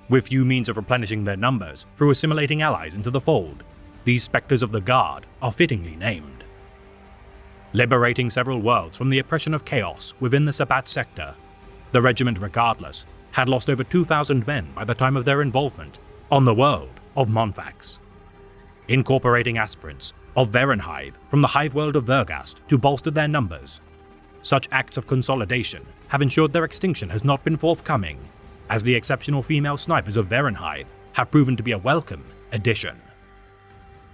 with few means of replenishing their numbers through assimilating allies into the fold, these Spectres of the Guard are fittingly named. Liberating several worlds from the oppression of chaos within the Sabbat sector, the regiment regardless had lost over 2,000 men by the time of their involvement on the world of Monfax. Incorporating aspirants of Verenhive from the hive world of Vergast to bolster their numbers, such acts of consolidation have ensured their extinction has not been forthcoming, as the exceptional female snipers of Verenhive have proven to be a welcome addition.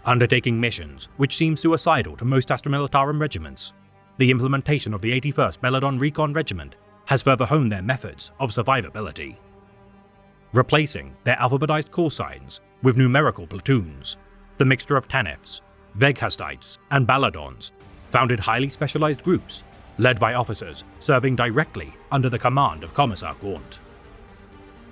Undertaking missions which seem suicidal to most Astra Militarum regiments, the implementation of the 81st Belladon Recon Regiment has further honed their methods of survivability. Replacing their alphabetized call signs with numerical platoons, the mixture of Taniths, Veghastites, and Balladons founded highly specialized groups led by officers serving directly under the command of Commissar Gaunt.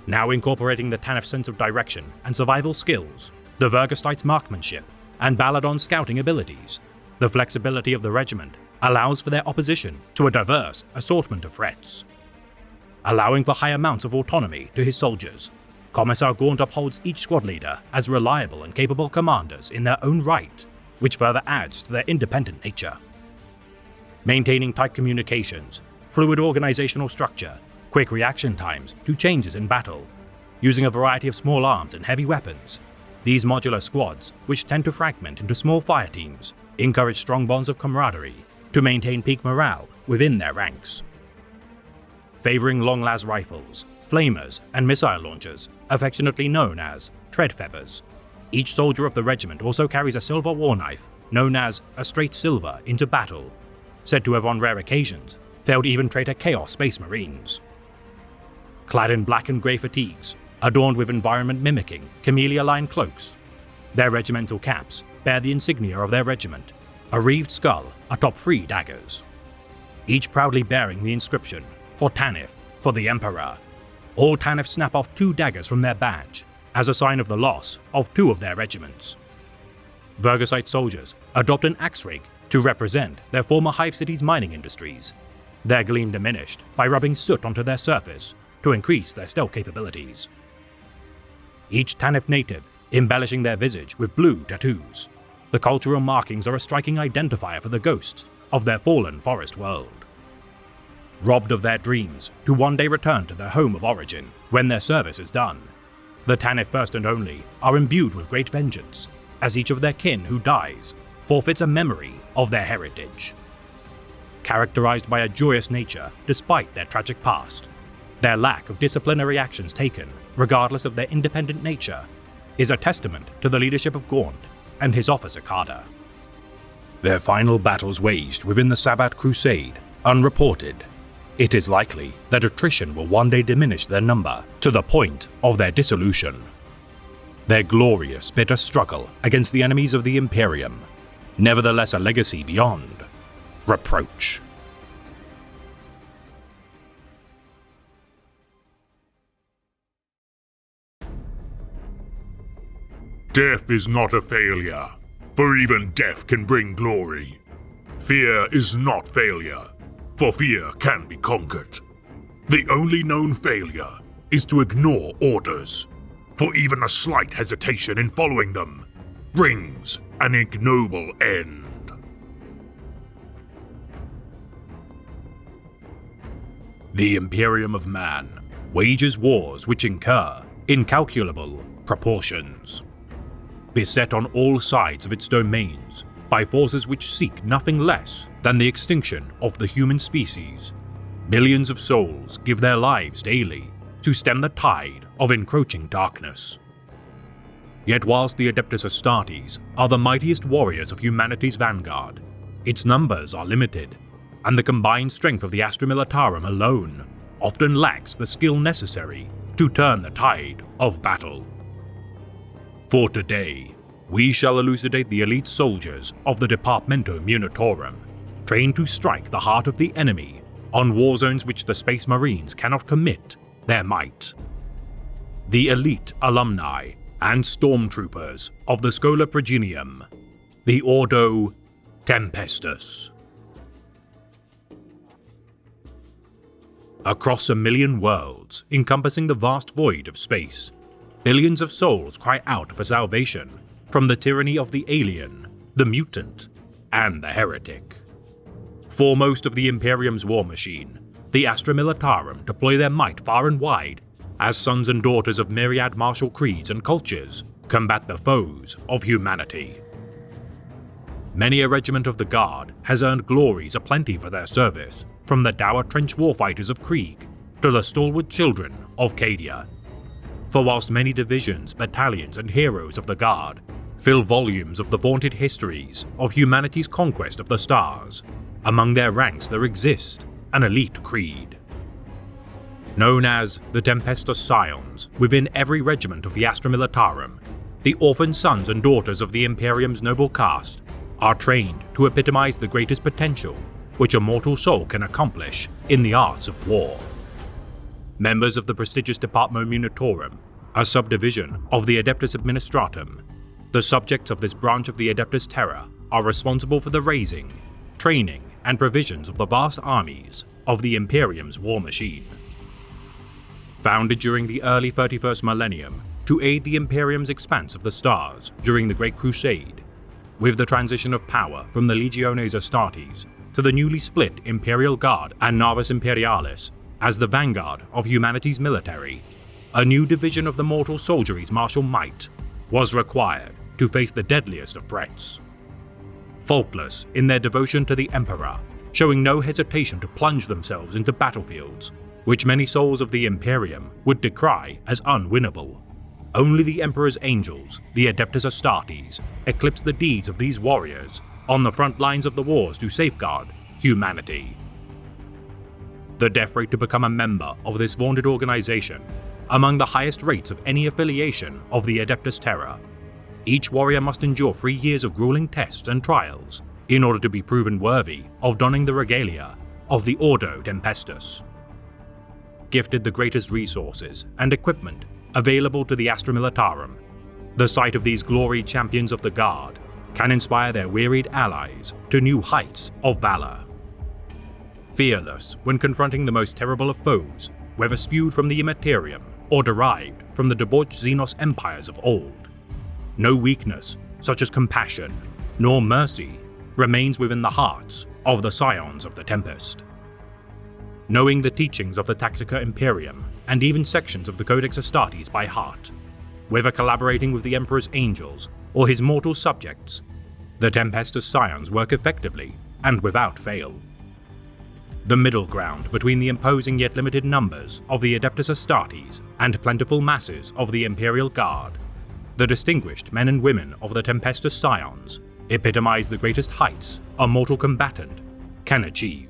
Now incorporating the Tanith sense of direction and survival skills, the Vergastites' marksmanship, and Balladon's scouting abilities, the flexibility of the regiment allows for their opposition to a diverse assortment of threats. Allowing for high amounts of autonomy to his soldiers, Commissar Gaunt upholds each squad leader as reliable and capable commanders in their own right, which further adds to their independent nature. Maintaining tight communications, fluid organizational structure, quick reaction times to changes in battle, using a variety of small arms and heavy weapons, these modular squads, which tend to fragment into small fire teams, encourage strong bonds of camaraderie to maintain peak morale within their ranks. Favoring long-las rifles, flamers, and missile launchers, affectionately known as treadfeathers, each soldier of the regiment also carries a silver war knife known as a straight silver into battle, said to have on rare occasions failed even traitor Chaos Space Marines. Clad in black and grey fatigues, adorned with environment-mimicking camellia-lined cloaks, their regimental caps bear the insignia of their regiment, a wreathed skull atop 3 daggers, each proudly bearing the inscription, "For Tanith, for the Emperor." All Tanith snap off 2 daggers from their badge, as a sign of the loss of 2 of their regiments. Vergasite soldiers adopt an axe rig to represent their former Hive City's mining industries, their gleam diminished by rubbing soot onto their surface to increase their stealth capabilities. Each Tanith native embellishing their visage with blue tattoos, the cultural markings are a striking identifier for the ghosts of their fallen forest world. Robbed of their dreams to one day return to their home of origin when their service is done, the Tanith First and Only are imbued with great vengeance, as each of their kin who dies forfeits a memory of their heritage. Characterized by a joyous nature despite their tragic past, their lack of disciplinary actions taken, regardless of their independent nature, is a testament to the leadership of Gaunt and his officer Carter. Their final battles waged within the Sabbat Crusade, unreported, it is likely that attrition will one day diminish their number to the point of their dissolution. Their glorious bitter struggle against the enemies of the Imperium, nevertheless a legacy beyond reproach. Death is not a failure, for even death can bring glory. Fear is not failure, for fear can be conquered. The only known failure is to ignore orders, for even a slight hesitation in following them brings an ignoble end. The Imperium of Man wages wars which incur incalculable proportions. Beset on all sides of its domains by forces which seek nothing less than the extinction of the human species, millions of souls give their lives daily to stem the tide of encroaching darkness. Yet whilst the Adeptus Astartes are the mightiest warriors of humanity's vanguard, its numbers are limited, and the combined strength of the Astra Militarum alone often lacks the skill necessary to turn the tide of battle. For today, we shall elucidate the elite soldiers of the Departamento Munitorum, trained to strike the heart of the enemy on war zones which the Space Marines cannot commit their might. The elite alumni and stormtroopers of the Schola Progenium, the Ordo Tempestus. Across 1,000,000 worlds encompassing the vast void of space, billions of souls cry out for salvation from the tyranny of the alien, the mutant, and the heretic. Foremost of the Imperium's war machine, the Astra Militarum deploy their might far and wide as sons and daughters of myriad martial creeds and cultures combat the foes of humanity. Many a regiment of the Guard has earned glories aplenty for their service, from the dour trench warfighters of Krieg to the stalwart children of Cadia. For whilst many divisions, battalions, and heroes of the Guard fill volumes of the vaunted histories of humanity's conquest of the stars, among their ranks there exists an elite creed. Known as the Tempestus Scions, within every regiment of the Astra Militarum, the orphan sons and daughters of the Imperium's noble caste are trained to epitomize the greatest potential which a mortal soul can accomplish in the arts of war. Members of the prestigious Departamento Munitorum, a subdivision of the Adeptus Administratum, the subjects of this branch of the Adeptus Terra are responsible for the raising, training, and provisions of the vast armies of the Imperium's war machine. Founded during the early 31st millennium to aid the Imperium's expanse of the stars during the Great Crusade, with the transition of power from the Legiones Astartes to the newly split Imperial Guard and Navis Imperialis as the vanguard of humanity's military, a new division of the mortal soldiery's martial might was required to face the deadliest of threats. Faultless in their devotion to the Emperor, showing no hesitation to plunge themselves into battlefields which many souls of the Imperium would decry as unwinnable. Only the Emperor's angels, the Adeptus Astartes, eclipse the deeds of these warriors on the front lines of the wars to safeguard humanity. The death rate to become a member of this vaunted organization, among the highest rates of any affiliation of the Adeptus Terra. Each warrior must endure 3 years of grueling tests and trials in order to be proven worthy of donning the regalia of the Ordo Tempestus. Gifted the greatest resources and equipment available to the Astra Militarum, the sight of these glory champions of the Guard can inspire their wearied allies to new heights of valor. Fearless when confronting the most terrible of foes, whether spewed from the Immaterium or derived from the debauched Xenos empires of old, no weakness, such as compassion, nor mercy, remains within the hearts of the Scions of the Tempest. Knowing the teachings of the Tactica Imperium and even sections of the Codex Astartes by heart, whether collaborating with the Emperor's angels or his mortal subjects, the Tempestus Scions work effectively and without fail. The middle ground between the imposing yet limited numbers of the Adeptus Astartes and plentiful masses of the Imperial Guard, the distinguished men and women of the Tempestus Scions epitomize the greatest heights a mortal combatant can achieve.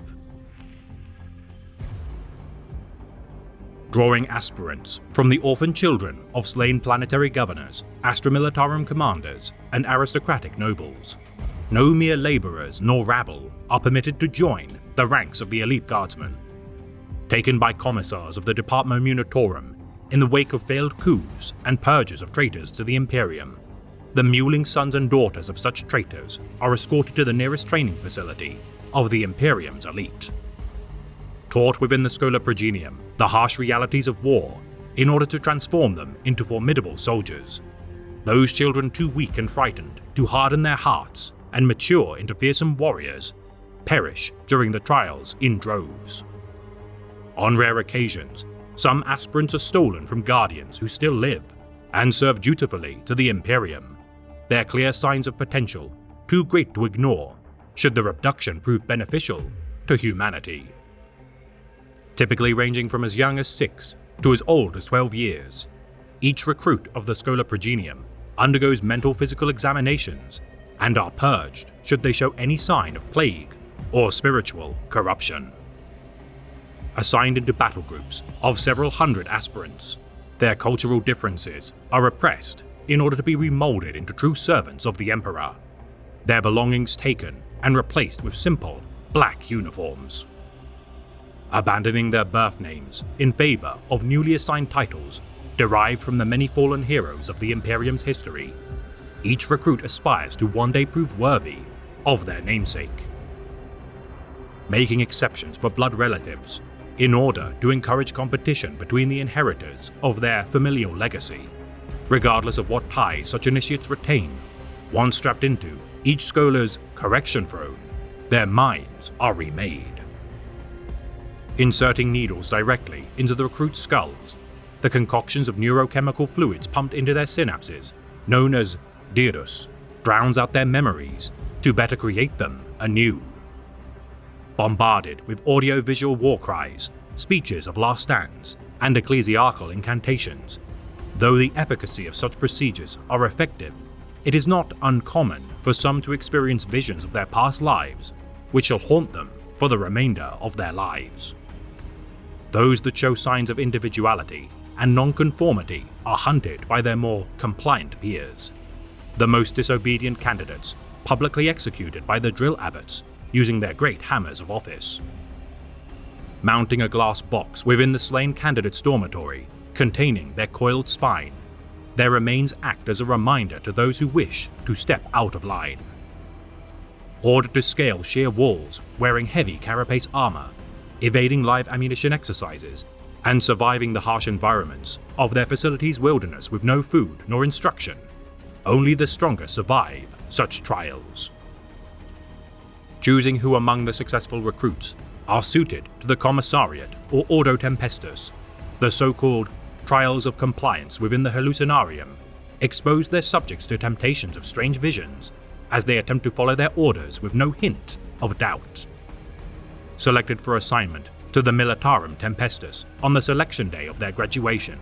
Drawing aspirants from the orphan children of slain planetary governors, Astra Militarum commanders, and aristocratic nobles, no mere laborers nor rabble are permitted to join the ranks of the elite guardsmen. Taken by commissars of the Departamento Munitorum in the wake of failed coups and purges of traitors to the Imperium, the mewling sons and daughters of such traitors are escorted to the nearest training facility of the Imperium's elite. Taught within the Schola Progenium the harsh realities of war in order to transform them into formidable soldiers, those children too weak and frightened to harden their hearts and mature into fearsome warriors perish during the trials in droves. On rare occasions, some aspirants are stolen from guardians who still live and serve dutifully to the Imperium, their clear signs of potential too great to ignore should their abduction prove beneficial to humanity. Typically ranging from as young as 6 to as old as 12 years, each recruit of the Schola Progenium undergoes mental physical examinations and are purged should they show any sign of plague or spiritual corruption. Assigned into battle groups of several hundred aspirants, their cultural differences are repressed in order to be remolded into true servants of the Emperor, their belongings taken and replaced with simple, black uniforms. Abandoning their birth names in favor of newly assigned titles derived from the many fallen heroes of the Imperium's history, each recruit aspires to one day prove worthy of their namesake. Making exceptions for blood relatives in order to encourage competition between the inheritors of their familial legacy, regardless of what ties such initiates retain. Once strapped into each scholar's correction throne, their minds are remade. Inserting needles directly into the recruits' skulls, the concoctions of neurochemical fluids pumped into their synapses, known as dirus, drowns out their memories to better create them anew. Bombarded with audio-visual war cries, speeches of last stands, and ecclesiarchal incantations, though the efficacy of such procedures are effective, it is not uncommon for some to experience visions of their past lives, which shall haunt them for the remainder of their lives. Those that show signs of individuality and nonconformity are hunted by their more compliant peers. The most disobedient candidates publicly executed by the drill abbots using their great hammers of office. Mounting a glass box within the slain candidate's dormitory containing their coiled spine, their remains act as a reminder to those who wish to step out of line. Ordered to scale sheer walls wearing heavy carapace armor, evading live ammunition exercises, and surviving the harsh environments of their facility's wilderness with no food nor instruction, only the stronger survive such trials. Choosing who among the successful recruits are suited to the Commissariat or Ordo Tempestus, the so-called trials of compliance within the hallucinarium, expose their subjects to temptations of strange visions as they attempt to follow their orders with no hint of doubt. Selected for assignment to the Militarum Tempestus on the selection day of their graduation,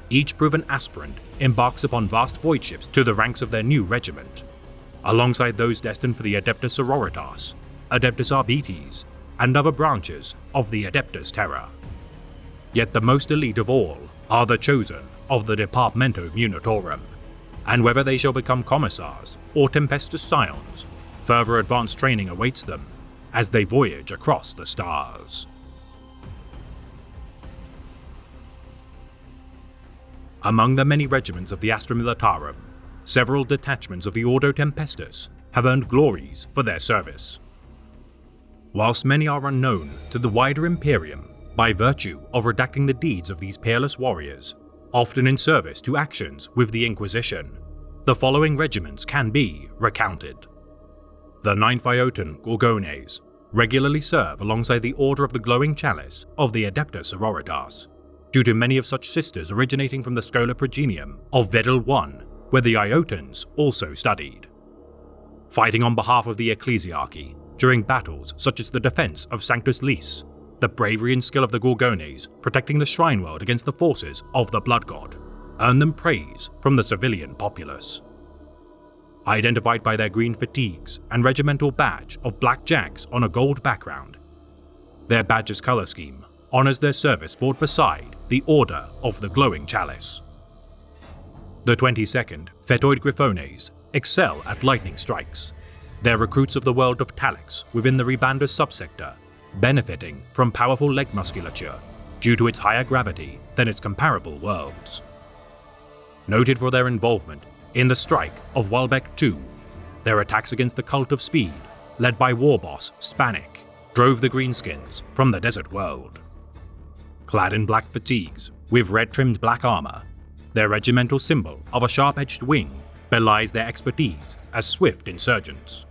each proven aspirant embarks upon vast void ships to the ranks of their new regiment, alongside those destined for the Adeptus Sororitas, Adeptus Arbites, and other branches of the Adeptus Terra. Yet the most elite of all are the chosen of the Departamento Munitorum, and whether they shall become commissars or Tempestus Scions, further advanced training awaits them as they voyage across the stars. Among the many regiments of the Astra Militarum, several detachments of the Ordo Tempestus have earned glories for their service. Whilst many are unknown to the wider Imperium by virtue of redacting the deeds of these peerless warriors, often in service to actions with the Inquisition, the following regiments can be recounted. The 9th Iotan Gorgones regularly serve alongside the Order of the Glowing Chalice of the Adeptus Sororitas, due to many of such sisters originating from the Schola Progenium of Vedel I, where the Iotans also studied. Fighting on behalf of the Ecclesiarchy during battles such as the defense of Sanctus Lys, the bravery and skill of the Gorgones protecting the Shrine World against the forces of the Blood God earned them praise from the civilian populace. Identified by their green fatigues and regimental badge of black jags on a gold background, their badge's color scheme honors their service fought beside the Order of the Glowing Chalice. The 22nd Fetoid Griffones excel at lightning strikes. They're recruits of the world of Talix within the Rebanda subsector, benefiting from powerful leg musculature due to its higher gravity than its comparable worlds. Noted for their involvement in the strike of Walbeck II, their attacks against the Cult of Speed, led by war boss Spanik, drove the Greenskins from the desert world. Clad in black fatigues with red-trimmed black armor, their regimental symbol of a sharp-edged wing belies their expertise as swift insurgents.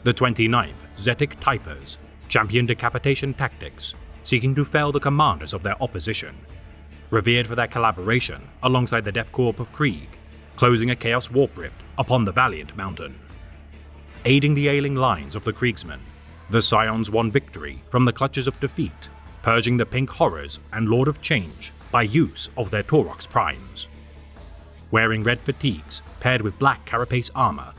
The 29th Zetic Typers champion decapitation tactics, seeking to fell the commanders of their opposition, revered for their collaboration alongside the Death Corps of Krieg, closing a Chaos Warp Rift upon the Valiant Mountain. Aiding the ailing lines of the Kriegsmen, the Scions won victory from the clutches of defeat, purging the Pink Horrors and Lord of Change by use of their Taurox Primes. Wearing red fatigues paired with black carapace armor,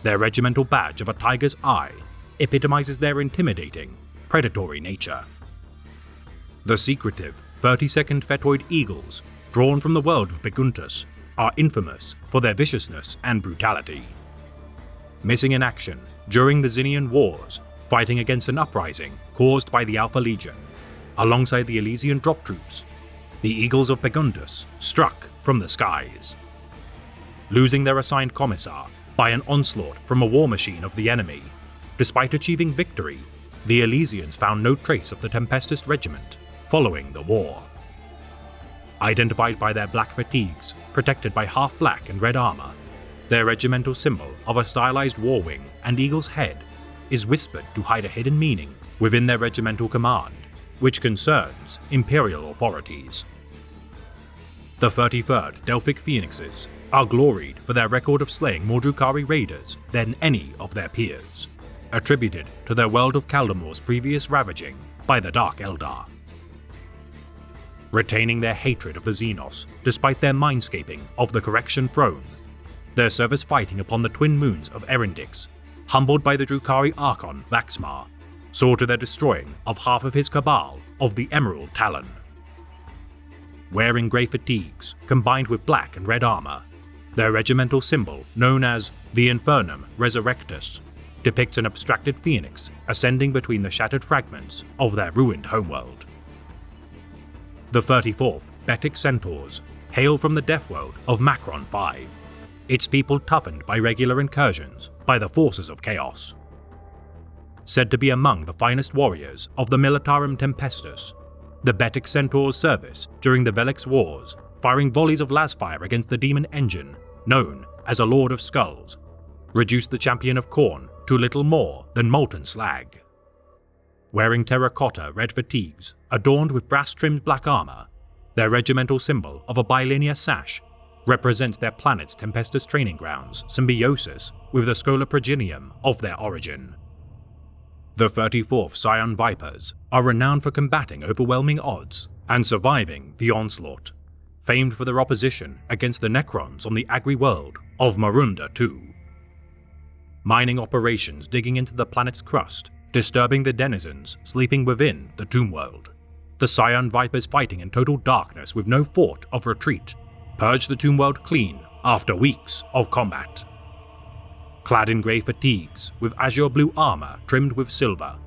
their regimental badge of a tiger's eye epitomizes their intimidating, predatory nature. The secretive 32nd Fetoid Eagles, drawn from the world of Beguntus, are infamous for their viciousness and brutality. Missing in action during the Zinnian Wars, fighting against an uprising caused by the Alpha Legion, alongside the Elysian drop troops, the Eagles of Beguntus struck from the skies. Losing their assigned commissar by an onslaught from a war machine of the enemy, despite achieving victory, the Elysians found no trace of the Tempestus regiment following the war. Identified by their black fatigues, protected by half-black and red armor, their regimental symbol of a stylized war wing and eagle's head is whispered to hide a hidden meaning within their regimental command, which concerns Imperial authorities. The 33rd Delphic Phoenixes are gloried for their record of slaying more Drukhari raiders than any of their peers, attributed to their world of Kaldamor's previous ravaging by the Dark Eldar. Retaining their hatred of the Xenos despite their mindscaping of the Correction Throne, their service fighting upon the twin moons of Erendix, humbled by the Drukhari Archon Vaxmar, saw to their destroying of half of his cabal of the Emerald Talon. Wearing grey fatigues combined with black and red armor, their regimental symbol, known as the Infernum Resurrectus, depicts an abstracted phoenix ascending between the shattered fragments of their ruined homeworld. The 34th Betic Centaurs hail from the deathworld of Macron 5, its people toughened by regular incursions by the forces of chaos. Said to be among the finest warriors of the Militarum Tempestus, the Betic Centaurs' service during the Velix Wars, firing volleys of lasfire against the demon engine, known as a Lord of Skulls, reduced the champion of Khorne to little more than molten slag. Wearing terracotta red fatigues adorned with brass-trimmed black armor, their regimental symbol of a bilinear sash represents their planet's Tempestus training grounds symbiosis with the Scola Progenium of their origin. The 34th Scion Vipers are renowned for combating overwhelming odds and surviving the onslaught, famed for their opposition against the Necrons on the Agri world of Marunda II. Mining operations digging into the planet's crust, disturbing the denizens sleeping within the Tomb World. The Scion Vipers fighting in total darkness with no thought of retreat, purged the Tomb World clean after weeks of combat. Clad in grey fatigues with azure blue armor trimmed with silver,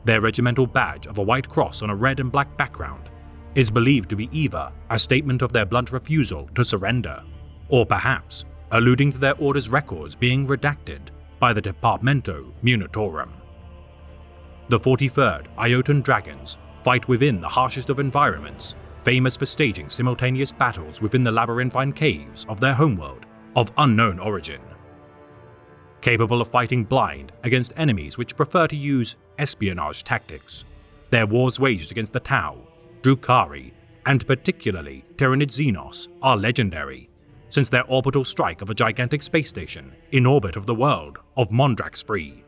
their regimental badge of a white cross on a red and black background is believed to be either a statement of their blunt refusal to surrender, or perhaps alluding to their order's records being redacted by the Departamento Munitorum. The 43rd Iotan Dragons fight within the harshest of environments, famous for staging simultaneous battles within the labyrinthine caves of their homeworld of unknown origin. Capable of fighting blind against enemies which prefer to use espionage tactics, their wars waged against the Tau, Drukhari, and particularly Tyranid Xenos are legendary, since their orbital strike of a gigantic space station in orbit of the world of Mondrax Free.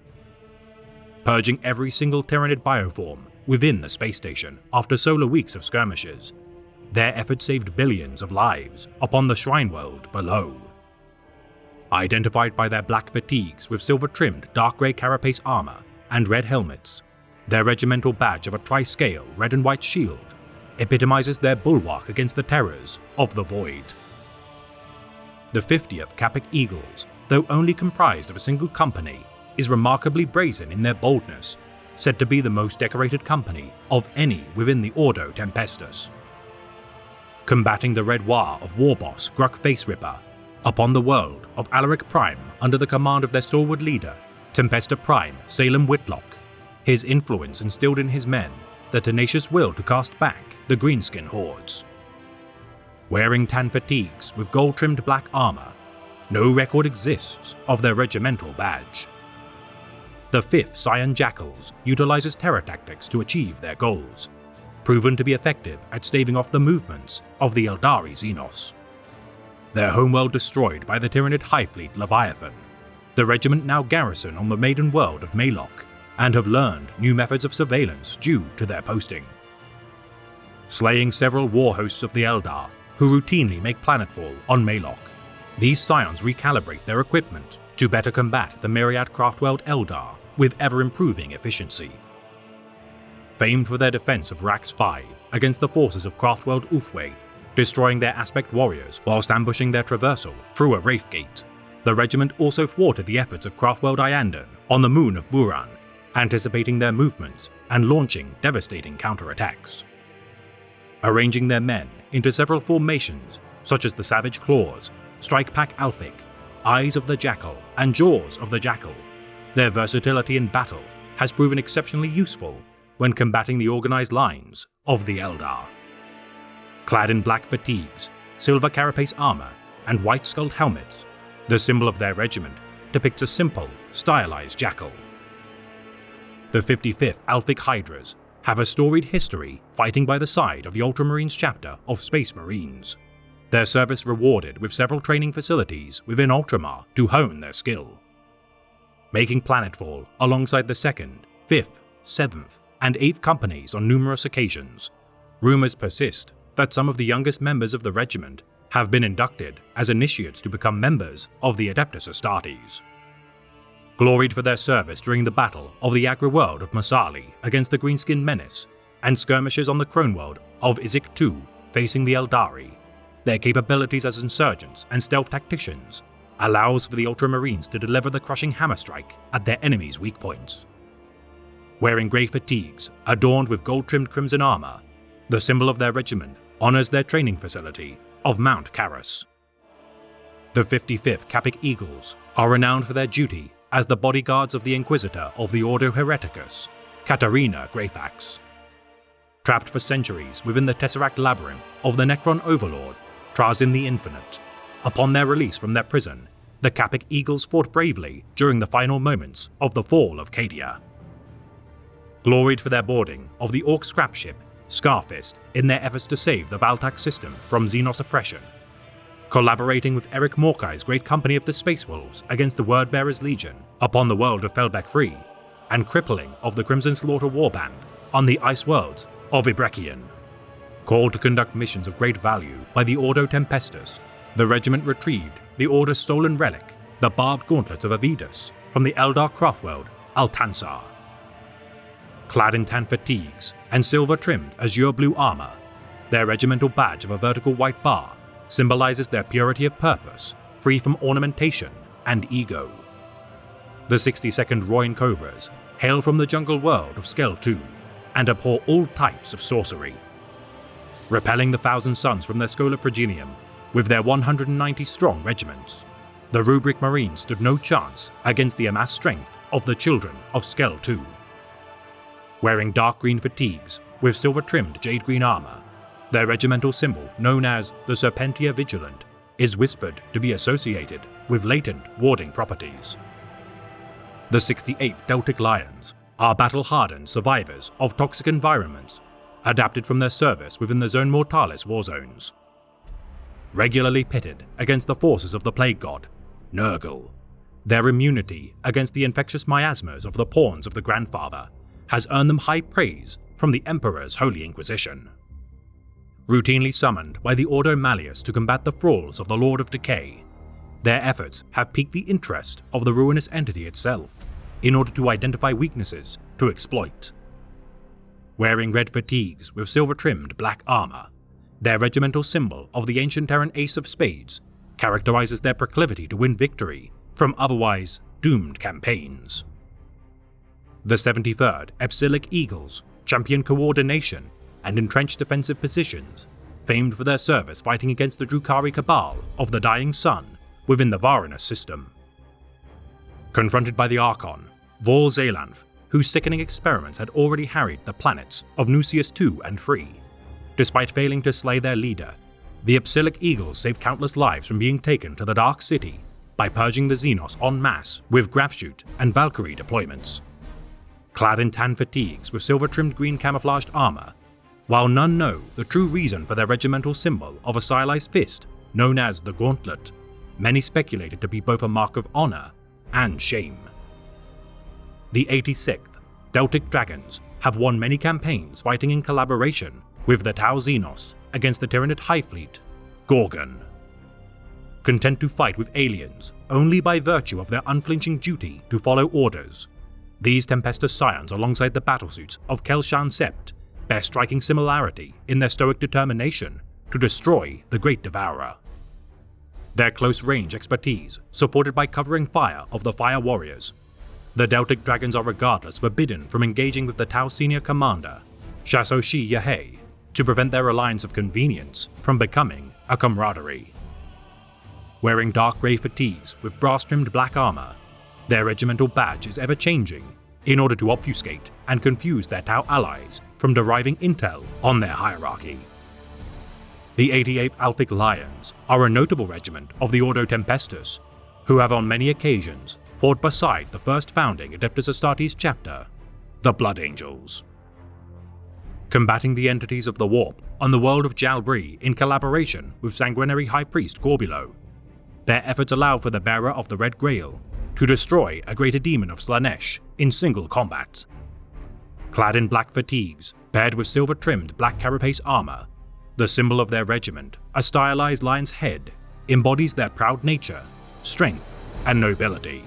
Purging every single Tyranid bioform within the space station after solar weeks of skirmishes, their efforts saved billions of lives upon the Shrine World below. Identified by their black fatigues with silver-trimmed dark grey carapace armor and red helmets, their regimental badge of a tri-scale red and white shield epitomizes their bulwark against the terrors of the Void. The 50th Capic Eagles, though only comprised of a single company, is remarkably brazen in their boldness, said to be the most decorated company of any within the Ordo Tempestus. Combating the Red War of war boss Gruk Face Ripper upon the world of Alaric Prime under the command of their stalwart leader, Tempesta Prime Salem Whitlock, his influence instilled in his men the tenacious will to cast back the greenskin hordes. Wearing tan fatigues with gold-trimmed black armor, no record exists of their regimental badge. The 5th Scion Jackals utilizes terror tactics to achieve their goals, proven to be effective at staving off the movements of the Eldari Xenos. Their homeworld destroyed by the Tyranid High Fleet Leviathan, the regiment now garrison on the maiden world of Malok, and have learned new methods of surveillance due to their posting. Slaying several war hosts of the Eldar, who routinely make planetfall on Malok, these Scions recalibrate their equipment to better combat the myriad craftworld Eldar with ever-improving efficiency. Famed for their defense of Rax 5 against the forces of Craftworld Ulfway, destroying their Aspect warriors whilst ambushing their traversal through a Wraith Gate, the regiment also thwarted the efforts of Craftworld Iyanden on the moon of Buran, anticipating their movements and launching devastating counterattacks. Arranging their men into several formations such as the Savage Claws, Strike Pack Alphic, Eyes of the Jackal, and Jaws of the Jackal, their versatility in battle has proven exceptionally useful when combating the organized lines of the Eldar. Clad in black fatigues, silver carapace armor, and white skulled helmets, the symbol of their regiment depicts a simple, stylized jackal. The 55th Alphic Hydras have a storied history fighting by the side of the Ultramarines chapter of Space Marines, their service rewarded with several training facilities within Ultramar to hone their skill. Making planetfall alongside the 2nd, 5th, 7th, and 8th companies on numerous occasions, rumors persist that some of the youngest members of the regiment have been inducted as initiates to become members of the Adeptus Astartes. Gloried for their service during the battle of the agri-world of Masali against the Greenskin Menace, and skirmishes on the Croneworld of Izek II facing the Eldari, their capabilities as insurgents and stealth tacticians allows for the Ultramarines to deliver the crushing hammer strike at their enemies' weak points. Wearing grey fatigues adorned with gold-trimmed crimson armor, the symbol of their regiment honors their training facility of Mount Carus. The 55th Capic Eagles are renowned for their duty as the bodyguards of the Inquisitor of the Ordo Hereticus, Katarina Greyfax. Trapped for centuries within the Tesseract Labyrinth of the Necron Overlord, Trazyn the Infinite, upon their release from their prison, the Capic Eagles fought bravely during the final moments of the fall of Cadia. Gloried for their boarding of the Orc scrap ship Scarfist in their efforts to save the Valtak system from Xenos oppression, collaborating with Eric Morkai's great company of the Space Wolves against the Wordbearers Legion upon the world of Felbeck Free, and crippling of the Crimson Slaughter Warband on the ice worlds of Ibrekion. Called to conduct missions of great value by the Ordo Tempestus, the regiment retrieved the Order's stolen relic, the barbed gauntlets of Avidus, from the Eldar craftworld Altansar. Clad in tan fatigues and silver-trimmed azure blue armor, their regimental badge of a vertical white bar symbolizes their purity of purpose, free from ornamentation and ego. The 62nd Royan Cobras hail from the jungle world of Skell II and abhor all types of sorcery. Repelling the Thousand Suns from their Schola Progenium with their 190-strong regiments, the Rubric Marines stood no chance against the amassed strength of the Children of Skell II. Wearing dark green fatigues with silver-trimmed jade green armor, their regimental symbol, known as the Serpentia Vigilant, is whispered to be associated with latent warding properties. The 68th Deltic Lions are battle-hardened survivors of toxic environments, adapted from their service within the Zone Mortalis war zones. Regularly pitted against the forces of the Plague God, Nurgle, their immunity against the infectious miasmas of the pawns of the Grandfather has earned them high praise from the Emperor's Holy Inquisition. Routinely summoned by the Ordo Malleus to combat the thralls of the Lord of Decay, their efforts have piqued the interest of the ruinous entity itself, in order to identify weaknesses to exploit. Wearing red fatigues with silver-trimmed black armor, their regimental symbol of the ancient Terran Ace of Spades characterizes their proclivity to win victory from otherwise doomed campaigns. The 73rd Epsilic Eagles champion coordination and entrenched defensive positions, famed for their service fighting against the Drukhari Cabal of the Dying Sun within the Varanus system. Confronted by the Archon, Vor Zelanth, whose sickening experiments had already harried the planets of Nucius II and III, despite failing to slay their leader, the Epsilic Eagles saved countless lives from being taken to the Dark City by purging the Xenos en masse with Grafshoot and Valkyrie deployments. Clad in tan fatigues with silver-trimmed green camouflaged armor, while none know the true reason for their regimental symbol of a stylized fist known as the Gauntlet, many speculated to be both a mark of honor and shame. The 86th Deltic Dragons have won many campaigns fighting in collaboration with the Tau Xenos against the Tyranid High Fleet, Gorgon. Content to fight with aliens only by virtue of their unflinching duty to follow orders, These Tempestus scions alongside the battlesuits of Kelshan Sept bear striking similarity in their stoic determination to destroy the Great Devourer. Their close-range expertise, supported by covering fire of the Fire Warriors, the Deltic Dragons are regardless forbidden from engaging with the Tau senior commander, Shasoshi Yahei, to prevent their alliance of convenience from becoming a camaraderie. Wearing dark grey fatigues with brass-trimmed black armor, their regimental badge is ever-changing in order to obfuscate and confuse their Tau allies from deriving intel on their hierarchy. The 88th Alphic Lions are a notable regiment of the Ordo Tempestus, who have on many occasions fought beside the first founding Adeptus Astartes chapter, the Blood Angels. Combating the entities of the Warp on the world of Jalbri in collaboration with Sanguinary High Priest Corbulo, their efforts allow for the bearer of the Red Grail to destroy a greater demon of Slaanesh in single combat. Clad in black fatigues, paired with silver-trimmed black carapace armor, the symbol of their regiment, a stylized lion's head, embodies their proud nature, strength, and nobility.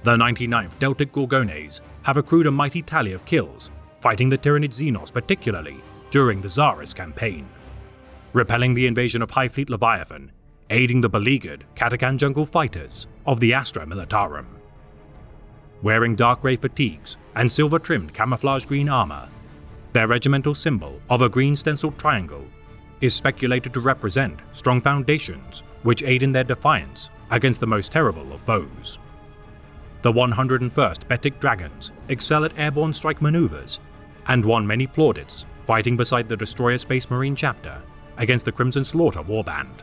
The 99th Deltic Gorgones have accrued a mighty tally of kills, fighting the Tyranid Xenos particularly during the Zaris campaign, repelling the invasion of High Fleet Leviathan, aiding the beleaguered Katakan jungle fighters of the Astra Militarum. Wearing dark grey fatigues and silver-trimmed camouflage green armor, their regimental symbol of a green stenciled triangle is speculated to represent strong foundations which aid in their defiance against the most terrible of foes. The 101st Betic Dragons excel at airborne strike maneuvers and won many plaudits fighting beside the Destroyer Space Marine chapter against the Crimson Slaughter warband.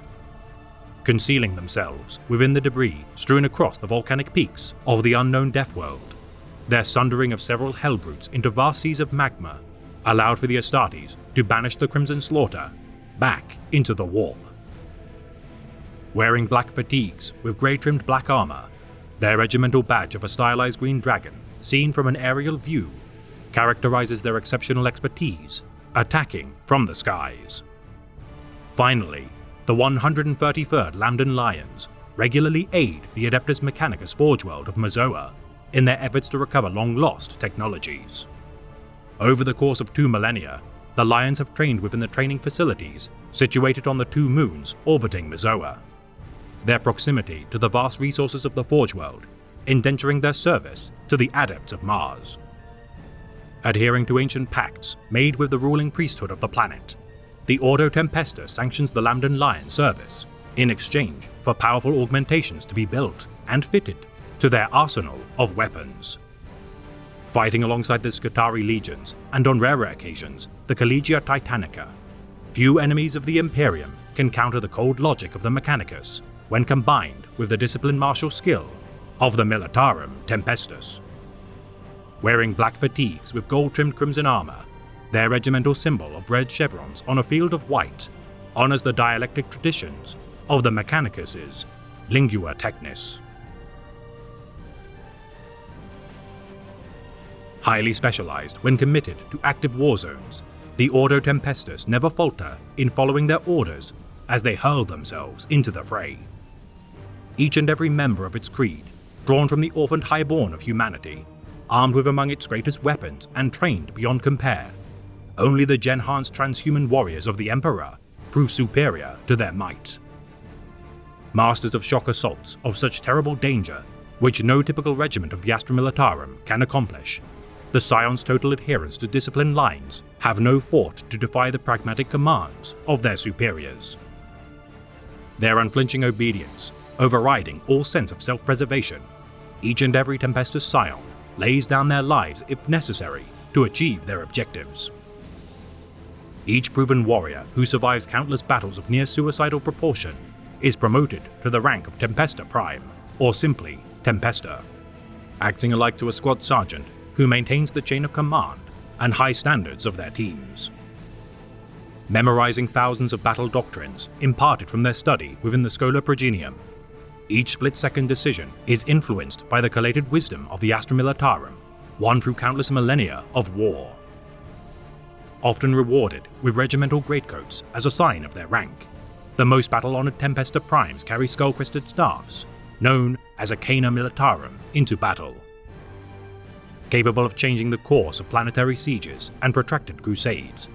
Concealing themselves within the debris strewn across the volcanic peaks of the unknown Deathworld, their sundering of several hellbrutes into vast seas of magma allowed for the Astartes to banish the Crimson Slaughter back into the Warp. Wearing black fatigues with grey-trimmed black armor, their regimental badge of a stylized green dragon, seen from an aerial view, characterizes their exceptional expertise, attacking from the skies. Finally, the 133rd Lambdan Lions regularly aid the Adeptus Mechanicus Forge World of Mazoa in their efforts to recover long-lost technologies. Over the course of 2 millennia, the Lions have trained within the training facilities situated on the 2 moons orbiting Mazoa, their proximity to the vast resources of the Forge World indenturing their service to the Adepts of Mars. Adhering to ancient pacts made with the ruling priesthood of the planet, the Ordo Tempestus sanctions the Lambdan Lion service in exchange for powerful augmentations to be built and fitted to their arsenal of weapons. Fighting alongside the Skitarii legions and on rarer occasions the Collegia Titanica, few enemies of the Imperium can counter the cold logic of the Mechanicus when combined with the disciplined martial skill of the Militarum Tempestus. Wearing black fatigues with gold-trimmed crimson armor, their regimental symbol of red chevrons on a field of white honors the dialectic traditions of the Mechanicus' Lingua Technis. Highly specialized when committed to active war zones, the Ordo Tempestus never falter in following their orders as they hurl themselves into the fray. Each and every member of its creed, drawn from the orphaned highborn of humanity, armed with among its greatest weapons and trained beyond compare, only the Genhan's transhuman warriors of the Emperor prove superior to their might. Masters of shock assaults of such terrible danger, which no typical regiment of the Astra Militarum can accomplish, the Scion's total adherence to disciplined lines have no thought to defy the pragmatic commands of their superiors. Their unflinching obedience, overriding all sense of self-preservation, each and every Tempestus Scion lays down their lives if necessary to achieve their objectives. Each proven warrior who survives countless battles of near-suicidal proportion is promoted to the rank of Tempesta Prime, or simply Tempesta, acting alike to a squad sergeant who maintains the chain of command and high standards of their teams. Memorizing thousands of battle doctrines imparted from their study within the Schola Progenium, each split-second decision is influenced by the collated wisdom of the Astra Militarum, won through countless millennia of war. Often rewarded with regimental greatcoats as a sign of their rank, the most battle-honored Tempesta Primes carry skull-crested staffs, known as Arcana Militarum, into battle. capable of changing the course of planetary sieges and protracted crusades.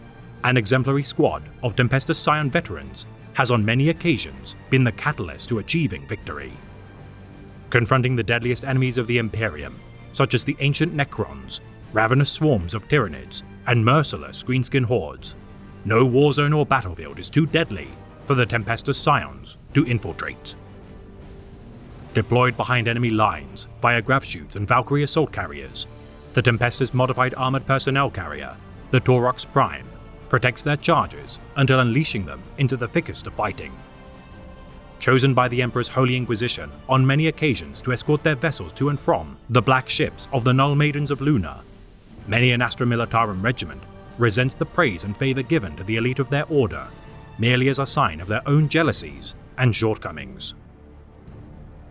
An exemplary squad of Tempestus Scion veterans has on many occasions been the catalyst to achieving victory. Confronting the deadliest enemies of the Imperium, such as the ancient Necrons, ravenous swarms of Tyranids, and merciless greenskin hordes, no warzone or battlefield is too deadly for the Tempestus Scions to infiltrate. Deployed behind enemy lines via grav chutes and Valkyrie assault carriers, the Tempestus modified armored personnel carrier, the Taurox Prime, protects their charges until unleashing them into the thickest of fighting. Chosen by the Emperor's Holy Inquisition on many occasions to escort their vessels to and from the black ships of the Null Maidens of Luna, many an Astra Militarum regiment resents the praise and favor given to the elite of their order, merely as a sign of their own jealousies and shortcomings.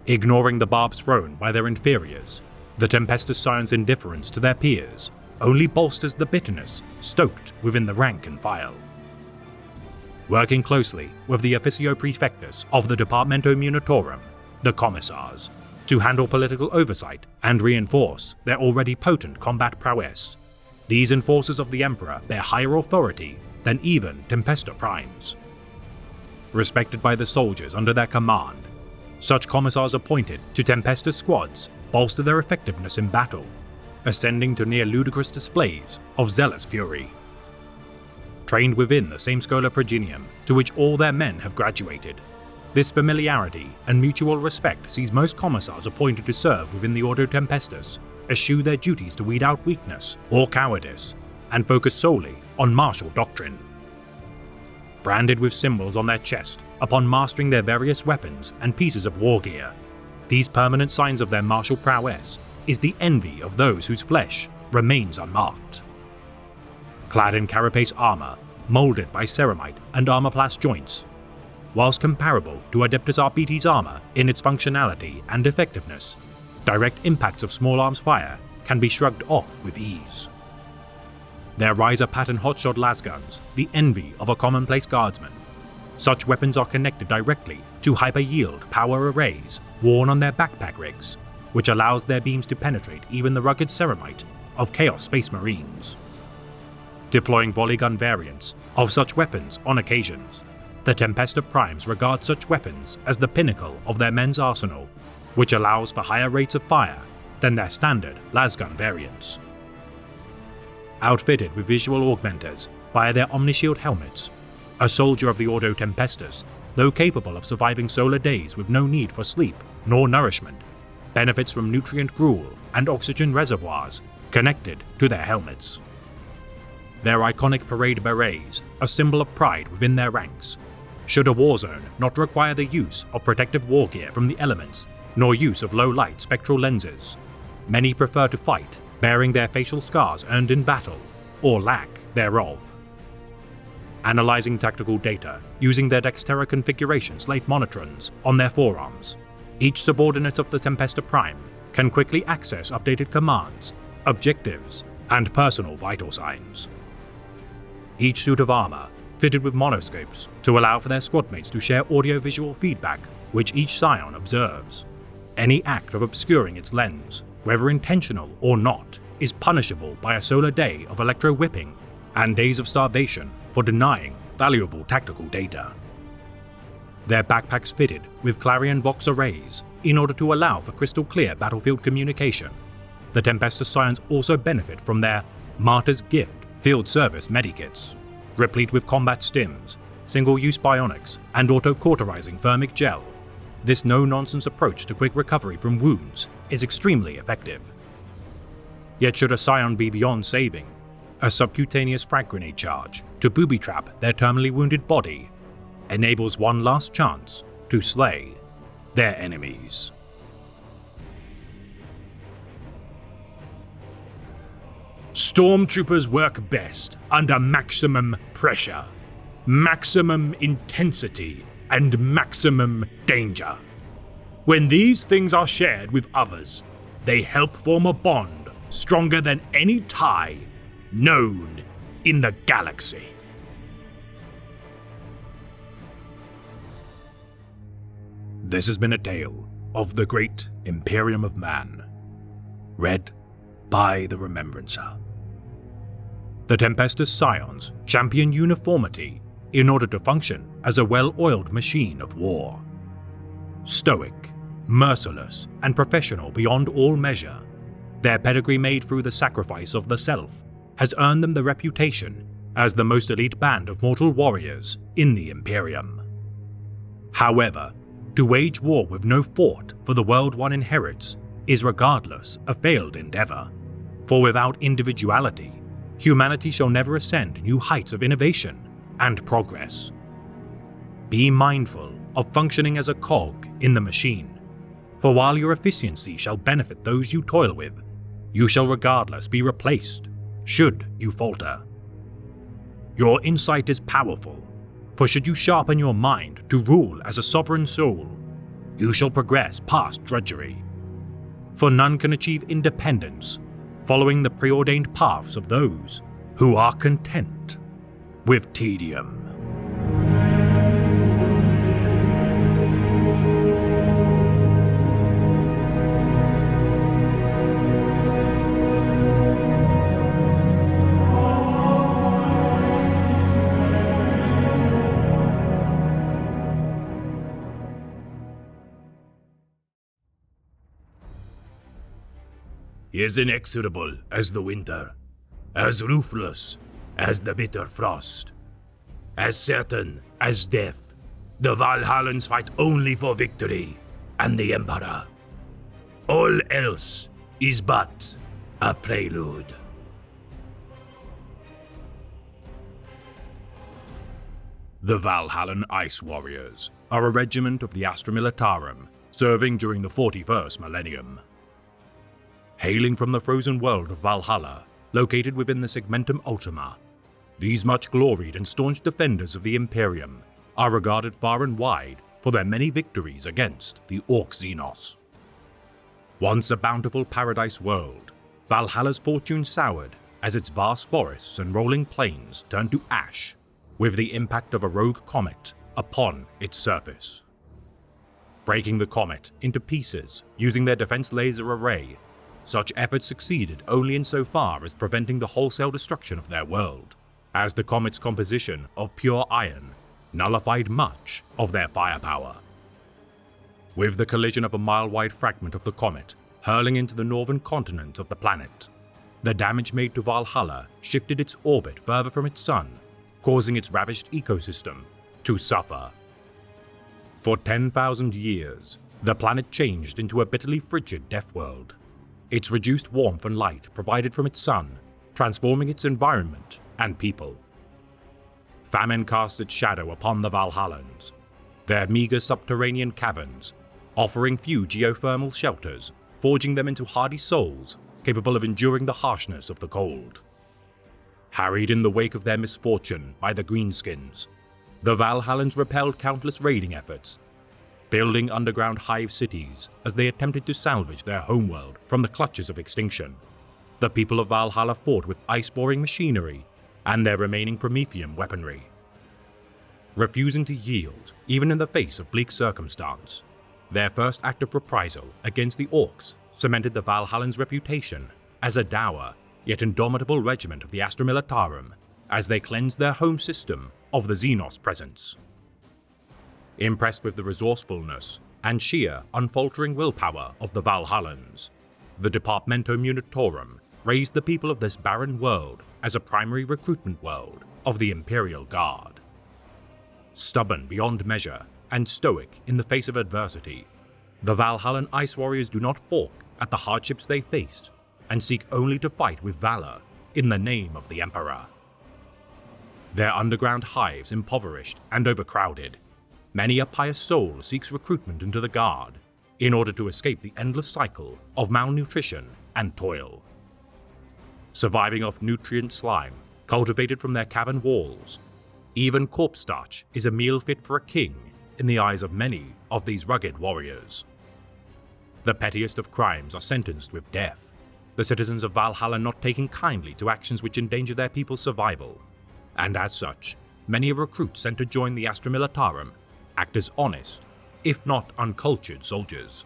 Ignoring the barbs thrown by their inferiors, the Tempestus Scions' indifference to their peers only bolsters the bitterness stoked within the rank and file. Working closely with the Officio Prefectus of the Departamento Munitorum, the Commissars, to handle political oversight and reinforce their already potent combat prowess, these enforcers of the Emperor bear higher authority than even Tempesta Primes. Respected by the soldiers under their command, such commissars appointed to Tempestus squads bolster their effectiveness in battle, ascending to near ludicrous displays of zealous fury. Trained within the same Schola Progenium to which all their men have graduated, this familiarity and mutual respect sees most commissars appointed to serve within the Ordo Tempestus eschew their duties to weed out weakness or cowardice and focus solely on martial doctrine. Branded with symbols on their chest upon mastering their various weapons and pieces of war gear, these permanent signs of their martial prowess is the envy of those whose flesh remains unmarked. Clad in carapace armor, molded by ceramite and armorplast joints, whilst comparable to Adeptus Arbites armor in its functionality and effectiveness, direct impacts of small arms fire can be shrugged off with ease. Their riser pattern hotshot lasguns, the envy of a commonplace guardsman. Such weapons are connected directly to hyper-yield power arrays worn on their backpack rigs, which allows their beams to penetrate even the rugged ceramite of Chaos Space Marines. Deploying volley gun variants of such weapons on occasions, the Tempesta Primes regard such weapons as the pinnacle of their men's arsenal, which allows for higher rates of fire than their standard lasgun variants. Outfitted with visual augmenters via their Omnishield helmets, a soldier of the Ordo Tempestus, though capable of surviving solar days with no need for sleep nor nourishment, benefits from nutrient gruel and oxygen reservoirs connected to their helmets. Their iconic parade berets, a symbol of pride within their ranks. Should a war zone not require the use of protective war gear from the elements, nor use of low-light spectral lenses, many prefer to fight bearing their facial scars earned in battle, or lack thereof. Analyzing tactical data using their Dexterra configuration slate monotrons on their forearms, each subordinate of the Tempesta Prime can quickly access updated commands, objectives, and personal vital signs. Each suit of armor fitted with monoscopes to allow for their squadmates to share audio-visual feedback which each scion observes. Any act of obscuring its lens, whether intentional or not, is punishable by a solar day of electro-whipping and days of starvation for denying valuable tactical data. Their backpacks fitted with Clarion Vox arrays in order to allow for crystal clear battlefield communication. The Tempesta Scions also benefit from their Martyr's Gift field service medikits, replete with combat stims, single-use bionics, and auto-cauterizing thermic gel. This no-nonsense approach to quick recovery from wounds is extremely effective. Yet should a scion be beyond saving, a subcutaneous frag grenade charge to booby-trap their terminally wounded body enables one last chance to slay their enemies. Stormtroopers work best under maximum pressure, maximum intensity, and maximum danger. When these things are shared with others, they help form a bond stronger than any tie known in the galaxy. This has been a tale of the Great Imperium of Man, read by the Remembrancer. The Tempestus Scions champion uniformity in order to function as a well-oiled machine of war. Stoic, merciless, and professional beyond all measure, their pedigree made through the sacrifice of the self has earned them the reputation as the most elite band of mortal warriors in the Imperium. However, to wage war with no fort for the world one inherits is regardless a failed endeavor, for without individuality, humanity shall never ascend new heights of innovation and progress. Be mindful of functioning as a cog in the machine, for while your efficiency shall benefit those you toil with, you shall regardless be replaced, should you falter. Your insight is powerful, for should you sharpen your mind to rule as a sovereign soul, you shall progress past drudgery. For none can achieve independence following the preordained paths of those who are content with tedium. As inexorable as the winter, as ruthless as the bitter frost, as certain as death, the Valhallans fight only for victory and the Emperor. All else is but a prelude. The Valhallan Ice Warriors are a regiment of the Astra Militarum serving during the 41st millennium. Hailing from the frozen world of Valhalla, located within the Segmentum Ultima, these much gloried and staunch defenders of the Imperium are regarded far and wide for their many victories against the Orc Xenos. Once a bountiful paradise world, Valhalla's fortune soured as its vast forests and rolling plains turned to ash with the impact of a rogue comet upon its surface. Breaking the comet into pieces using their defense laser array, such efforts succeeded only insofar as preventing the wholesale destruction of their world, as the comet's composition of pure iron nullified much of their firepower. With the collision of a mile-wide fragment of the comet hurling into the northern continent of the planet, the damage made to Valhalla shifted its orbit further from its sun, causing its ravished ecosystem to suffer. For 10,000 years, the planet changed into a bitterly frigid death world, its reduced warmth and light provided from its sun, transforming its environment and people. Famine cast its shadow upon the Valhallans, their meager subterranean caverns, offering few geothermal shelters, forging them into hardy souls capable of enduring the harshness of the cold. Harried in the wake of their misfortune by the Greenskins, the Valhallans repelled countless raiding efforts, building underground hive cities as they attempted to salvage their homeworld from the clutches of extinction. The people of Valhalla fought with ice-boring machinery and their remaining Promethean weaponry. Refusing to yield, even in the face of bleak circumstance, their first act of reprisal against the Orcs cemented the Valhallans' reputation as a dour yet indomitable regiment of the Astra Militarum as they cleansed their home system of the Xenos presence. Impressed with the resourcefulness and sheer, unfaltering willpower of the Valhallans, the Departamento Munitorum raised the people of this barren world as a primary recruitment world of the Imperial Guard. Stubborn beyond measure and stoic in the face of adversity, the Valhallan Ice Warriors do not balk at the hardships they face and seek only to fight with valor in the name of the Emperor. Their underground hives impoverished and overcrowded, many a pious soul seeks recruitment into the Guard in order to escape the endless cycle of malnutrition and toil. Surviving off nutrient slime cultivated from their cavern walls, even corpse starch is a meal fit for a king in the eyes of many of these rugged warriors. The pettiest of crimes are sentenced with death, the citizens of Valhalla not taking kindly to actions which endanger their people's survival, and as such, many of recruits sent to join the Astra Militarum act as honest, if not uncultured soldiers.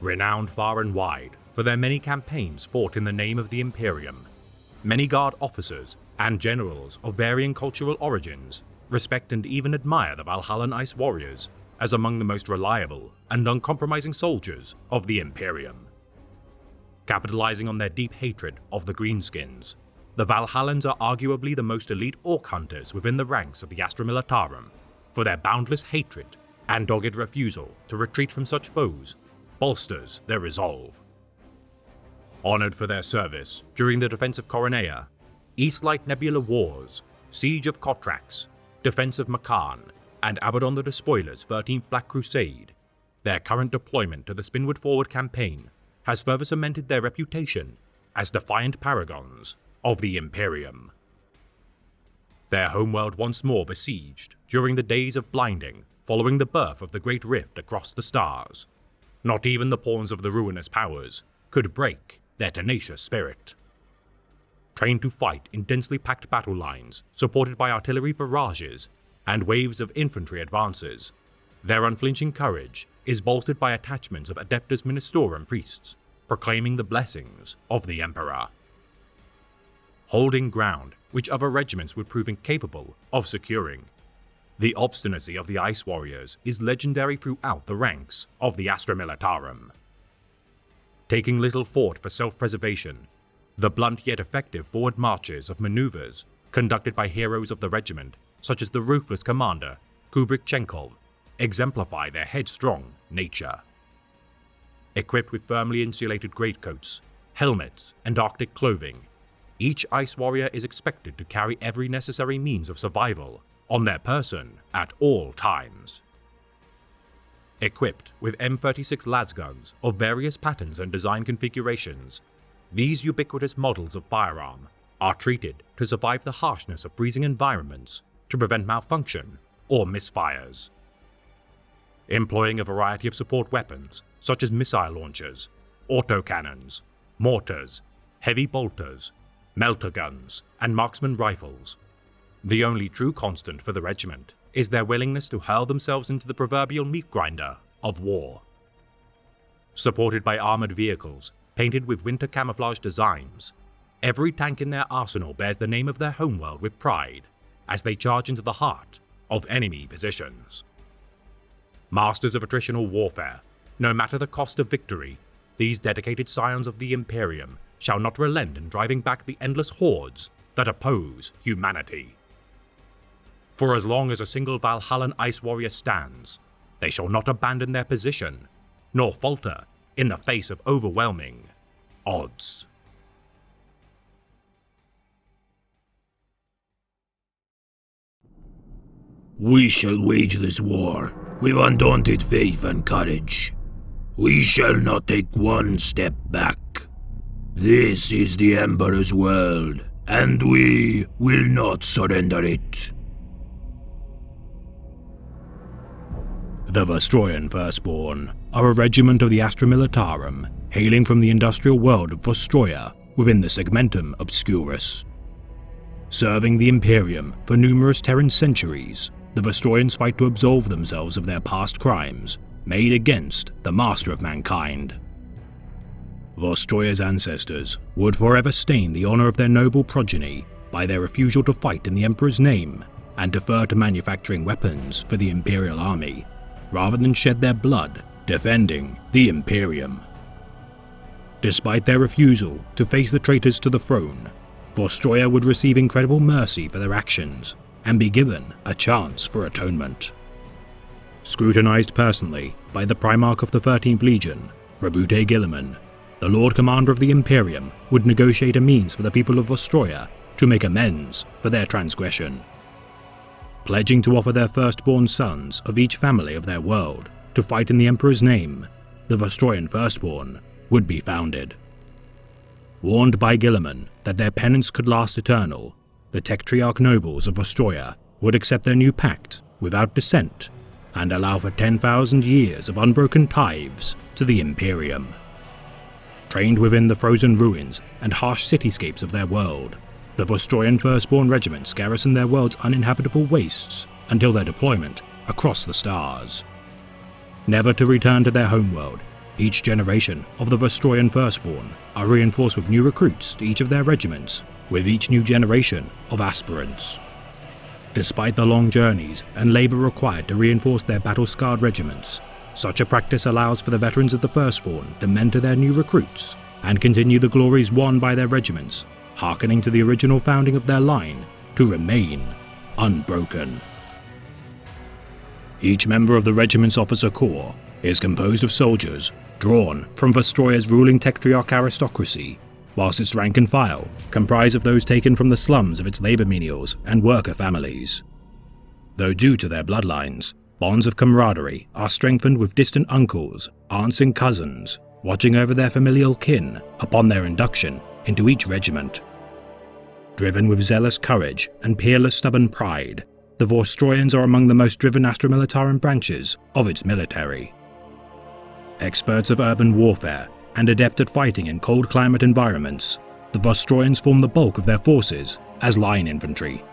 Renowned far and wide for their many campaigns fought in the name of the Imperium, many guard officers and generals of varying cultural origins respect and even admire the Valhallan Ice Warriors as among the most reliable and uncompromising soldiers of the Imperium. Capitalizing on their deep hatred of the Greenskins, the Valhallans are arguably the most elite orc hunters within the ranks of the Astra Militarum, for their boundless hatred and dogged refusal to retreat from such foes bolsters their resolve. Honored for their service during the defense of Coronea, Eastlight Nebula Wars, Siege of Kotrax, Defense of Makan, and Abaddon the Despoiler's 13th Black Crusade, their current deployment to the Spinward Forward campaign has further cemented their reputation as defiant paragons of the Imperium. Their homeworld once more besieged during the days of blinding following the birth of the Great Rift across the stars, not even the pawns of the ruinous powers could break their tenacious spirit. Trained to fight in densely packed battle lines supported by artillery barrages and waves of infantry advances, their unflinching courage is bolstered by attachments of Adeptus Ministorum priests proclaiming the blessings of the Emperor. Holding ground which other regiments would prove incapable of securing, the obstinacy of the Ice Warriors is legendary throughout the ranks of the Astra Militarum. Taking little thought for self-preservation, the blunt yet effective forward marches of maneuvers conducted by heroes of the regiment, such as the ruthless commander Kubrick Chenkov, exemplify their headstrong nature. Equipped with firmly insulated greatcoats, helmets, and Arctic clothing, each Ice Warrior is expected to carry every necessary means of survival on their person at all times. Equipped with M36 lasguns of various patterns and design configurations, these ubiquitous models of firearm are treated to survive the harshness of freezing environments to prevent malfunction or misfires. Employing a variety of support weapons such as missile launchers, autocannons, mortars, heavy bolters, melter guns, and marksman rifles, the only true constant for the regiment is their willingness to hurl themselves into the proverbial meat grinder of war. Supported by armored vehicles painted with winter camouflage designs, every tank in their arsenal bears the name of their homeworld with pride as they charge into the heart of enemy positions. Masters of attritional warfare, no matter the cost of victory, these dedicated scions of the Imperium shall not relent in driving back the endless hordes that oppose humanity. For as long as a single Valhallan Ice Warrior stands, they shall not abandon their position, nor falter in the face of overwhelming odds. We shall wage this war with undaunted faith and courage. We shall not take one step back. This is the Emperor's world, and we will not surrender it. The Vostroyan Firstborn are a regiment of the Astra Militarum, hailing from the industrial world of Vostroia within the Segmentum Obscurus. Serving the Imperium for numerous Terran centuries, the Vostroyans fight to absolve themselves of their past crimes made against the Master of Mankind. Vostroya's ancestors would forever stain the honor of their noble progeny by their refusal to fight in the Emperor's name and defer to manufacturing weapons for the Imperial army, rather than shed their blood defending the Imperium. Despite their refusal to face the traitors to the throne, Vostroia would receive incredible mercy for their actions and be given a chance for atonement. Scrutinized personally by the Primarch of the 13th Legion, Rabute Guilliman, the Lord Commander of the Imperium would negotiate a means for the people of Vostroia to make amends for their transgression. Pledging to offer their firstborn sons of each family of their world to fight in the Emperor's name, the Vostroyan Firstborn would be founded. Warned by Guilliman that their penance could last eternal, the Tektriarch nobles of Vostroia would accept their new pact without dissent and allow for 10,000 years of unbroken tithes to the Imperium. Trained within the frozen ruins and harsh cityscapes of their world, the Vostroyan Firstborn regiments garrison their world's uninhabitable wastes until their deployment across the stars. Never to return to their homeworld, Each generation of the Vostroyan Firstborn are reinforced with new recruits to each of their regiments, with each new generation of aspirants. Despite the long journeys and labour required to reinforce their battle-scarred regiments, such a practice allows for the veterans of the Firstborn to mentor their new recruits and continue the glories won by their regiments, hearkening to the original founding of their line to remain unbroken. Each member of the regiment's officer corps is composed of soldiers drawn from Vostroya's ruling Tektriarch aristocracy, whilst its rank and file comprise of those taken from the slums of its labour menials and worker families. Though due to their bloodlines, bonds of camaraderie are strengthened with distant uncles, aunts and cousins, watching over their familial kin upon their induction into each regiment. Driven with zealous courage and peerless stubborn pride, the Vostroyans are among the most driven Astra Militarum branches of its military. Experts of urban warfare and adept at fighting in cold climate environments, the Vostroyans form the bulk of their forces as line infantry.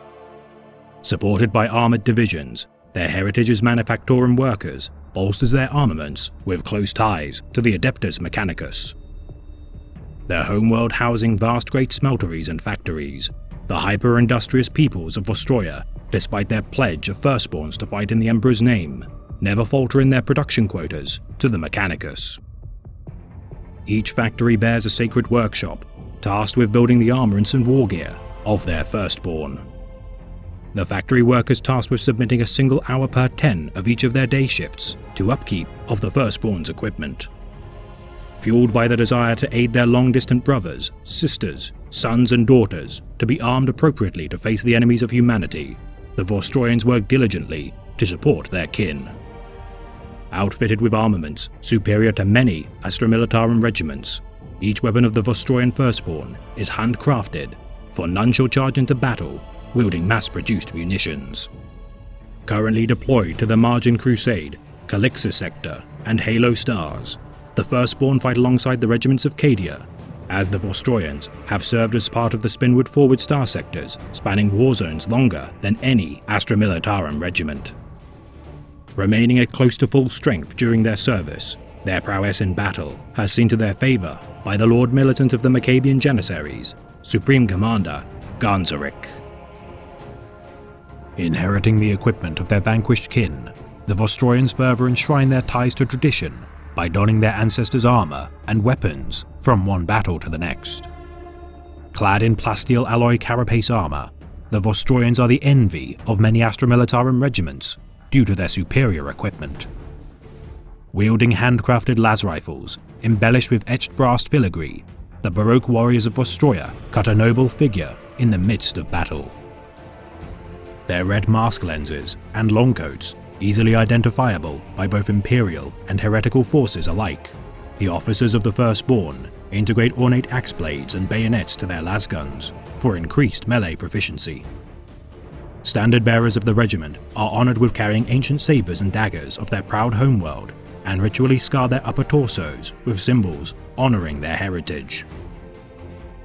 Supported by armoured divisions, their heritage as manufactorum workers bolsters their armaments with close ties to the Adeptus Mechanicus. Their homeworld housing vast great smelteries and factories, the hyper-industrious peoples of Vostroya, despite their pledge of firstborns to fight in the Emperor's name, never falter in their production quotas to the Mechanicus. Each factory bears a sacred workshop, tasked with building the armaments and war gear of their firstborn. The factory workers tasked with submitting a single hour per 10 of each of their day shifts to upkeep of the firstborn's equipment. Fueled by the desire to aid their long-distant brothers, sisters, sons and daughters to be armed appropriately to face the enemies of humanity, the Vostroyans work diligently to support their kin. Outfitted with armaments superior to many Astra Militarum regiments, each weapon of the Vostroyan Firstborn is handcrafted, for none shall charge into battle wielding mass-produced munitions. Currently deployed to the Margin Crusade, Calixus Sector, and Halo Stars, the Firstborn fight alongside the regiments of Cadia, as the Vostroyans have served as part of the Spinwood Forward Star sectors spanning war zones longer than any Astra Militarum regiment. Remaining at close to full strength during their service, their prowess in battle has seen to their favour by the Lord Militant of the Maccabian Janissaries, Supreme Commander Ganzeric. Inheriting the equipment of their vanquished kin, the Vostroyans further enshrine their ties to tradition by donning their ancestors' armour and weapons from one battle to the next. Clad in plasteel alloy carapace armour, the Vostroyans are the envy of many Astra Militarum regiments due to their superior equipment. Wielding handcrafted las rifles, embellished with etched brass filigree, the Baroque warriors of Vostroya cut a noble figure in the midst of battle. Their red mask lenses and longcoats, easily identifiable by both Imperial and heretical forces alike, the officers of the Firstborn integrate ornate axe blades and bayonets to their las guns for increased melee proficiency. Standard bearers of the regiment are honoured with carrying ancient sabres and daggers of their proud homeworld and ritually scar their upper torsos with symbols honouring their heritage.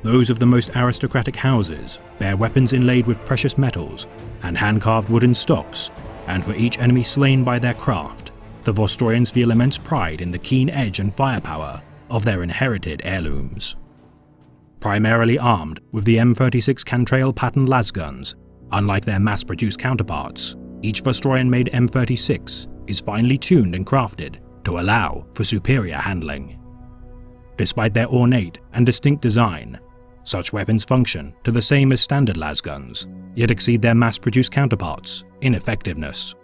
Those of the most aristocratic houses bear weapons inlaid with precious metals and hand-carved wooden stocks, and for each enemy slain by their craft, the Vostroyans feel immense pride in the keen edge and firepower of their inherited heirlooms. Primarily armed with the M36 Cantrail pattern las guns, unlike their mass-produced counterparts, each Vostroyan-made M36 is finely tuned and crafted to allow for superior handling. Despite their ornate and distinct design, such weapons function to the same as standard las guns, yet exceed their mass-produced counterparts in effectiveness.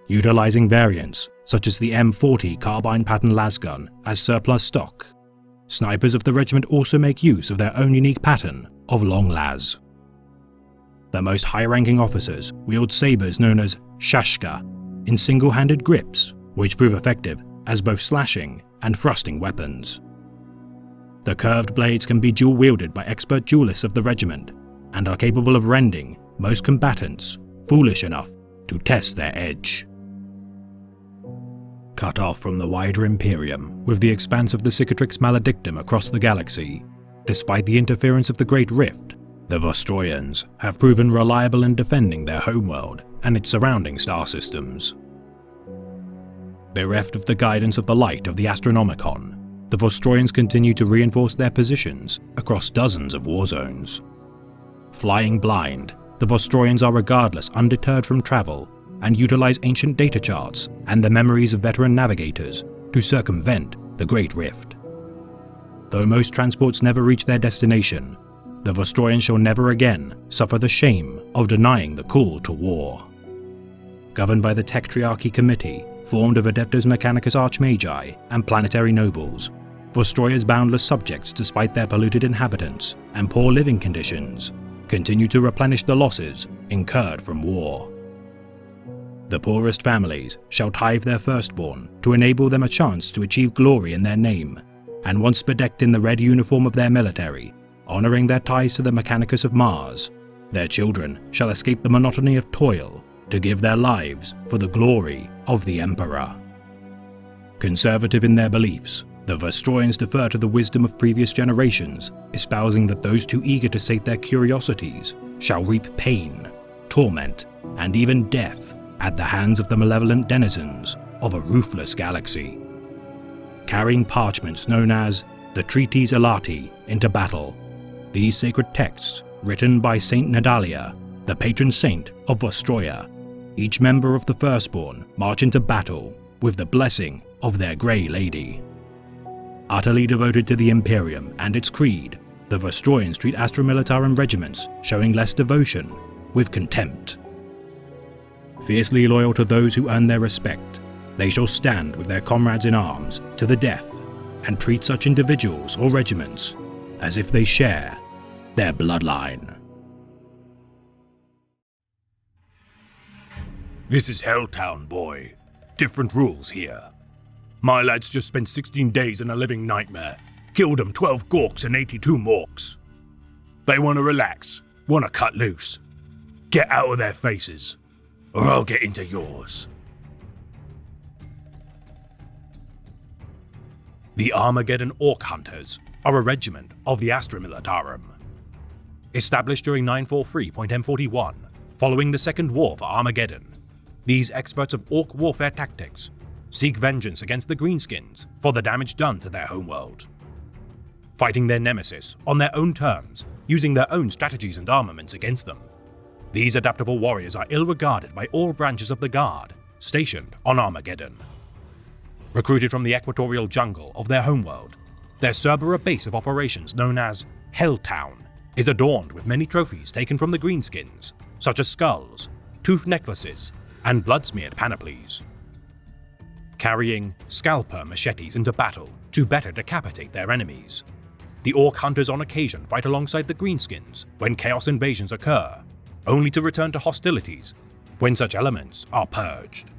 Utilizing variants such as the M40 carbine pattern las gun as surplus stock, snipers of the regiment also make use of their own unique pattern of long las. The most high-ranking officers wield sabres known as shashka in single-handed grips, which prove effective as both slashing and thrusting weapons. The curved blades can be dual-wielded by expert duelists of the regiment and are capable of rending most combatants foolish enough to test their edge. Cut off from the wider Imperium with the expanse of the Cicatrix Maledictum across the galaxy, despite the interference of the Great Rift, the Vostroyans have proven reliable in defending their homeworld and its surrounding star systems. Bereft of the guidance of the light of the Astronomicon, the Vostroyans continue to reinforce their positions across dozens of war zones. Flying blind, the Vostroyans are regardless undeterred from travel and utilize ancient data charts and the memories of veteran navigators to circumvent the Great Rift. Though most transports never reach their destination, the Vostroyans shall never again suffer the shame of denying the call to war. Governed by the Tektriarchy Committee, formed of Adeptus Mechanicus Archmagi and planetary nobles, Vostroya's boundless subjects, despite their polluted inhabitants and poor living conditions, continue to replenish the losses incurred from war. The poorest families shall tithe their firstborn to enable them a chance to achieve glory in their name, and once bedecked in the red uniform of their military, honoring their ties to the Mechanicus of Mars, their children shall escape the monotony of toil to give their lives for the glory of the Emperor. Conservative in their beliefs, the Vostroyans defer to the wisdom of previous generations, espousing that those too eager to sate their curiosities shall reap pain, torment, and even death at the hands of the malevolent denizens of a ruthless galaxy. Carrying parchments known as the Treaties Elati into battle, these sacred texts, written by Saint Nadalia, the patron saint of Vostroya, each member of the Firstborn march into battle with the blessing of their Grey Lady. Utterly devoted to the Imperium and its creed, the Vostroyans treat Astra Militarum regiments showing less devotion with contempt. Fiercely loyal to those who earn their respect, they shall stand with their comrades in arms to the death and treat such individuals or regiments as if they share their bloodline. This is Helltown, boy. Different rules here. My lads just spent 16 days in a living nightmare. Killed 12 Gorks and 82 Morks. They want to relax, want to cut loose. Get out of their faces, or I'll get into yours. The Armageddon Orc Hunters are a regiment of the Astra Militarum. Established during 943.M41, following the Second War for Armageddon, these experts of Orc warfare tactics seek vengeance against the Greenskins for the damage done to their homeworld. Fighting their nemesis on their own terms, using their own strategies and armaments against them, these adaptable warriors are ill-regarded by all branches of the Guard stationed on Armageddon. Recruited from the equatorial jungle of their homeworld, their Cerberus base of operations known as Helltown is adorned with many trophies taken from the Greenskins, such as skulls, tooth necklaces, and blood-smeared panoplies. Carrying scalper machetes into battle to better decapitate their enemies, the Orc Hunters on occasion fight alongside the Greenskins when chaos invasions occur, only to return to hostilities when such elements are purged.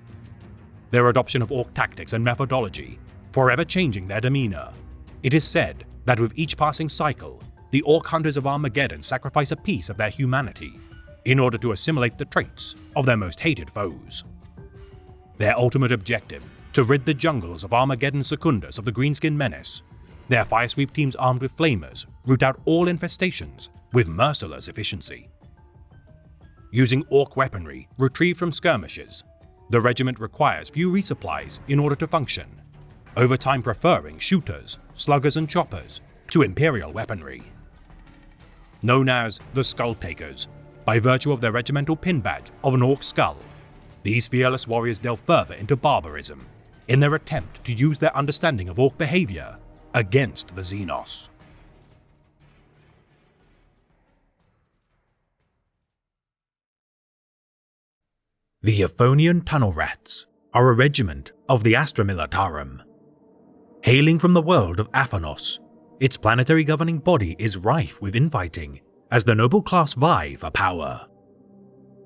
Their adoption of Orc tactics and methodology, forever changing their demeanor. It is said that with each passing cycle, the Orc Hunters of Armageddon sacrifice a piece of their humanity in order to assimilate the traits of their most hated foes. Their ultimate objective, to rid the jungles of Armageddon Secundus of the Greenskin menace, their fire sweep teams armed with flamers root out all infestations with merciless efficiency. Using Orc weaponry retrieved from skirmishes, the regiment requires few resupplies in order to function, over time preferring shooters, sluggers and choppers to Imperial weaponry. Known as the Skull Takers, by virtue of their regimental pin badge of an Orc skull, these fearless warriors delve further into barbarism in their attempt to use their understanding of Orc behavior against the Xenos. The Euphonian Tunnel Rats are a regiment of the Astra Militarum. Hailing from the world of Aphanos, its planetary governing body is rife with infighting as the noble class vie for power.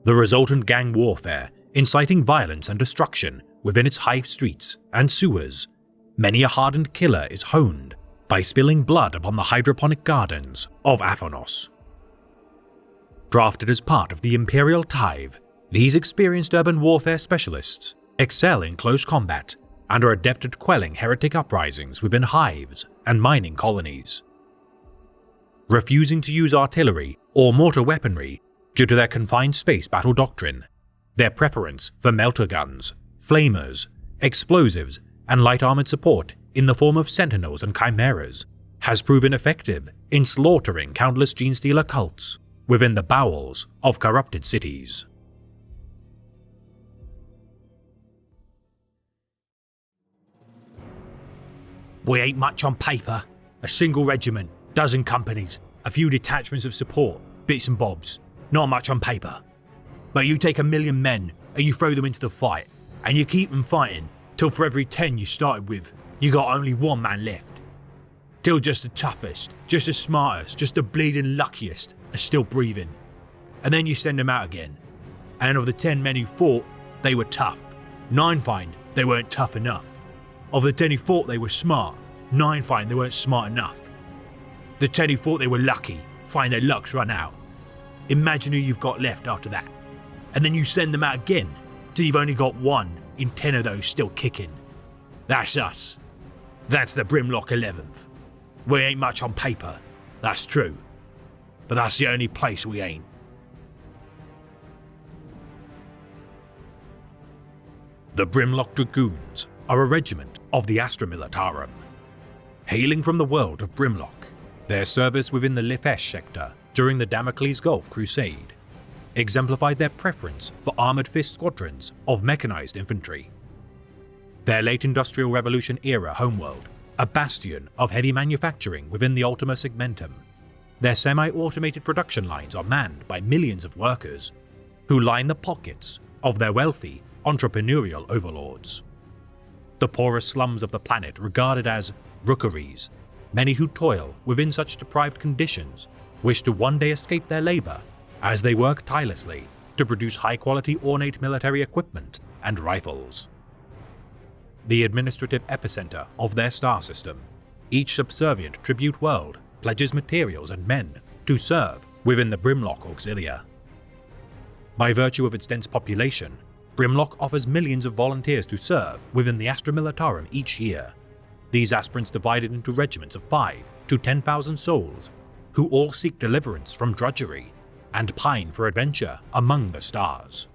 The resultant gang warfare, inciting violence and destruction within its hive streets and sewers, many a hardened killer is honed by spilling blood upon the hydroponic gardens of Aphanos. Drafted as part of the Imperial Tithe, these experienced urban warfare specialists excel in close combat and are adept at quelling heretic uprisings within hives and mining colonies. Refusing to use artillery or mortar weaponry due to their confined space battle doctrine, their preference for melter guns, flamers, explosives, and light armored support in the form of sentinels and chimeras has proven effective in slaughtering countless Genestealer cults within the bowels of corrupted cities. We ain't much on paper. A single regiment, dozen companies, a few detachments of support, bits and bobs. Not much on paper. But you take 1 million men and you throw them into the fight, and you keep them fighting till for every 10 you started with, you got only 1 man left. Till just the toughest, just the smartest, just the bleeding luckiest are still breathing. And then you send them out again. And of the 10 men who fought, they were tough. 9 find they weren't tough enough. Of the 10 who thought they were smart, 9 find they weren't smart enough. The 10 who thought they were lucky find their luck's run out. Imagine who you've got left after that. And then you send them out again till you've only got 1 in 10 of those still kicking. That's us. That's the Brimlock 11th. We ain't much on paper, that's true. But that's the only place we ain't. The Brimlock Dragoons are a regiment of the Astra Militarum. Hailing from the world of Brimlock, their service within the Lifesh sector during the Damocles Gulf Crusade exemplified their preference for armoured fist squadrons of mechanized infantry. Their late Industrial Revolution era homeworld, a bastion of heavy manufacturing within the Ultima Segmentum, their semi-automated production lines are manned by millions of workers who line the pockets of their wealthy, entrepreneurial overlords. The poorest slums of the planet regarded as rookeries, many who toil within such deprived conditions wish to one day escape their labour as they work tirelessly to produce high-quality ornate military equipment and rifles. The administrative epicenter of their star system, each subservient tribute world pledges materials and men to serve within the Brimlock Auxilia. By virtue of its dense population, Brimlock offers millions of volunteers to serve within the Astra Militarum each year. These aspirants divided into regiments of 5 to 10,000 souls, who all seek deliverance from drudgery and pine for adventure among the stars.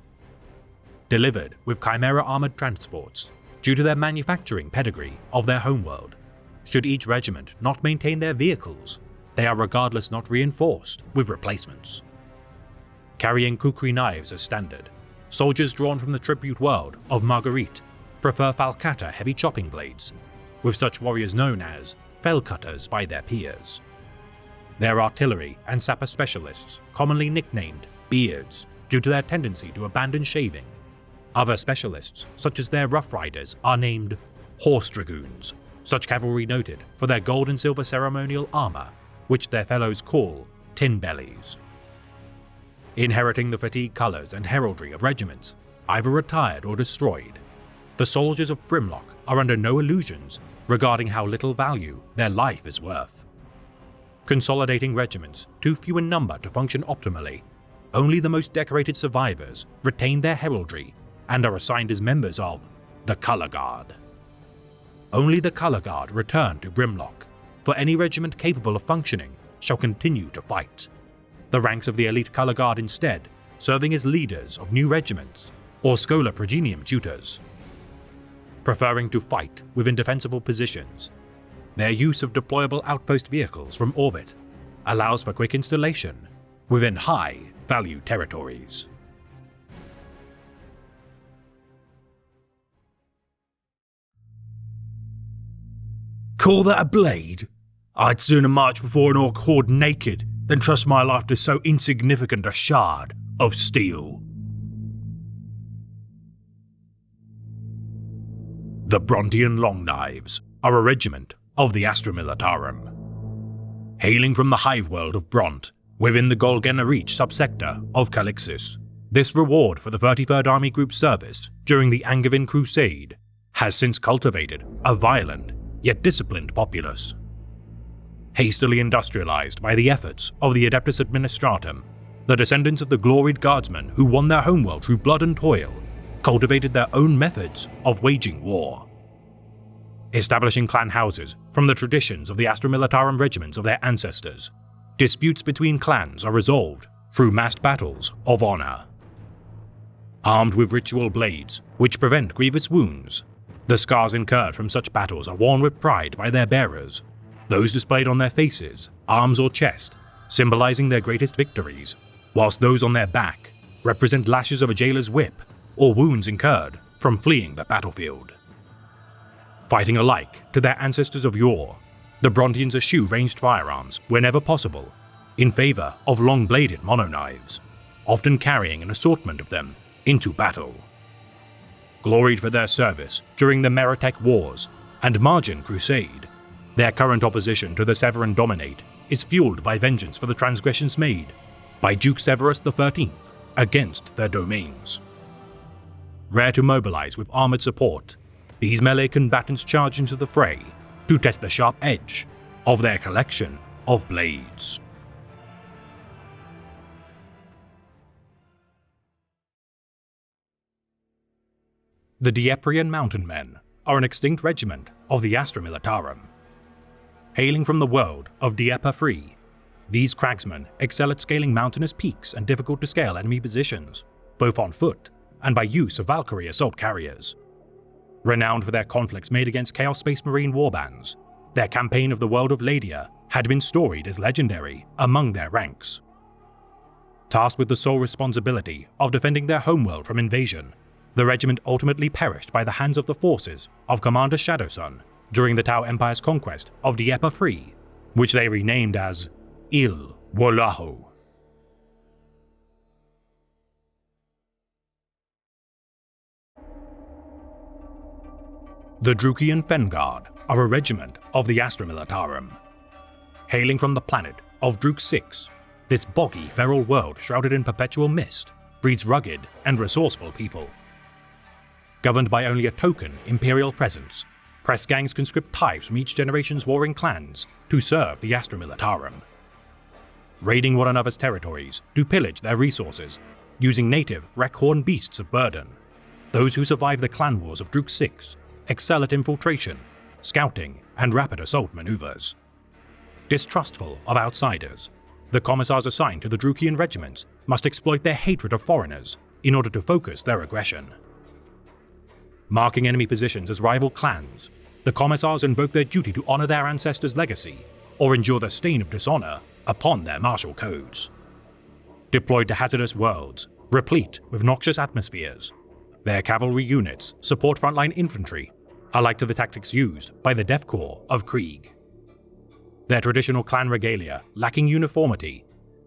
Delivered with Chimera armored transports, due to their manufacturing pedigree of their homeworld, should each regiment not maintain their vehicles, they are regardless not reinforced with replacements. Carrying kukri knives as standard, soldiers drawn from the tribute world of Marguerite prefer falcata heavy chopping blades, with such warriors known as fell cutters by their peers. Their artillery and sapper specialists, commonly nicknamed Beards due to their tendency to abandon shaving. Other specialists, such as their Rough Riders, are named Horse Dragoons, such cavalry noted for their gold and silver ceremonial armour, which their fellows call Tin Bellies. Inheriting the fatigue colours and heraldry of regiments, either retired or destroyed, the soldiers of Brimlock are under no illusions regarding how little value their life is worth. Consolidating regiments too few in number to function optimally, only the most decorated survivors retain their heraldry and are assigned as members of the Colour Guard. Only the Colour Guard return to Brimlock, for any regiment capable of functioning shall continue to fight. The ranks of the elite Colour Guard instead serving as leaders of new regiments or Schola Progenium tutors. Preferring to fight within defensible positions, their use of deployable outpost vehicles from orbit allows for quick installation within high-value territories. Call that a blade? I'd sooner march before an orc horde naked than trust my life to so insignificant a shard of steel. The Brontian Long Knives are a regiment of the Astra Militarum. Hailing from the hive world of Bront, within the Golgena Reach subsector of Calixis, this reward for the 33rd Army Group's service during the Angevin Crusade has since cultivated a violent yet disciplined populace. Hastily industrialized by the efforts of the Adeptus Administratum, the descendants of the gloried guardsmen who won their homeworld through blood and toil cultivated their own methods of waging war. Establishing clan houses from the traditions of the Astra Militarum regiments of their ancestors, disputes between clans are resolved through massed battles of honor. Armed with ritual blades which prevent grievous wounds, The scars incurred from such battles are worn with pride by their bearers, those displayed on their faces, arms or chest, symbolizing their greatest victories, whilst those on their back represent lashes of a jailer's whip or wounds incurred from fleeing the battlefield. Fighting alike to their ancestors of yore, the Brontians eschew ranged firearms whenever possible, in favour of long-bladed monoknives, often carrying an assortment of them into battle. Gloried for their service during the Meritech Wars and Margin Crusade, their current opposition to the Severan Dominate is fueled by vengeance for the transgressions made by Duke Severus XIII against their domains. Rare to mobilize with armored support, these melee combatants charge into the fray to test the sharp edge of their collection of blades. The Dieprian Mountain Men are an extinct regiment of the Astra Militarum. Hailing from the world of Diepa Free, these cragsmen excel at scaling mountainous peaks and difficult-to-scale enemy positions, both on foot and by use of Valkyrie assault carriers. Renowned for their conflicts made against Chaos Space Marine warbands, their campaign of the world of Ladia had been storied as legendary among their ranks. Tasked with the sole responsibility of defending their homeworld from invasion, the regiment ultimately perished by the hands of the forces of Commander Shadowsun during the Tau Empire's conquest of Diepa Free, which they renamed as Il Wolaho. The Drukian Fenguard are a regiment of the Astra Militarum. Hailing from the planet of Druk 6, this boggy, feral world shrouded in perpetual mist breeds rugged and resourceful people. Governed by only a token imperial presence, press gangs conscript tithes from each generation's warring clans to serve the Astra Militarum. Raiding one another's territories to pillage their resources, using native Rekhorn beasts of burden, those who survive the clan wars of Druk 6 excel at infiltration, scouting, and rapid assault maneuvers. Distrustful of outsiders, the commissars assigned to the Drukian regiments must exploit their hatred of foreigners in order to focus their aggression. Marking enemy positions as rival clans, the commissars invoke their duty to honor their ancestors' legacy or endure the stain of dishonor upon their martial codes. Deployed to hazardous worlds, replete with noxious atmospheres, their cavalry units support frontline infantry, alike to the tactics used by the Death Corps of Krieg. Their traditional clan regalia lacking uniformity,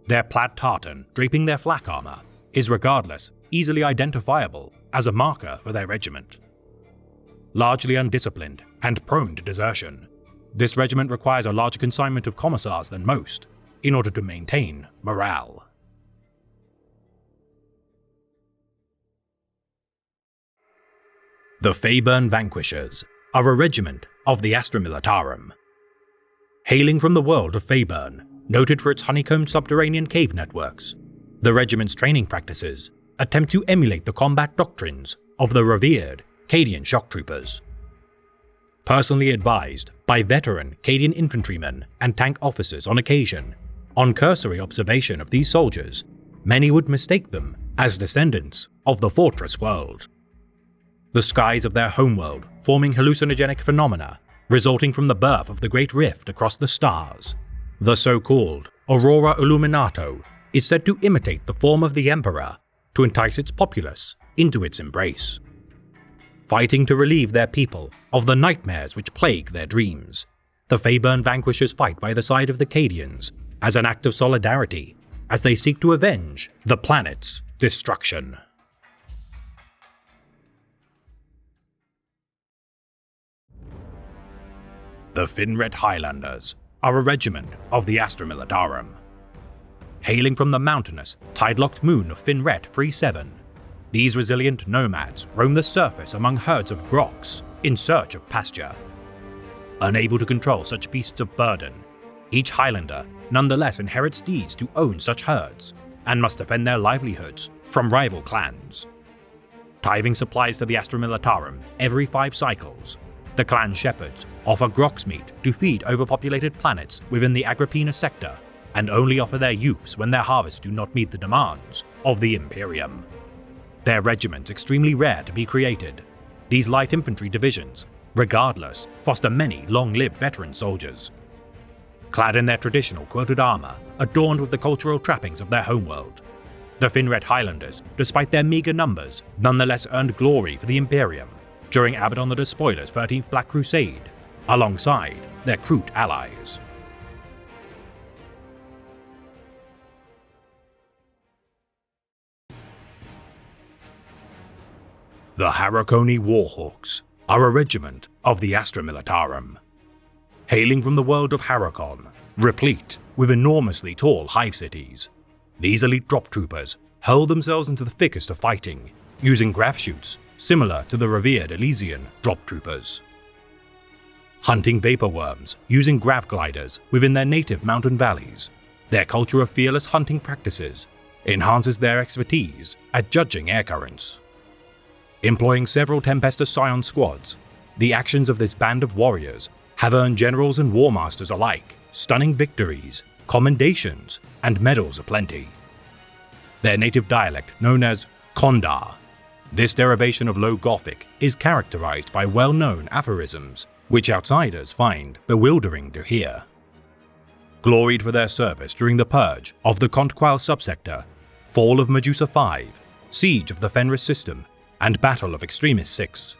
their plaid tartan draping their flak armor is regardless easily identifiable as a marker for their regiment. Largely undisciplined and prone to desertion, this regiment requires a larger consignment of commissars than most in order to maintain morale. The Faeburn Vanquishers are a regiment of the Astra Militarum. Hailing from the world of Faeburn, noted for its honeycombed subterranean cave networks, the regiment's training practices attempt to emulate the combat doctrines of the revered Cadian shock troopers. Personally advised by veteran Cadian infantrymen and tank officers on occasion, on cursory observation of these soldiers, many would mistake them as descendants of the Fortress world. The skies of their homeworld forming hallucinogenic phenomena resulting from the birth of the Great Rift across the stars. The so-called Aurora Illuminato is said to imitate the form of the Emperor to entice its populace into its embrace. Fighting to relieve their people of the nightmares which plague their dreams, the Faeburn Vanquishers fight by the side of the Cadians as an act of solidarity as they seek to avenge the planet's destruction. The Finret Highlanders are a regiment of the Astra Militarum. Hailing from the mountainous, tide-locked moon of Finret 37, these resilient nomads roam the surface among herds of groks in search of pasture. Unable to control such beasts of burden, each Highlander nonetheless inherits deeds to own such herds and must defend their livelihoods from rival clans. Tithing supplies to the Astra Militarum every 5 cycles, the clan shepherds offer grox meat to feed overpopulated planets within the Agrippina sector and only offer their youths when their harvests do not meet the demands of the Imperium. Their regiments extremely rare to be created, These light infantry divisions, regardless, foster many long-lived veteran soldiers. Clad in their traditional quilted armor, adorned with the cultural trappings of their homeworld, the Finred Highlanders, despite their meager numbers, nonetheless earned glory for the Imperium during Abaddon the Despoiler's 13th Black Crusade, alongside their Kroot allies. The Harakoni Warhawks are a regiment of the Astra Militarum. Hailing from the world of Harakon, replete with enormously tall hive cities, these elite drop troopers hurl themselves into the thickest of fighting, using grav shoots similar to the revered Elysian drop troopers. Hunting vapor worms using grav gliders within their native mountain valleys, their culture of fearless hunting practices enhances their expertise at judging air currents. Employing several Tempestus Scion squads, the actions of this band of warriors have earned generals and war masters alike stunning victories, commendations, and medals aplenty. Their native dialect, known as Kondar, this derivation of Low Gothic, is characterized by well-known aphorisms which outsiders find bewildering to hear. Gloried for their service during the purge of the Kontqual subsector, fall of Medusa V, siege of the Fenris system, and Battle of Extremis 6,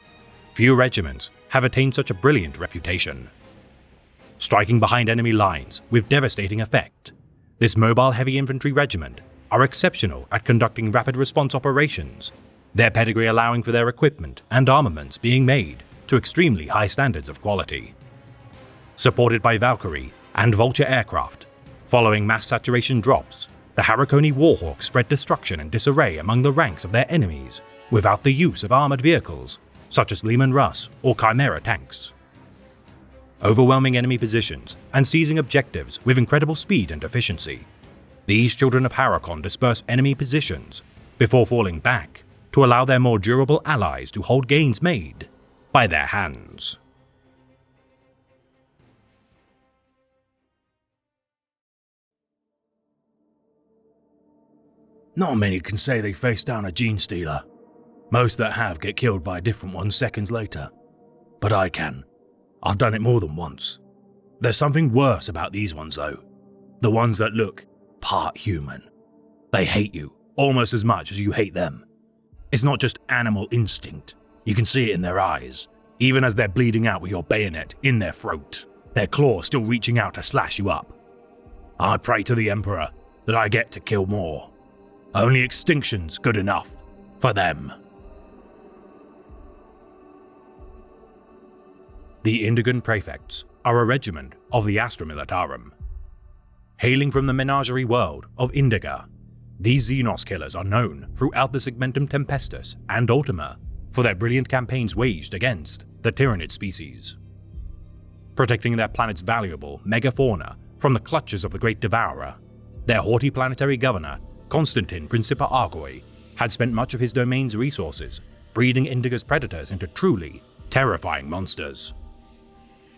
few regiments have attained such a brilliant reputation. Striking behind enemy lines with devastating effect, this mobile heavy infantry regiment are exceptional at conducting rapid response operations, their pedigree allowing for their equipment and armaments being made to extremely high standards of quality. Supported by Valkyrie and Vulture aircraft, following mass saturation drops, the Harakoni Warhawks spread destruction and disarray among the ranks of their enemies without the use of armored vehicles, such as Leman Russ or Chimera tanks. Overwhelming enemy positions and seizing objectives with incredible speed and efficiency, these children of Harakon disperse enemy positions before falling back to allow their more durable allies to hold gains made by their hands. Not many can say they faced down a gene stealer. Most that have get killed by a different one seconds later. But I can. I've done it more than once. There's something worse about these ones though. The ones that look part human. They hate you almost as much as you hate them. It's not just animal instinct. You can see it in their eyes, even as they're bleeding out with your bayonet in their throat, their claws still reaching out to slash you up. I pray to the Emperor that I get to kill more. Only extinction's good enough for them. The Indigan Prefects are a regiment of the Astra Militarum. Hailing from the menagerie world of Indiga, these Xenos killers are known throughout the Segmentum Tempestus and Ultima for their brilliant campaigns waged against the Tyranid species. Protecting their planet's valuable megafauna from the clutches of the Great Devourer, their haughty planetary governor, Constantin Principa Argoi, had spent much of his domain's resources breeding Indiga's predators into truly terrifying monsters.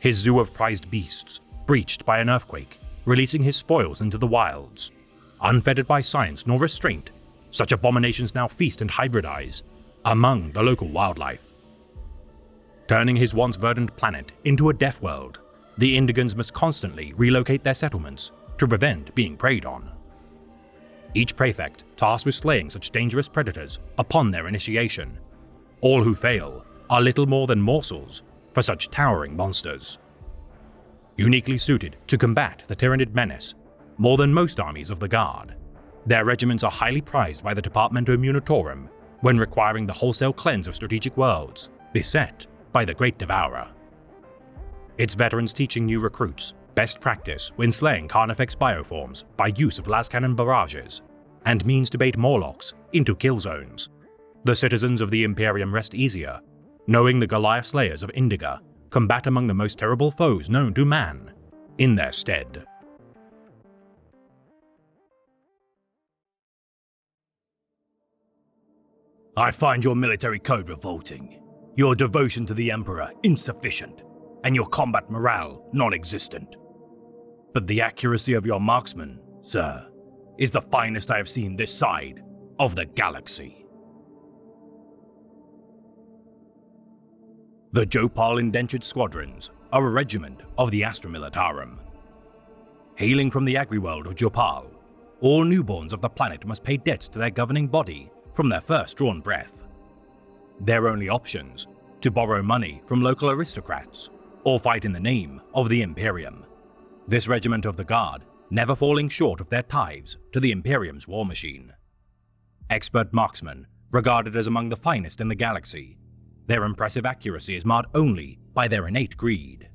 His zoo of prized beasts breached by an earthquake, releasing his spoils into the wilds. Unfettered by science nor restraint, such abominations now feast and hybridize among the local wildlife. Turning his once verdant planet into a death world, the Indigans must constantly relocate their settlements to prevent being preyed on. Each prefect tasked with slaying such dangerous predators upon their initiation. All who fail are little more than morsels for such towering monsters. Uniquely suited to combat the Tyranid menace, more than most armies of the Guard, their regiments are highly prized by the Departamento Munitorum when requiring the wholesale cleanse of strategic worlds beset by the Great Devourer. Its veterans teaching new recruits best practice when slaying Carnifex bioforms by use of lascannon barrages, and means to bait Morlocks into kill zones. The citizens of the Imperium rest easier, knowing the Goliath Slayers of Indiga combat among the most terrible foes known to man in their stead. I find your military code revolting, your devotion to the Emperor insufficient, and your combat morale non-existent. But the accuracy of your marksmen, sir, is the finest I have seen this side of the galaxy. The Jopal Indentured Squadrons are a regiment of the Astra Militarum. Hailing from the agri-world of Jopal, all newborns of the planet must pay debts to their governing body from their first drawn breath. Their only options: to borrow money from local aristocrats, or fight in the name of the Imperium. This regiment of the Guard never falling short of their tithes to the Imperium's war machine. Expert marksmen, regarded as among the finest in the galaxy, their impressive accuracy is marred only by their innate greed.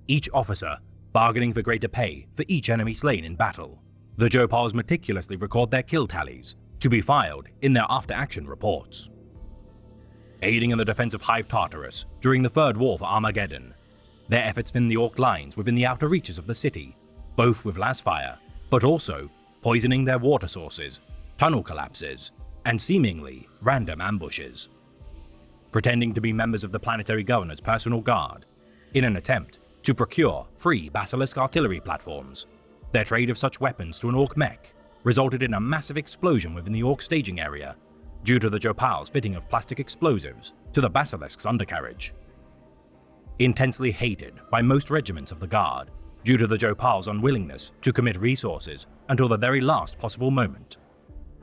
Each officer bargaining for greater pay for each enemy slain in battle. The Jopals meticulously record their kill tallies, to be filed in their after-action reports. Aiding in the defense of Hive Tartarus during the Third War for Armageddon, their efforts thin the Orc lines within the outer reaches of the city, both with las fire, but also poisoning their water sources, tunnel collapses, and seemingly random ambushes. Pretending to be members of the planetary governor's personal guard, in an attempt to procure free Basilisk artillery platforms, their trade of such weapons to an Orc mech resulted in a massive explosion within the Orc staging area due to the Jopal's fitting of plastic explosives to the Basilisk's undercarriage. Intensely hated by most regiments of the Guard due to the Jopal's unwillingness to commit resources until the very last possible moment.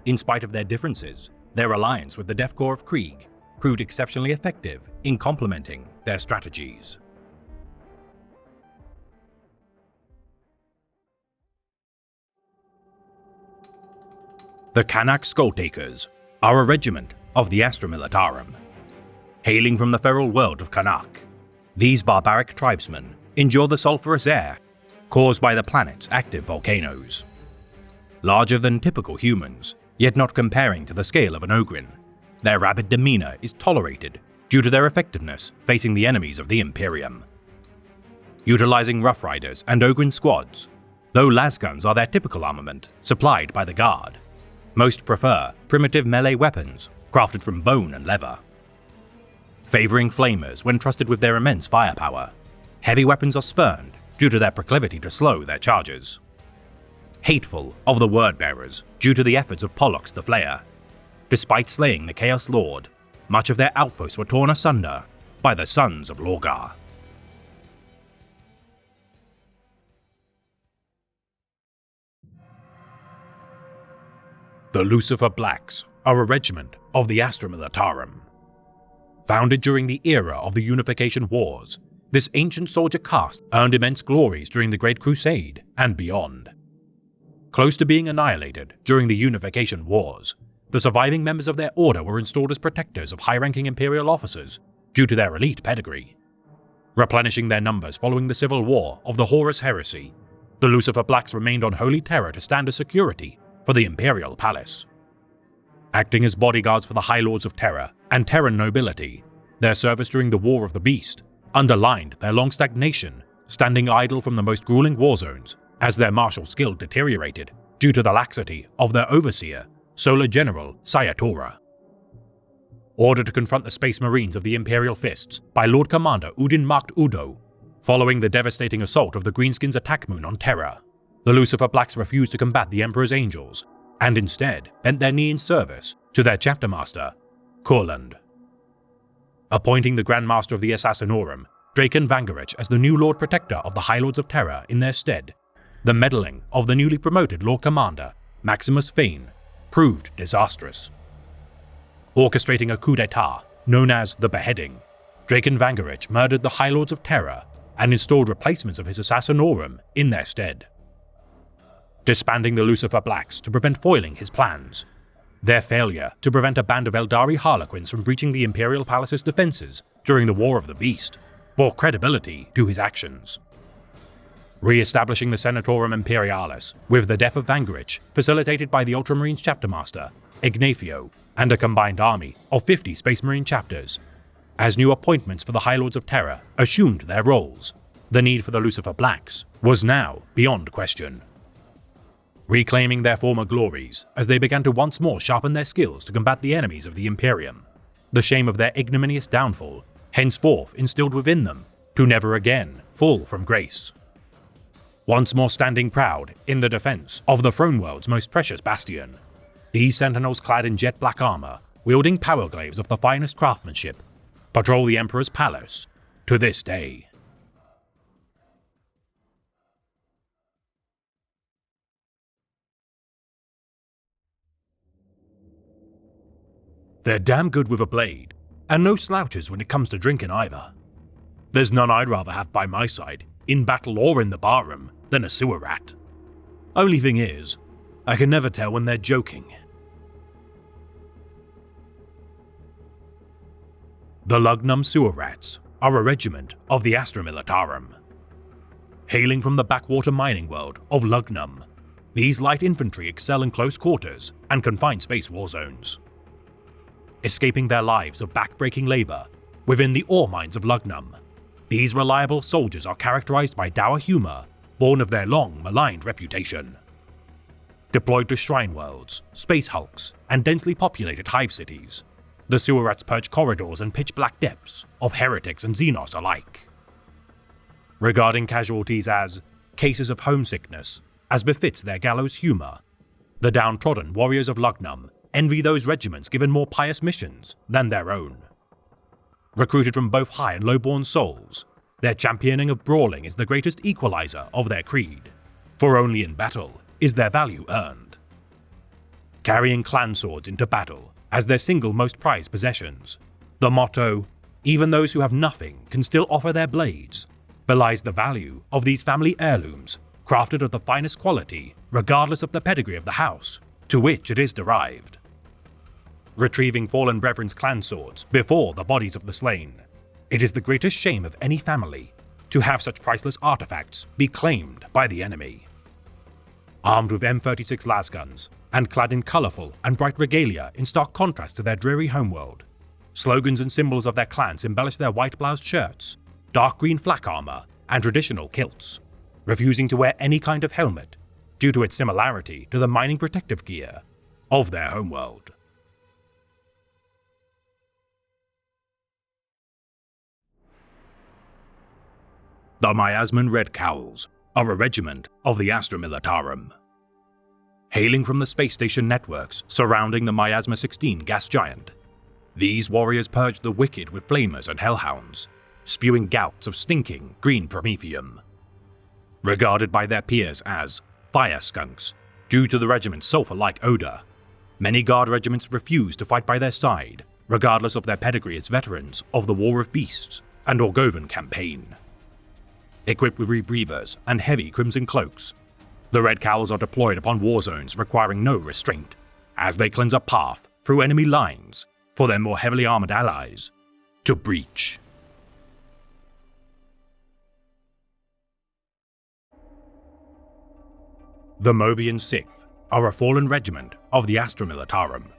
In spite of their differences, their alliance with the Death Corps of Krieg proved exceptionally effective in complementing their strategies. The Kanak Skulltakers are a regiment of the Astra Militarum. Hailing from the feral world of Kanak, these barbaric tribesmen endure the sulfurous air caused by the planet's active volcanoes. Larger than typical humans, yet not comparing to the scale of an Ogryn, their rabid demeanor is tolerated due to their effectiveness facing the enemies of the Imperium. Utilizing Rough Riders and Ogryn squads, though lasguns are their typical armament supplied by the Guard, most prefer primitive melee weapons crafted from bone and leather. Favoring flamers when trusted with their immense firepower, heavy weapons are spurned due to their proclivity to slow their charges. Hateful of the Word-Bearers due to the efforts of Pollux the Flayer, despite slaying the Chaos Lord, much of their outposts were torn asunder by the Sons of Lorgar. The Lucifer Blacks are a regiment of the Astra Militarum. Founded during the era of the Unification Wars, this ancient soldier caste earned immense glories during the Great Crusade and beyond. Close to being annihilated during the Unification Wars, the surviving members of their order were installed as protectors of high-ranking Imperial officers due to their elite pedigree. Replenishing their numbers following the civil war of the Horus Heresy, the Lucifer Blacks remained on Holy Terror to stand as security for the Imperial Palace. Acting as bodyguards for the High Lords of Terra and Terran nobility, their service during the War of the Beast underlined their long stagnation, standing idle from the most grueling war zones as their martial skill deteriorated due to the laxity of their overseer, Solar General Sayatora. Ordered to confront the Space Marines of the Imperial Fists by Lord Commander Udin Marked Udo, following the devastating assault of the Greenskins' attack moon on Terra, the Lucifer Blacks refused to combat the Emperor's Angels, and instead bent their knee in service to their chapter master, Kurland. Appointing the Grand Master of the Assassinorum, Draken Vangarich, as the new Lord Protector of the High Lords of Terra in their stead, the meddling of the newly promoted Lord Commander, Maximus Fane, proved disastrous. Orchestrating a coup d'etat known as the Beheading, Draken Vangarich murdered the High Lords of Terra and installed replacements of his Assassinorum in their stead. Disbanding the Lucifer Blacks to prevent foiling his plans, their failure to prevent a band of Eldari Harlequins from breaching the Imperial Palace's defenses during the War of the Beast bore credibility to his actions. Re-establishing the Senatorum Imperialis with the death of Vangarich, facilitated by the Ultramarines Chapter Master, Ignafio, and a combined army of 50 Space Marine chapters. As new appointments for the High Lords of Terra assumed their roles, the need for the Lucifer Blacks was now beyond question. Reclaiming their former glories as they began to once more sharpen their skills to combat the enemies of the Imperium, the shame of their ignominious downfall henceforth instilled within them to never again fall from grace. Once more standing proud in the defense of the Throne World's most precious bastion, these sentinels clad in jet black armor, wielding power glaives of the finest craftsmanship, patrol the Emperor's palace to this day. They're damn good with a blade, and no slouches when it comes to drinking either. There's none I'd rather have by my side, in battle or in the barroom, than a sewer rat. Only thing is, I can never tell when they're joking. The Lugnum Sewer Rats are a regiment of the Astra Militarum. Hailing from the backwater mining world of Lugnum, these light infantry excel in close quarters and confined space war zones. Escaping their lives of backbreaking labor within the ore mines of Lugnum, these reliable soldiers are characterized by dour humor, born of their long maligned reputation. Deployed to shrine worlds, space hulks, and densely populated hive cities, the sewer rats purge corridors and pitch-black depths of heretics and Xenos alike. Regarding casualties as cases of homesickness, as befits their gallows humor, the downtrodden warriors of Lugnum envy those regiments given more pious missions than their own. Recruited from both high and low-born souls, their championing of brawling is the greatest equalizer of their creed, for only in battle is their value earned. Carrying clan swords into battle as their single most prized possessions, the motto, "Even those who have nothing can still offer their blades," belies the value of these family heirlooms, crafted of the finest quality regardless of the pedigree of the house to which it is derived. Retrieving fallen brethren's clan swords before the bodies of the slain, it is the greatest shame of any family to have such priceless artifacts be claimed by the enemy. Armed with M36 lasguns, and clad in colourful and bright regalia in stark contrast to their dreary homeworld, slogans and symbols of their clans embellish their white-bloused shirts, dark green flak armour, and traditional kilts, refusing to wear any kind of helmet due to its similarity to the mining protective gear of their homeworld. The Miasman Red Cowls are a regiment of the Astra Militarum. Hailing from the space station networks surrounding the Miasma 16 gas giant, these warriors purge the wicked with flamers and hellhounds, spewing gouts of stinking green promethium. Regarded by their peers as fire skunks due to the regiment's sulfur-like odor, many guard regiments refuse to fight by their side, regardless of their pedigree as veterans of the War of Beasts and Orgovan campaign. Equipped with rebreathers and heavy crimson cloaks, the Red Cowls are deployed upon war zones requiring no restraint, as they cleanse a path through enemy lines for their more heavily armored allies to breach. The Mobian Sixth are a fallen regiment of the Astra Militarum.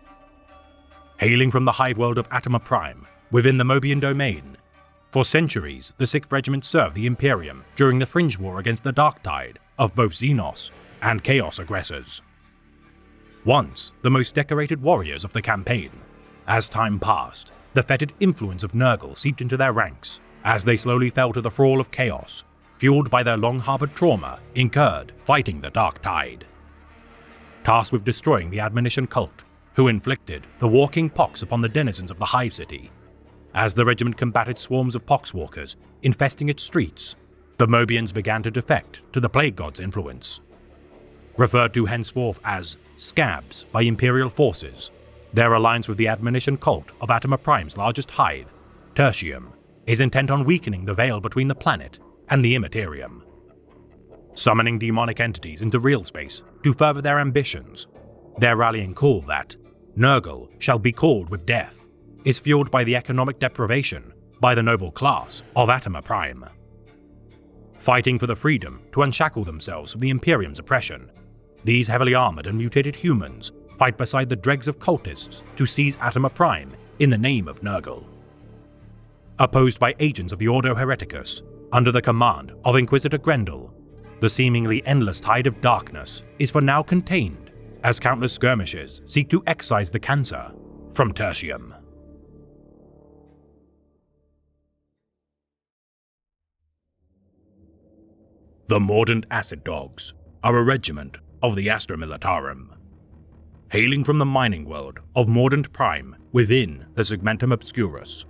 Hailing from the hive world of Atoma Prime within the Mobian domain, for centuries the 6th Regiment served the Imperium during the fringe war against the dark tide of both Xenos and Chaos aggressors. Once the most decorated warriors of the campaign, as time passed, the fetid influence of Nurgle seeped into their ranks as they slowly fell to the thrall of Chaos, fueled by their long-harbored trauma incurred fighting the dark tide. Tasked with destroying the Admonition cult, who inflicted the walking pox upon the denizens of the Hive City, as the regiment combated swarms of poxwalkers infesting its streets, the Mobians began to defect to the Plague God's influence. Referred to henceforth as Scabs by Imperial forces, their alliance with the Admonition cult of Atoma Prime's largest hive, Tertium, is intent on weakening the veil between the planet and the Immaterium. Summoning demonic entities into real space to further their ambitions, their rallying call that Nurgle shall be called with death is fueled by the economic deprivation by the noble class of Atoma Prime. Fighting for the freedom to unshackle themselves from the Imperium's oppression, these heavily armored and mutated humans fight beside the dregs of cultists to seize Atoma Prime in the name of Nurgle. Opposed by agents of the Ordo Hereticus, under the command of Inquisitor Grendel, the seemingly endless tide of darkness is for now contained as countless skirmishes seek to excise the cancer from Tertium. The Mordant Acid Dogs are a regiment of the Astra Militarum. Hailing from the mining world of Mordant Prime within the Segmentum Obscurus,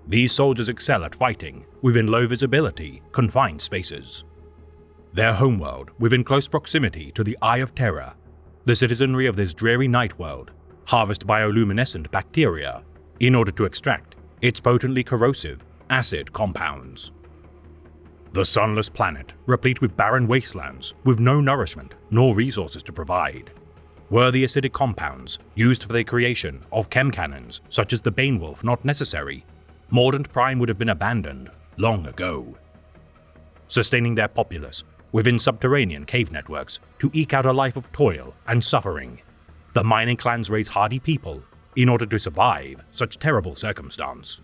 These soldiers excel at fighting within low visibility, confined spaces. Their homeworld within close proximity to the Eye of Terror, the citizenry of this dreary night world harvest bioluminescent bacteria in order to extract its potently corrosive acid compounds. The sunless planet, replete with barren wastelands with no nourishment nor resources to provide, were the acidic compounds used for the creation of chem cannons such as the Banewolf not necessary, Mordant Prime would have been abandoned long ago. Sustaining their populace within subterranean cave networks to eke out a life of toil and suffering, the mining clans raise hardy people in order to survive such terrible circumstance.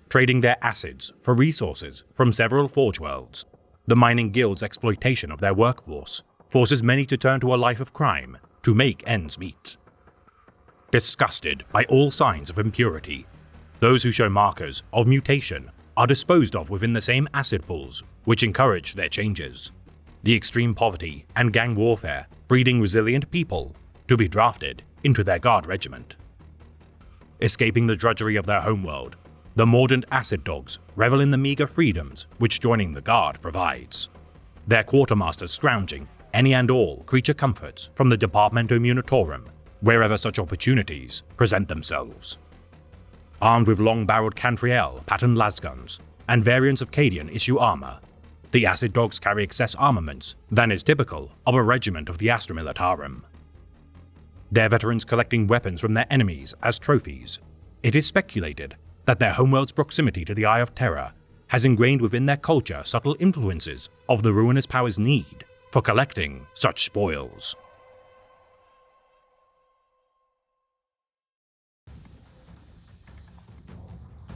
Trading their acids for resources from several forge worlds, the mining guild's exploitation of their workforce forces many to turn to a life of crime to make ends meet. Disgusted by all signs of impurity, those who show markers of mutation are disposed of within the same acid pools which encourage their changes. The extreme poverty and gang warfare breeding resilient people to be drafted into their guard regiment. Escaping the drudgery of their homeworld, the Mordant Acid Dogs revel in the meager freedoms which joining the guard provides, their quartermasters scrounging any and all creature comforts from the Departamento Munitorum wherever such opportunities present themselves. Armed with long-barreled Cantriel patterned lasguns and variants of Cadian issue armor, the Acid Dogs carry excess armaments than is typical of a regiment of the Astra Militarum. Their veterans collecting weapons from their enemies as trophies, it is speculated that their homeworld's proximity to the Eye of Terror has ingrained within their culture subtle influences of the ruinous power's need for collecting such spoils.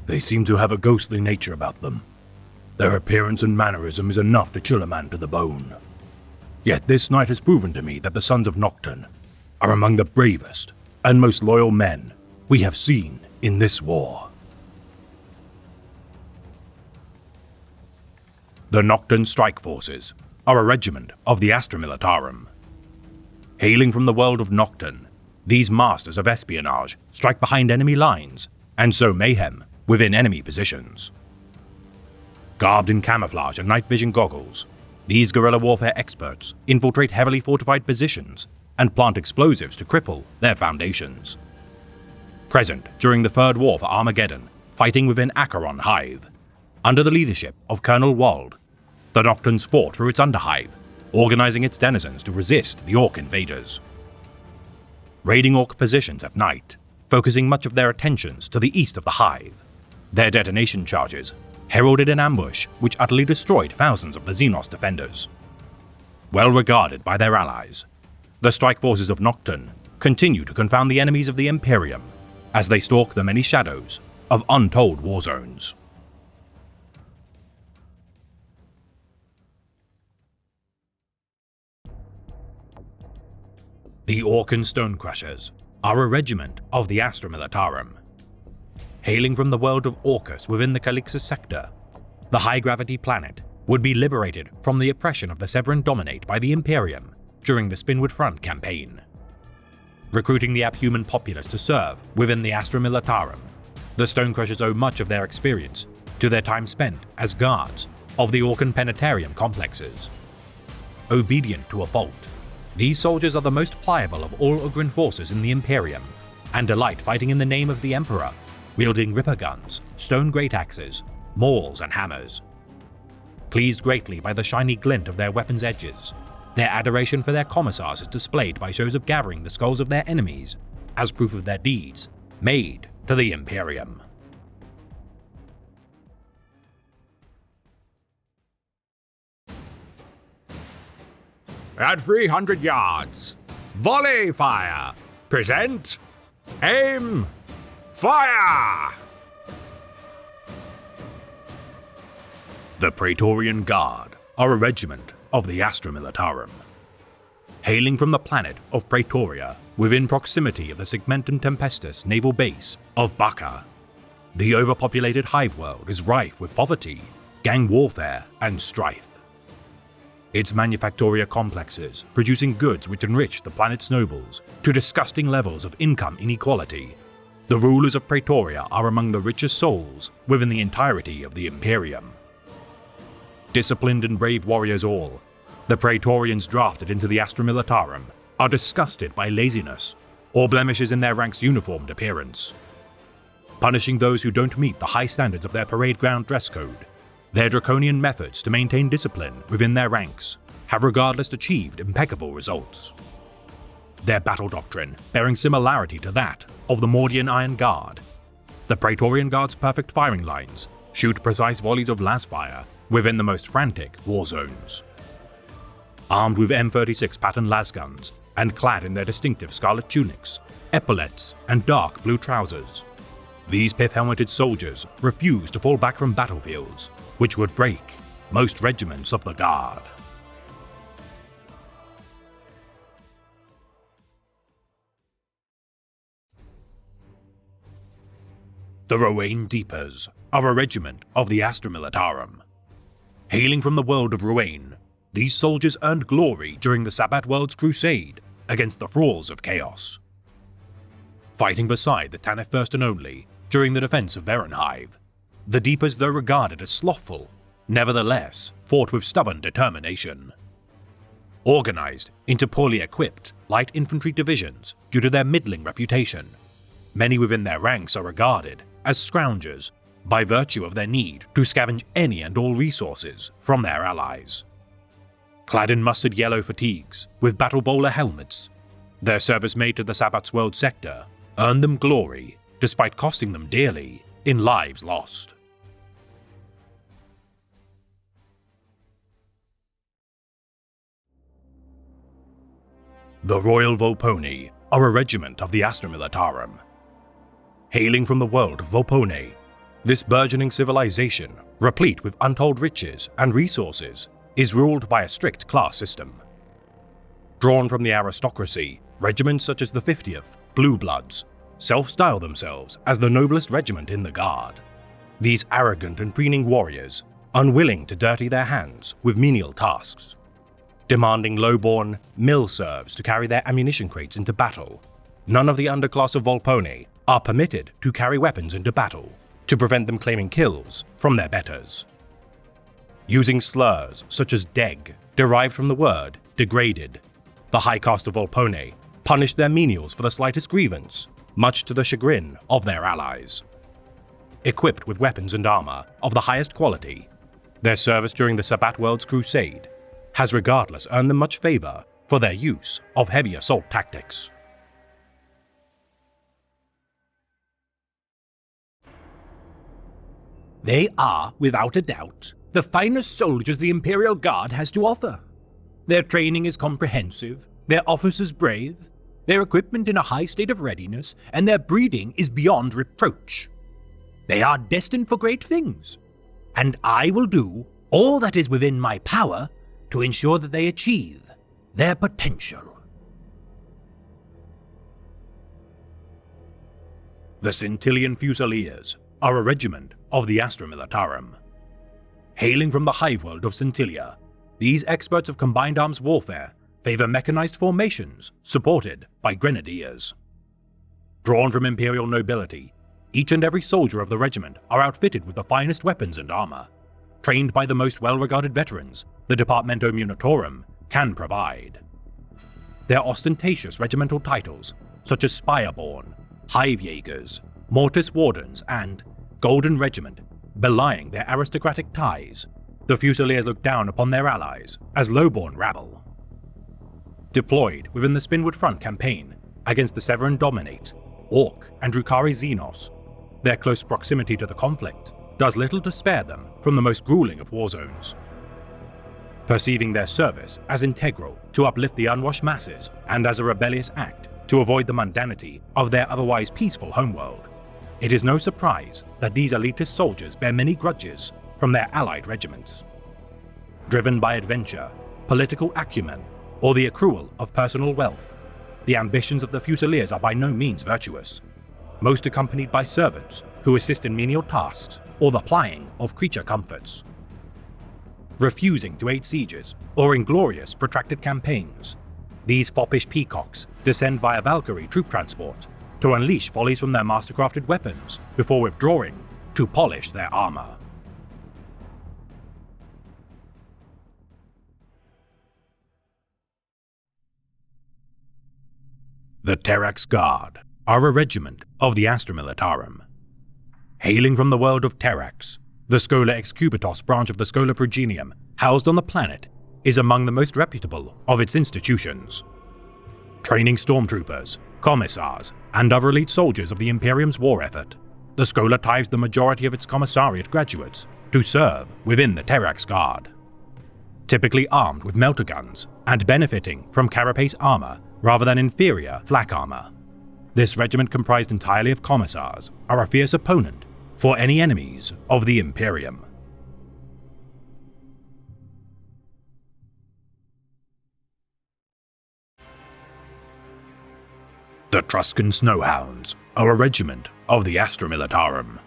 They seem to have a ghostly nature about them. Their appearance and mannerism is enough to chill a man to the bone. Yet this night has proven to me that the Sons of Nocturne are among the bravest and most loyal men we have seen in this war. The Nocturne Strike Forces are a regiment of the Astra Militarum. Hailing from the world of Nocturne, these masters of espionage strike behind enemy lines and sow mayhem within enemy positions. Garbed in camouflage and night vision goggles, these guerrilla warfare experts infiltrate heavily fortified positions and plant explosives to cripple their foundations. Present during the Third War for Armageddon, fighting within Acheron Hive, under the leadership of Colonel Wald, the Nocturnes fought through its underhive, organizing its denizens to resist the Orc invaders. Raiding Orc positions at night, focusing much of their attentions to the east of the hive, their detonation charges heralded an ambush which utterly destroyed thousands of the Xenos defenders. Well regarded by their allies, the strike forces of Nocturne continue to confound the enemies of the Imperium as they stalk the many shadows of untold war zones. The Orcan Stonecrushers are a regiment of the Astra Militarum. Hailing from the world of Orcus within the Calixus sector, the high-gravity planet would be liberated from the oppression of the Severan Dominate by the Imperium during the Spinwood Front campaign. Recruiting the Abhuman populace to serve within the Astra Militarum, the Stonecrushers owe much of their experience to their time spent as guards of the Orcan Penitentiary complexes. Obedient to a fault, these soldiers are the most pliable of all Ugrin forces in the Imperium, and delight fighting in the name of the Emperor, wielding ripper guns, stone great axes, mauls and hammers. Pleased greatly by the shiny glint of their weapons' edges, their adoration for their commissars is displayed by shows of gathering the skulls of their enemies as proof of their deeds made to the Imperium. At 300 yards, volley fire. Present, aim, fire! The Praetorian Guard are a regiment of the Astra Militarum. Hailing from the planet of Praetoria within proximity of the Segmentum Tempestus naval base of Bacca, the overpopulated hive world is rife with poverty, gang warfare, and strife. Its manufactoria complexes producing goods which enrich the planet's nobles to disgusting levels of income inequality, The rulers of Praetoria are among the richest souls within the entirety of the Imperium. Disciplined and brave warriors all, the Praetorians drafted into the Astra Militarum are disgusted by laziness or blemishes in their rank's uniformed appearance. Punishing those who don't meet the high standards of their parade ground dress code, their draconian methods to maintain discipline within their ranks have regardless achieved impeccable results. Their battle doctrine bearing similarity to that of the Mordian Iron Guard, the Praetorian Guard's perfect firing lines shoot precise volleys of lasfire within the most frantic war zones. Armed with M36 pattern lasguns and clad in their distinctive scarlet tunics, epaulets, and dark blue trousers, these pith-helmeted soldiers refuse to fall back from battlefields, which would break most regiments of the Guard. The Rowain Deepers are a regiment of the Astra Militarum. Hailing from the world of Rowain, these soldiers earned glory during the Sabbat World's crusade against the thralls of Chaos. Fighting beside the Tanith First and Only during the defense of Verenhive, the Deepers, though regarded as slothful, nevertheless fought with stubborn determination. Organized into poorly equipped light infantry divisions due to their middling reputation, many within their ranks are regarded as scroungers by virtue of their need to scavenge any and all resources from their allies. Clad in mustard yellow fatigues with battle bowler helmets, their service made to the Sabbat's world sector earned them glory despite costing them dearly in lives lost. The Royal Volponi are a regiment of the Astra Militarum. Hailing from the world of Volpone, this burgeoning civilization, replete with untold riches and resources, is ruled by a strict class system. Drawn from the aristocracy, regiments such as the 50th, Blue Bloods, self-style themselves as the noblest regiment in the Guard. These arrogant and preening warriors, unwilling to dirty their hands with menial tasks, demanding low-born mill serfs to carry their ammunition crates into battle, none of the underclass of Volpone are permitted to carry weapons into battle to prevent them claiming kills from their betters. Using slurs such as deg, derived from the word degraded, the high caste of Volpone punished their menials for the slightest grievance, much to the chagrin of their allies. Equipped with weapons and armor of the highest quality, their service during the Sabbat World's crusade has regardless earned them much favor for their use of heavy assault tactics. They are, without a doubt, the finest soldiers the Imperial Guard has to offer. Their training is comprehensive, their officers brave, their equipment in a high state of readiness, and their breeding is beyond reproach. They are destined for great things, and I will do all that is within my power to ensure that they achieve their potential. The Centillion Fusiliers are a regiment of the Astra Militarum. Hailing from the hive world of Centillia, these experts of combined arms warfare favor mechanized formations supported by grenadiers. Drawn from imperial nobility, each and every soldier of the regiment are outfitted with the finest weapons and armor, trained by the most well-regarded veterans the Departamento Munitorum can provide. Their ostentatious regimental titles, such as Spireborn, Hivejägers, Mortis Wardens, and Golden Regiment, belying their aristocratic ties, the Fusiliers look down upon their allies as low-born rabble. Deployed within the Spinwood Front campaign against the Severan Dominate, Orc, and Drukhari Xenos, their close proximity to the conflict does little to spare them from the most grueling of war zones. Perceiving their service as integral to uplift the unwashed masses and as a rebellious act to avoid the mundanity of their otherwise peaceful homeworld, it is no surprise that these elitist soldiers bear many grudges from their allied regiments. Driven by adventure, political acumen, or the accrual of personal wealth, the ambitions of the Fusiliers are by no means virtuous, most accompanied by servants who assist in menial tasks or the plying of creature comforts. Refusing to aid sieges or inglorious protracted campaigns, these foppish peacocks descend via Valkyrie troop transport to unleash volleys from their mastercrafted weapons before withdrawing to polish their armor. The Terrax Guard are a regiment of the Astra Militarum. Hailing from the world of Terrax, the Schola Excubitos branch of the Schola Progenium, housed on the planet, is among the most reputable of its institutions. Training stormtroopers, commissars, and other elite soldiers of the Imperium's war effort, the Schola ties the majority of its commissariat graduates to serve within the Terrax Guard. Typically armed with melter guns and benefiting from carapace armor rather than inferior flak armor, this regiment comprised entirely of commissars are a fierce opponent for any enemies of the Imperium. The Truscan Snowhounds are a regiment of the Astra Militarum.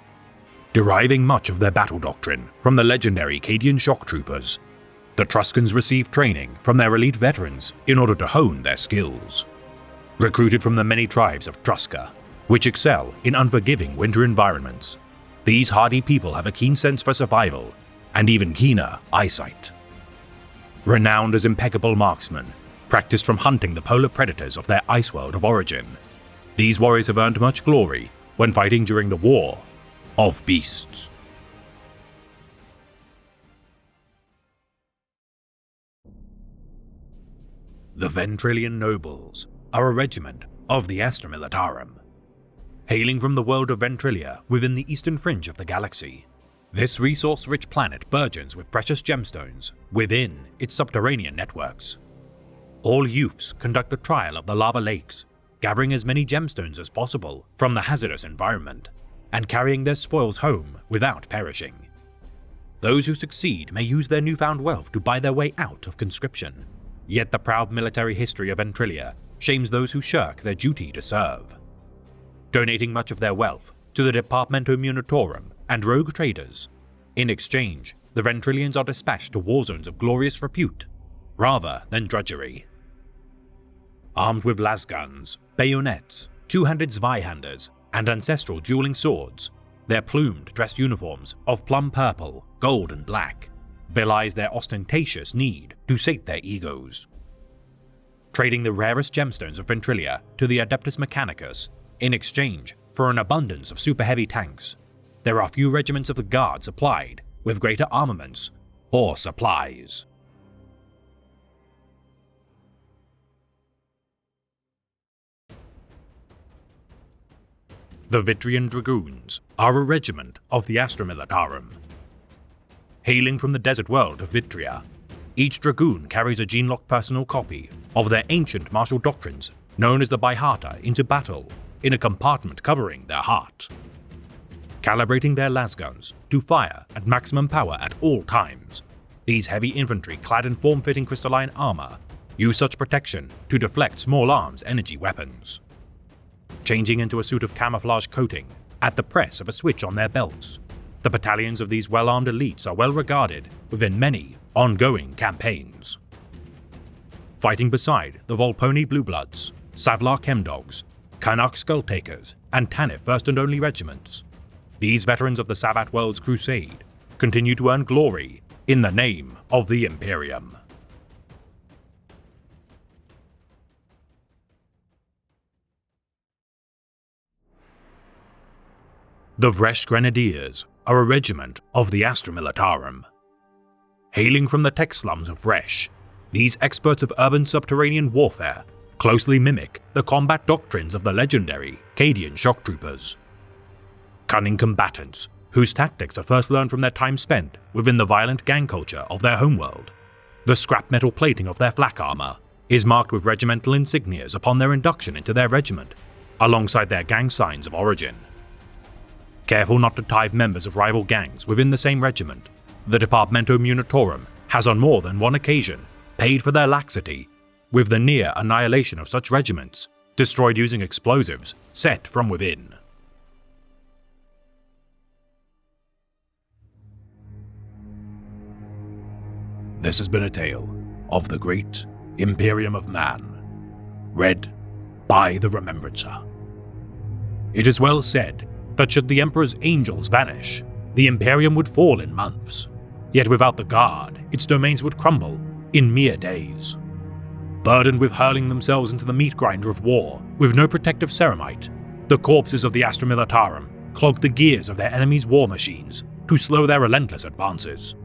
Deriving much of their battle doctrine from the legendary Cadian shock troopers, the Truscans receive training from their elite veterans in order to hone their skills. Recruited from the many tribes of Trusca, which excel in unforgiving winter environments, these hardy people have a keen sense for survival and even keener eyesight. Renowned as impeccable marksmen, practiced from hunting the polar predators of their ice world of origin, these warriors have earned much glory when fighting during the War of Beasts. The Ventrilian Nobles are a regiment of the Astra Militarum. Hailing from the world of Ventrilia within the eastern fringe of the galaxy, this resource-rich planet burgeons with precious gemstones within its subterranean networks. All youths conduct a trial of the lava lakes, gathering as many gemstones as possible from the hazardous environment, and carrying their spoils home without perishing. Those who succeed may use their newfound wealth to buy their way out of conscription, yet the proud military history of Ventrilia shames those who shirk their duty to serve. Donating much of their wealth to the Departamento Munitorum and rogue traders, in exchange, the Ventrilians are dispatched to war zones of glorious repute, rather than drudgery. Armed with lasguns, bayonets, two-handed Zweihanders, and ancestral dueling swords, their plumed dress uniforms of plum purple, gold, and black belies their ostentatious need to sate their egos. Trading the rarest gemstones of Ventrilia to the Adeptus Mechanicus in exchange for an abundance of super-heavy tanks, there are few regiments of the Guard supplied with greater armaments or supplies. The Vitrian Dragoons are a regiment of the Astra Militarum. Hailing from the desert world of Vitria, each Dragoon carries a gene-locked personal copy of their ancient martial doctrines known as the Bihata into battle in a compartment covering their heart. Calibrating their lasguns to fire at maximum power at all times, these heavy infantry clad in form-fitting crystalline armor use such protection to deflect small arms energy weapons. Changing into a suit of camouflage coating at the press of a switch on their belts, the battalions of these well-armed elites are well regarded within many ongoing campaigns. Fighting beside the Volponi Bluebloods, Savlar Chemdogs, Karnak Skulltakers, and Tanith First and Only regiments, these veterans of the Savat World's crusade continue to earn glory in the name of the Imperium. The Vresh Grenadiers are a regiment of the Astra Militarum. Hailing from the tech slums of Vresh, these experts of urban subterranean warfare closely mimic the combat doctrines of the legendary Cadian shock troopers. Cunning combatants, whose tactics are first learned from their time spent within the violent gang culture of their homeworld, the scrap metal plating of their flak armor is marked with regimental insignias upon their induction into their regiment, alongside their gang signs of origin. Careful not to tie members of rival gangs within the same regiment, the Departamento Munitorum has on more than one occasion paid for their laxity with the near annihilation of such regiments destroyed using explosives set from within. This has been a tale of the great Imperium of Man, read by the Remembrancer. It is well said that should the Emperor's angels vanish, the Imperium would fall in months. Yet without the Guard, its domains would crumble in mere days. Burdened with hurling themselves into the meat grinder of war, with no protective ceramite, the corpses of the Astra Militarum clogged the gears of their enemies' war machines to slow their relentless advances.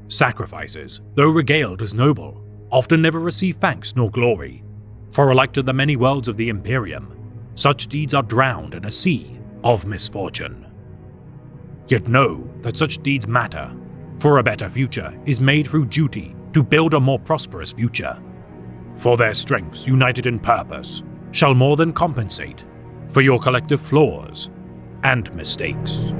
Sacrifices, though regaled as noble, often never receive thanks nor glory, for alike to the many worlds of the Imperium, such deeds are drowned in a sea of misfortune. Yet know that such deeds matter, for a better future is made through duty to build a more prosperous future. For their strengths united in purpose shall more than compensate for your collective flaws and mistakes.